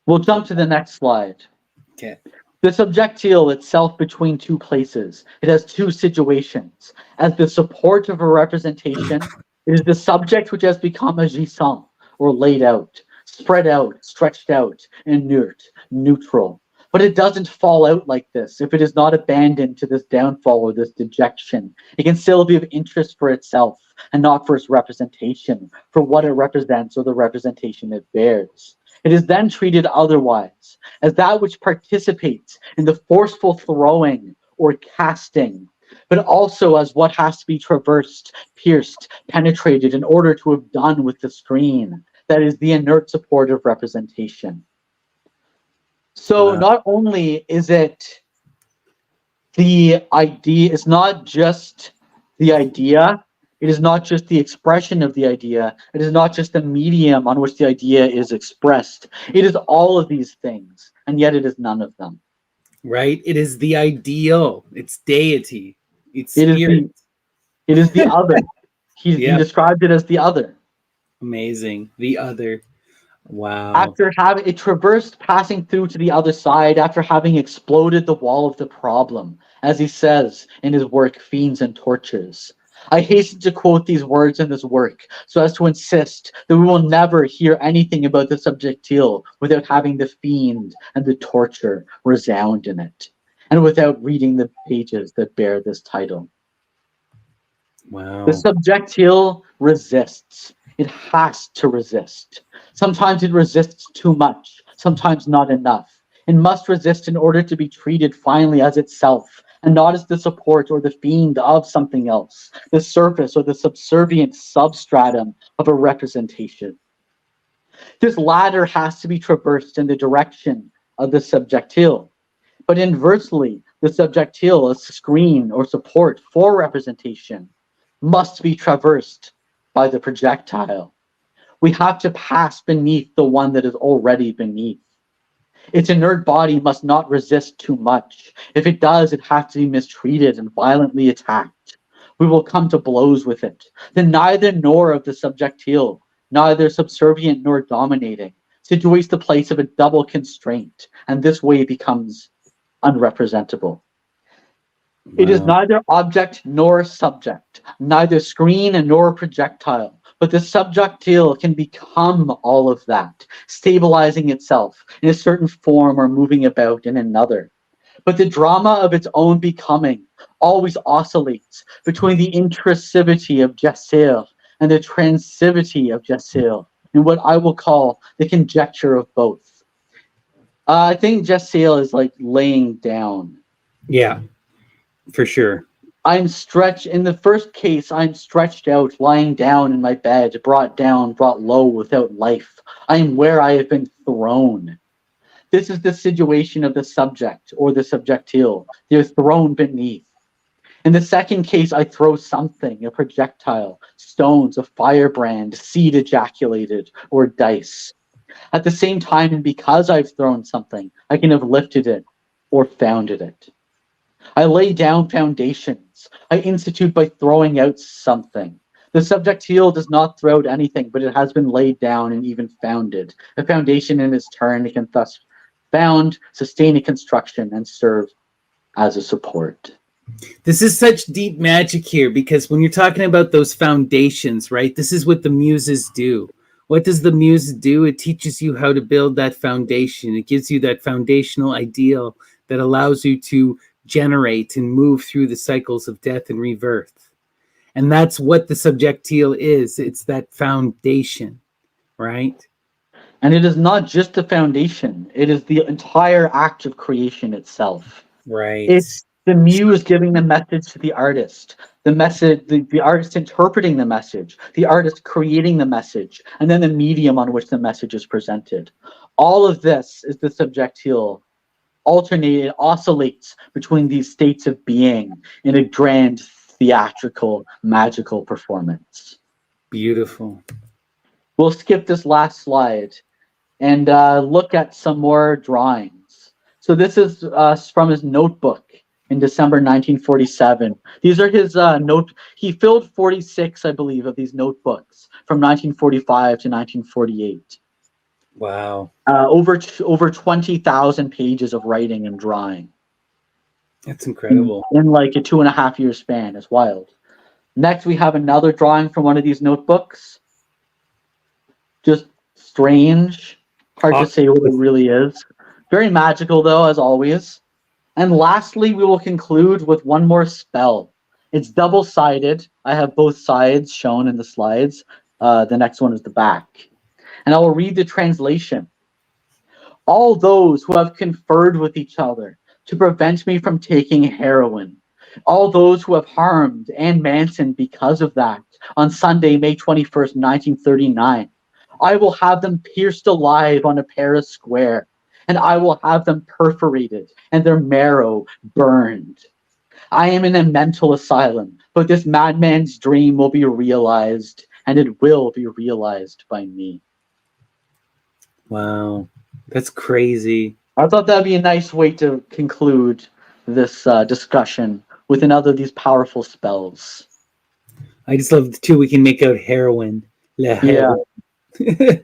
We'll jump to the next slide. Okay. The subjectile itself between two places. It has two situations. As the support of a representation, it is the subject which has become a gisant, or laid out, spread out, stretched out, inert, neutral. But it doesn't fall out like this if it is not abandoned to this downfall or this dejection. It can still be of interest for itself and not for its representation, for what it represents or the representation it bears. It is then treated otherwise, as that which participates in the forceful throwing or casting but also as what has to be traversed, pierced, penetrated in order to have done with the screen. That is the inert supportive representation. So Wow. not only is it the idea, it's not just the idea, it is not just the expression of the idea, it is not just the medium on which the idea is expressed. It is all of these things, and yet it is none of them. Right? It is the ideal. It's deity. It's It is spirit. the it is the other. He Yep. described it as the other. Amazing. The other. Wow. After having it traversed, passing through to the other side, after having exploded the wall of the problem, as he says in his work Fiends and Tortures. I hasten to quote these words in this work so as to insist that we will never hear anything about the subjectile without having the fiend and the torture resound in it, and without reading the pages that bear this title. Wow. The subjectile resists. It has to resist. Sometimes it resists too much, sometimes not enough. It must resist in order to be treated finally as itself, and not as the support or the fiend of something else, the surface or the subservient substratum of a representation. This latter has to be traversed in the direction of the subjectile. But inversely, the subjectile, a screen or support for representation, must be traversed by the projectile. We have to pass beneath the one that is already beneath. Its inert body must not resist too much. If it does, it has to be mistreated and violently attacked. We will come to blows with it. Then neither nor of the subjectile, neither subservient nor dominating, situates the place of a double constraint, and this way becomes unrepresentable. It is Wow. neither object nor subject, neither screen nor projectile, but the subjectile can become all of that, stabilizing itself in a certain form or moving about in another. But the drama of its own becoming always oscillates between the intrusivity of Gestural and the transivity of Gestural, in what I will call the conjecture of both. I think Gestural is like laying down. Yeah, for sure. I'm stretched. In the first case, I'm stretched out, lying down in my bed, brought down, brought low, without life. I am where I have been thrown. This is the situation of the subject, or the subjectile. They're thrown beneath. In the second case, I throw something, a projectile, stones, a firebrand, seed ejaculated, or dice. At the same time, and because I've thrown something, I can have lifted it or founded it. I lay down foundations. I institute by throwing out something. The subjectile does not throw out anything, but it has been laid down and even founded. A foundation in its turn can thus found, sustain a construction, and serve as a support. This is such deep magic here because when you're talking about those foundations, right? This is what the muses do. What does the muse do? It teaches you how to build that foundation. It gives you that foundational ideal that allows you to generate and move through the cycles of death and rebirth. And that's what the subjectile is. It's that foundation, right? And it is not just the foundation, it is the entire act of creation itself. Right. It's the muse giving the message to the artist, the message, the artist interpreting the message, the artist creating the message, and then the medium on which the message is presented. All of this is the subjectile. It oscillates between these states of being in a grand theatrical, magical performance. Beautiful. We'll skip this last slide and look at some more drawings. So this is from his notebook in December 1947. These are his he filled 46, I believe, of these notebooks from 1945 to 1948. Wow. Over 20,000 pages of writing and drawing. That's incredible. In like a 2.5-year span. It's wild. Next, we have another drawing from one of these notebooks. Just strange. Hard to say what it really is. Very magical, though, as always. And lastly, we will conclude with one more spell. It's double-sided. I have both sides shown in the slides. The next one is the back. And I will read the translation. All those who have conferred with each other to prevent me from taking heroin, All those who have harmed Anne Manson because of that, on Sunday, May 21st, 1939, I will have them pierced alive on a Paris square, and I will have them perforated and their marrow burned. I am in a mental asylum, but this madman's dream will be realized, and it will be realized by me. Wow, that's crazy. I thought that'd be a nice way to conclude this discussion with another of these powerful spells. I just love too. We can make out heroin. La Yeah, heroin. Wow.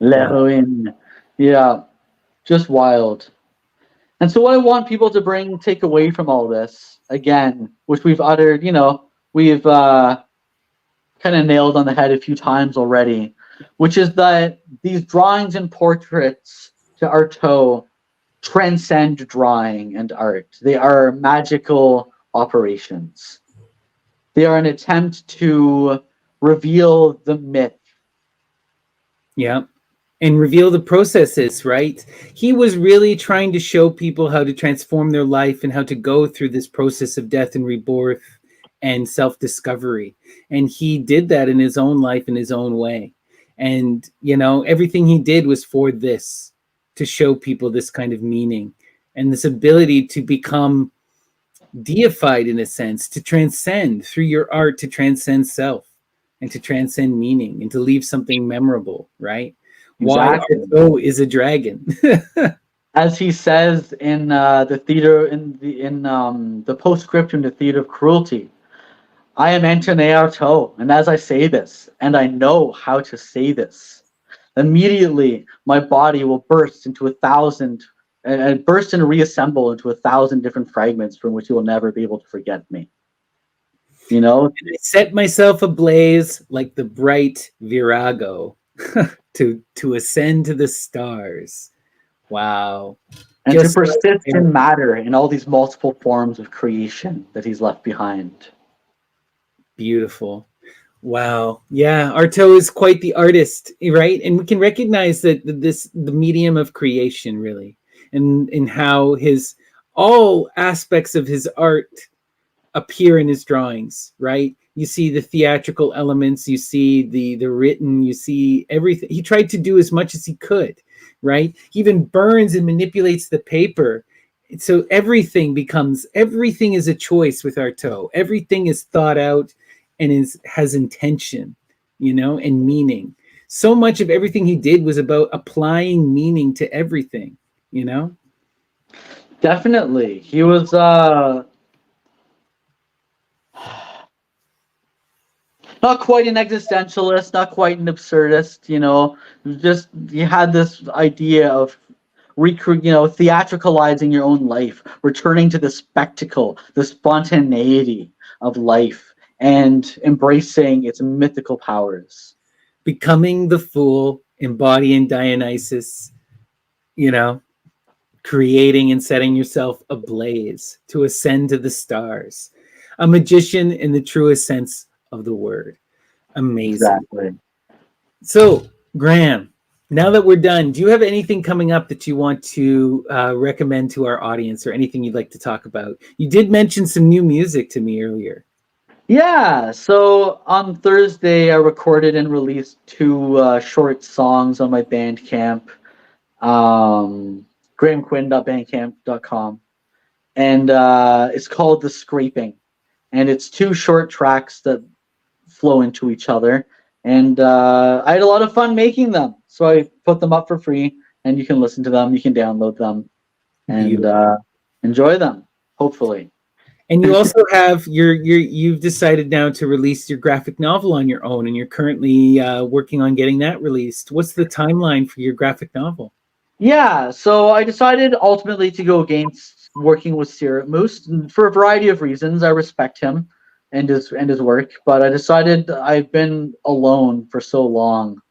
L'heroin. Yeah, just wild. And so what I want people to take away from all this, again, which we've uttered, we've kind of nailed on the head a few times already, which is that these drawings and portraits to Artaud transcend drawing and art. They are magical operations. They are an attempt to reveal the myth. Yeah. And reveal the processes, right? He was really trying to show people how to transform their life and how to go through this process of death and rebirth and self-discovery. And he did that in his own life, in his own way. And, everything he did was for this, to show people this kind of meaning and this ability to become deified in a sense, to transcend through your art, to transcend self and to transcend meaning and to leave something memorable, right? Exactly. Why Artaud is a dragon. As he says in the theater, in the postscriptum to Theater of Cruelty, I am Antonin Artaud, and as I say this, and I know how to say this, immediately my body will burst into 1,000, and burst and reassemble into 1,000 different fragments from which you will never be able to forget me. And I set myself ablaze like the bright virago to ascend to the stars. Wow. And just to persist in matter in all these multiple forms of creation that he's left behind. Beautiful. Wow. Yeah, Artaud is quite the artist, right? And we can recognize that the medium of creation, really, and in how all aspects of his art appear in his drawings, right? You see the theatrical elements, you see the written, you see everything. He tried to do as much as he could, right? He even burns and manipulates the paper. So everything is a choice with Artaud. Everything is thought out and has intention, and meaning. So much of everything he did was about applying meaning to everything, Definitely. He was not quite an existentialist, not quite an absurdist, just he had this idea of theatricalizing your own life, returning to the spectacle, the spontaneity of life, and embracing its mythical powers. Becoming the fool, embodying Dionysus, creating and setting yourself ablaze to ascend to the stars. A magician in the truest sense of the word. Amazing. Exactly. So, Graham, now that we're done, do you have anything coming up that you want to recommend to our audience, or anything you'd like to talk about? You did mention some new music to me earlier. Yeah, so on Thursday, I recorded and released 2 short songs on my Bandcamp, grahamquinn.bandcamp.com, and it's called The Scraping, and it's 2 short tracks that flow into each other, and I had a lot of fun making them, so I put them up for free, and you can listen to them, you can download them, and enjoy them, hopefully. And you also have you've decided now to release your graphic novel on your own, and you're currently working on getting that released. What's the timeline for your graphic novel? Yeah, so I decided ultimately to go against working with Syrup Moose for a variety of reasons. I respect him and his work, but I decided I've been alone for so long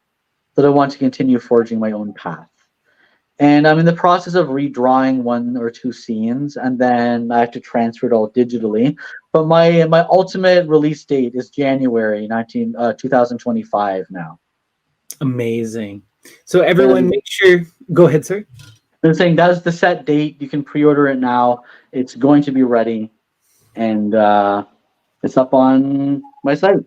that I want to continue forging my own path. And I'm in the process of redrawing 1 or 2 scenes, and then I have to transfer it all digitally. But my ultimate release date is January 2025 now. Amazing. So everyone, make sure. Go ahead, sir. I'm saying that's the set date. You can pre-order it now. It's going to be ready, and it's up on my site.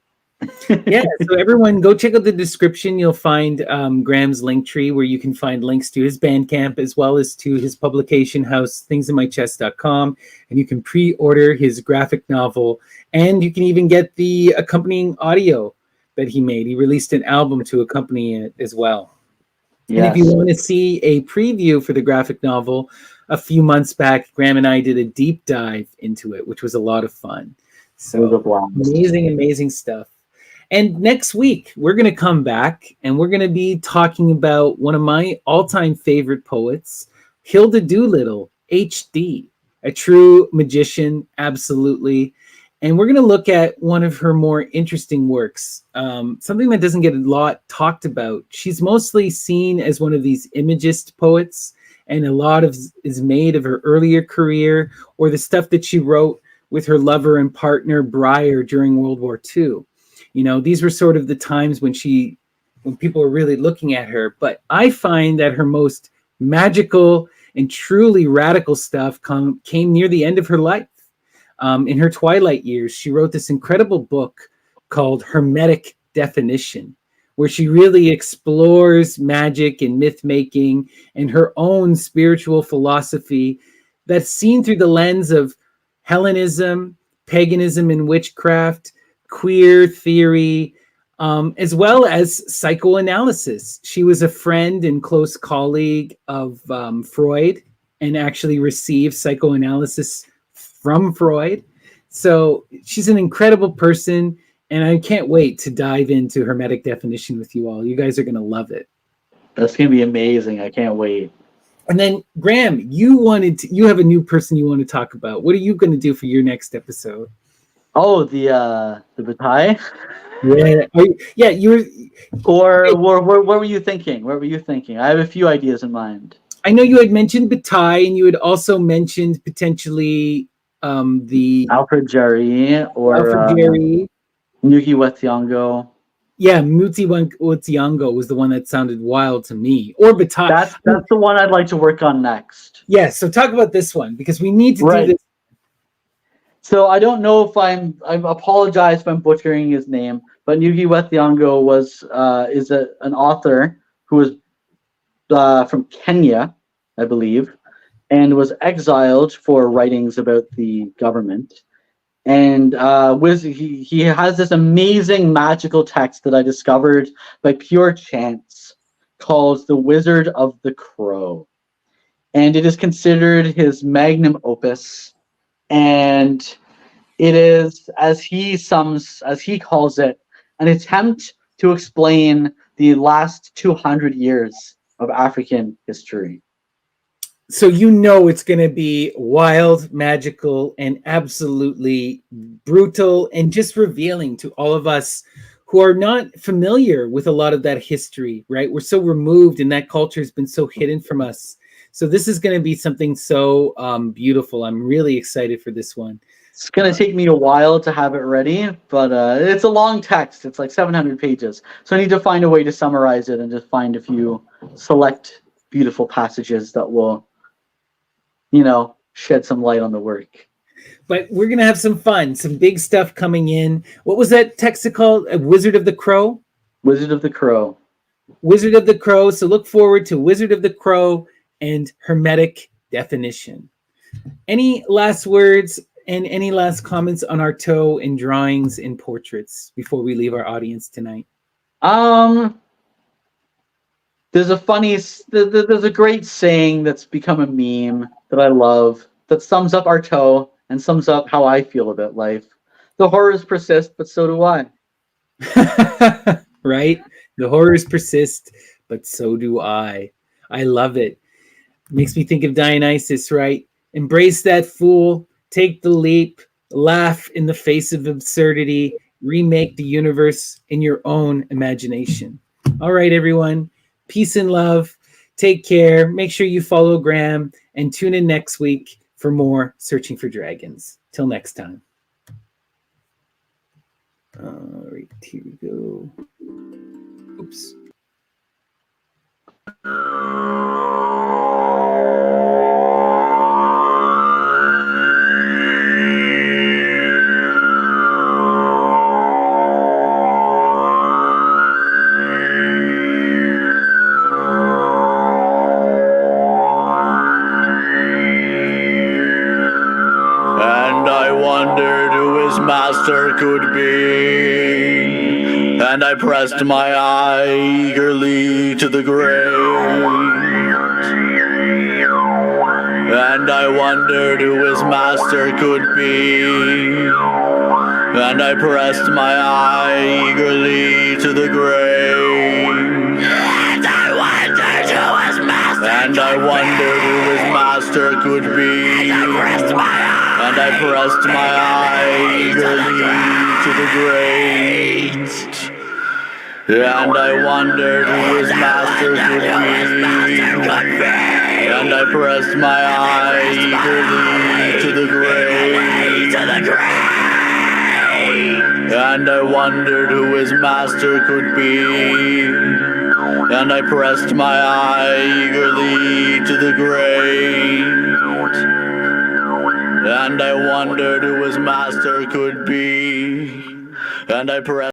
Yeah, so everyone go check out the description. You'll find Graham's link tree where you can find links to his Bandcamp as well as to his publication house, thingsinmychest.com. And you can pre-order his graphic novel, and you can even get the accompanying audio that he made. He released an album to accompany it as well. Yes. And if you want to see a preview for the graphic novel, a few months back, Graham and I did a deep dive into it, which was a lot of fun. So amazing stuff. And next week, we're going to come back and we're going to be talking about one of my all-time favorite poets, Hilda Doolittle, HD, a true magician, absolutely. And we're going to look at one of her more interesting works, something that doesn't get a lot talked about. She's mostly seen as one of these imagist poets, and a lot of is made of her earlier career or the stuff that she wrote with her lover and partner Breyer during World War II. You know, these were sort of the times when people were really looking at her. But I find that her most magical and truly radical stuff came near the end of her life. In her twilight years, she wrote this incredible book called Hermetic Definition, where she really explores magic and myth making and her own spiritual philosophy that's seen through the lens of Hellenism, paganism and witchcraft, queer theory, as well as psychoanalysis. She was a friend and close colleague of Freud and actually received psychoanalysis from Freud. So she's an incredible person, and I can't wait to dive into Hermetic Definition with you all. You guys are going to love it. That's going to be amazing. I can't wait. And then, Graham, you have a new person you want to talk about. What are you going to do for your next episode? Oh, the Bataille? Yeah. You were. Or what were you thinking? What were you thinking? I have a few ideas in mind. I know you had mentioned Bataille, and you had also mentioned potentially the Alfred Jarry or Jarry. Ngugi wa Thiong'o. Yeah, Muti Thiong'o was the one that sounded wild to me. Or Bataille. That's the one I'd like to work on next. Yeah, so talk about this one because we need to do this. So I don't know if I apologize if I'm butchering his name, but Ngugi wa Thiong'o is an author who was from Kenya, I believe, and was exiled for writings about the government. And he has this amazing magical text that I discovered by pure chance called The Wizard of the Crow. And it is considered his magnum opus. And it is, as he calls it, an attempt to explain the last 200 years of African history. So you know it's going to be wild, magical, and absolutely brutal and just revealing to all of us who are not familiar with a lot of that history, right? We're so removed and that culture has been so hidden from us. So this is going to be something so beautiful. I'm really excited for this one. It's going to take me a while to have it ready, but it's a long text. It's like 700 pages. So I need to find a way to summarize it and just find a few select beautiful passages that will, shed some light on the work. But we're going to have some fun, some big stuff coming in. What was that text called? Wizard of the Crow? Wizard of the Crow. Wizard of the Crow. So look forward to Wizard of the Crow and Hermetic Definition. Any last words and any last comments on Artaud and drawings and portraits before we leave our audience tonight? There's a great saying that's become a meme that I love that sums up Artaud and sums up how I feel about life. The horrors persist, but so do I. Right? The horrors persist, but so do I. I love it. Makes me think of Dionysus, right? Embrace that fool, take the leap, laugh in the face of absurdity, remake the universe in your own imagination. All right, everyone. Peace and love. Take care. Make sure you follow Graham and tune in next week for more Searching for Dragons. Till next time. All right, here we go. Oops. wondered who his master could be, and I pressed my eye eagerly to the grave. And I wondered who his master could be, and I pressed my eye eagerly to the grave. And I wondered who his master could be, and I pressed my eye eagerly to the grave. And I wondered who his master could be, and I pressed my eye eagerly to the grave. And I wondered who his master could be, and I pressed my eye eagerly to the grave. And I wondered who his master could be, and I pressed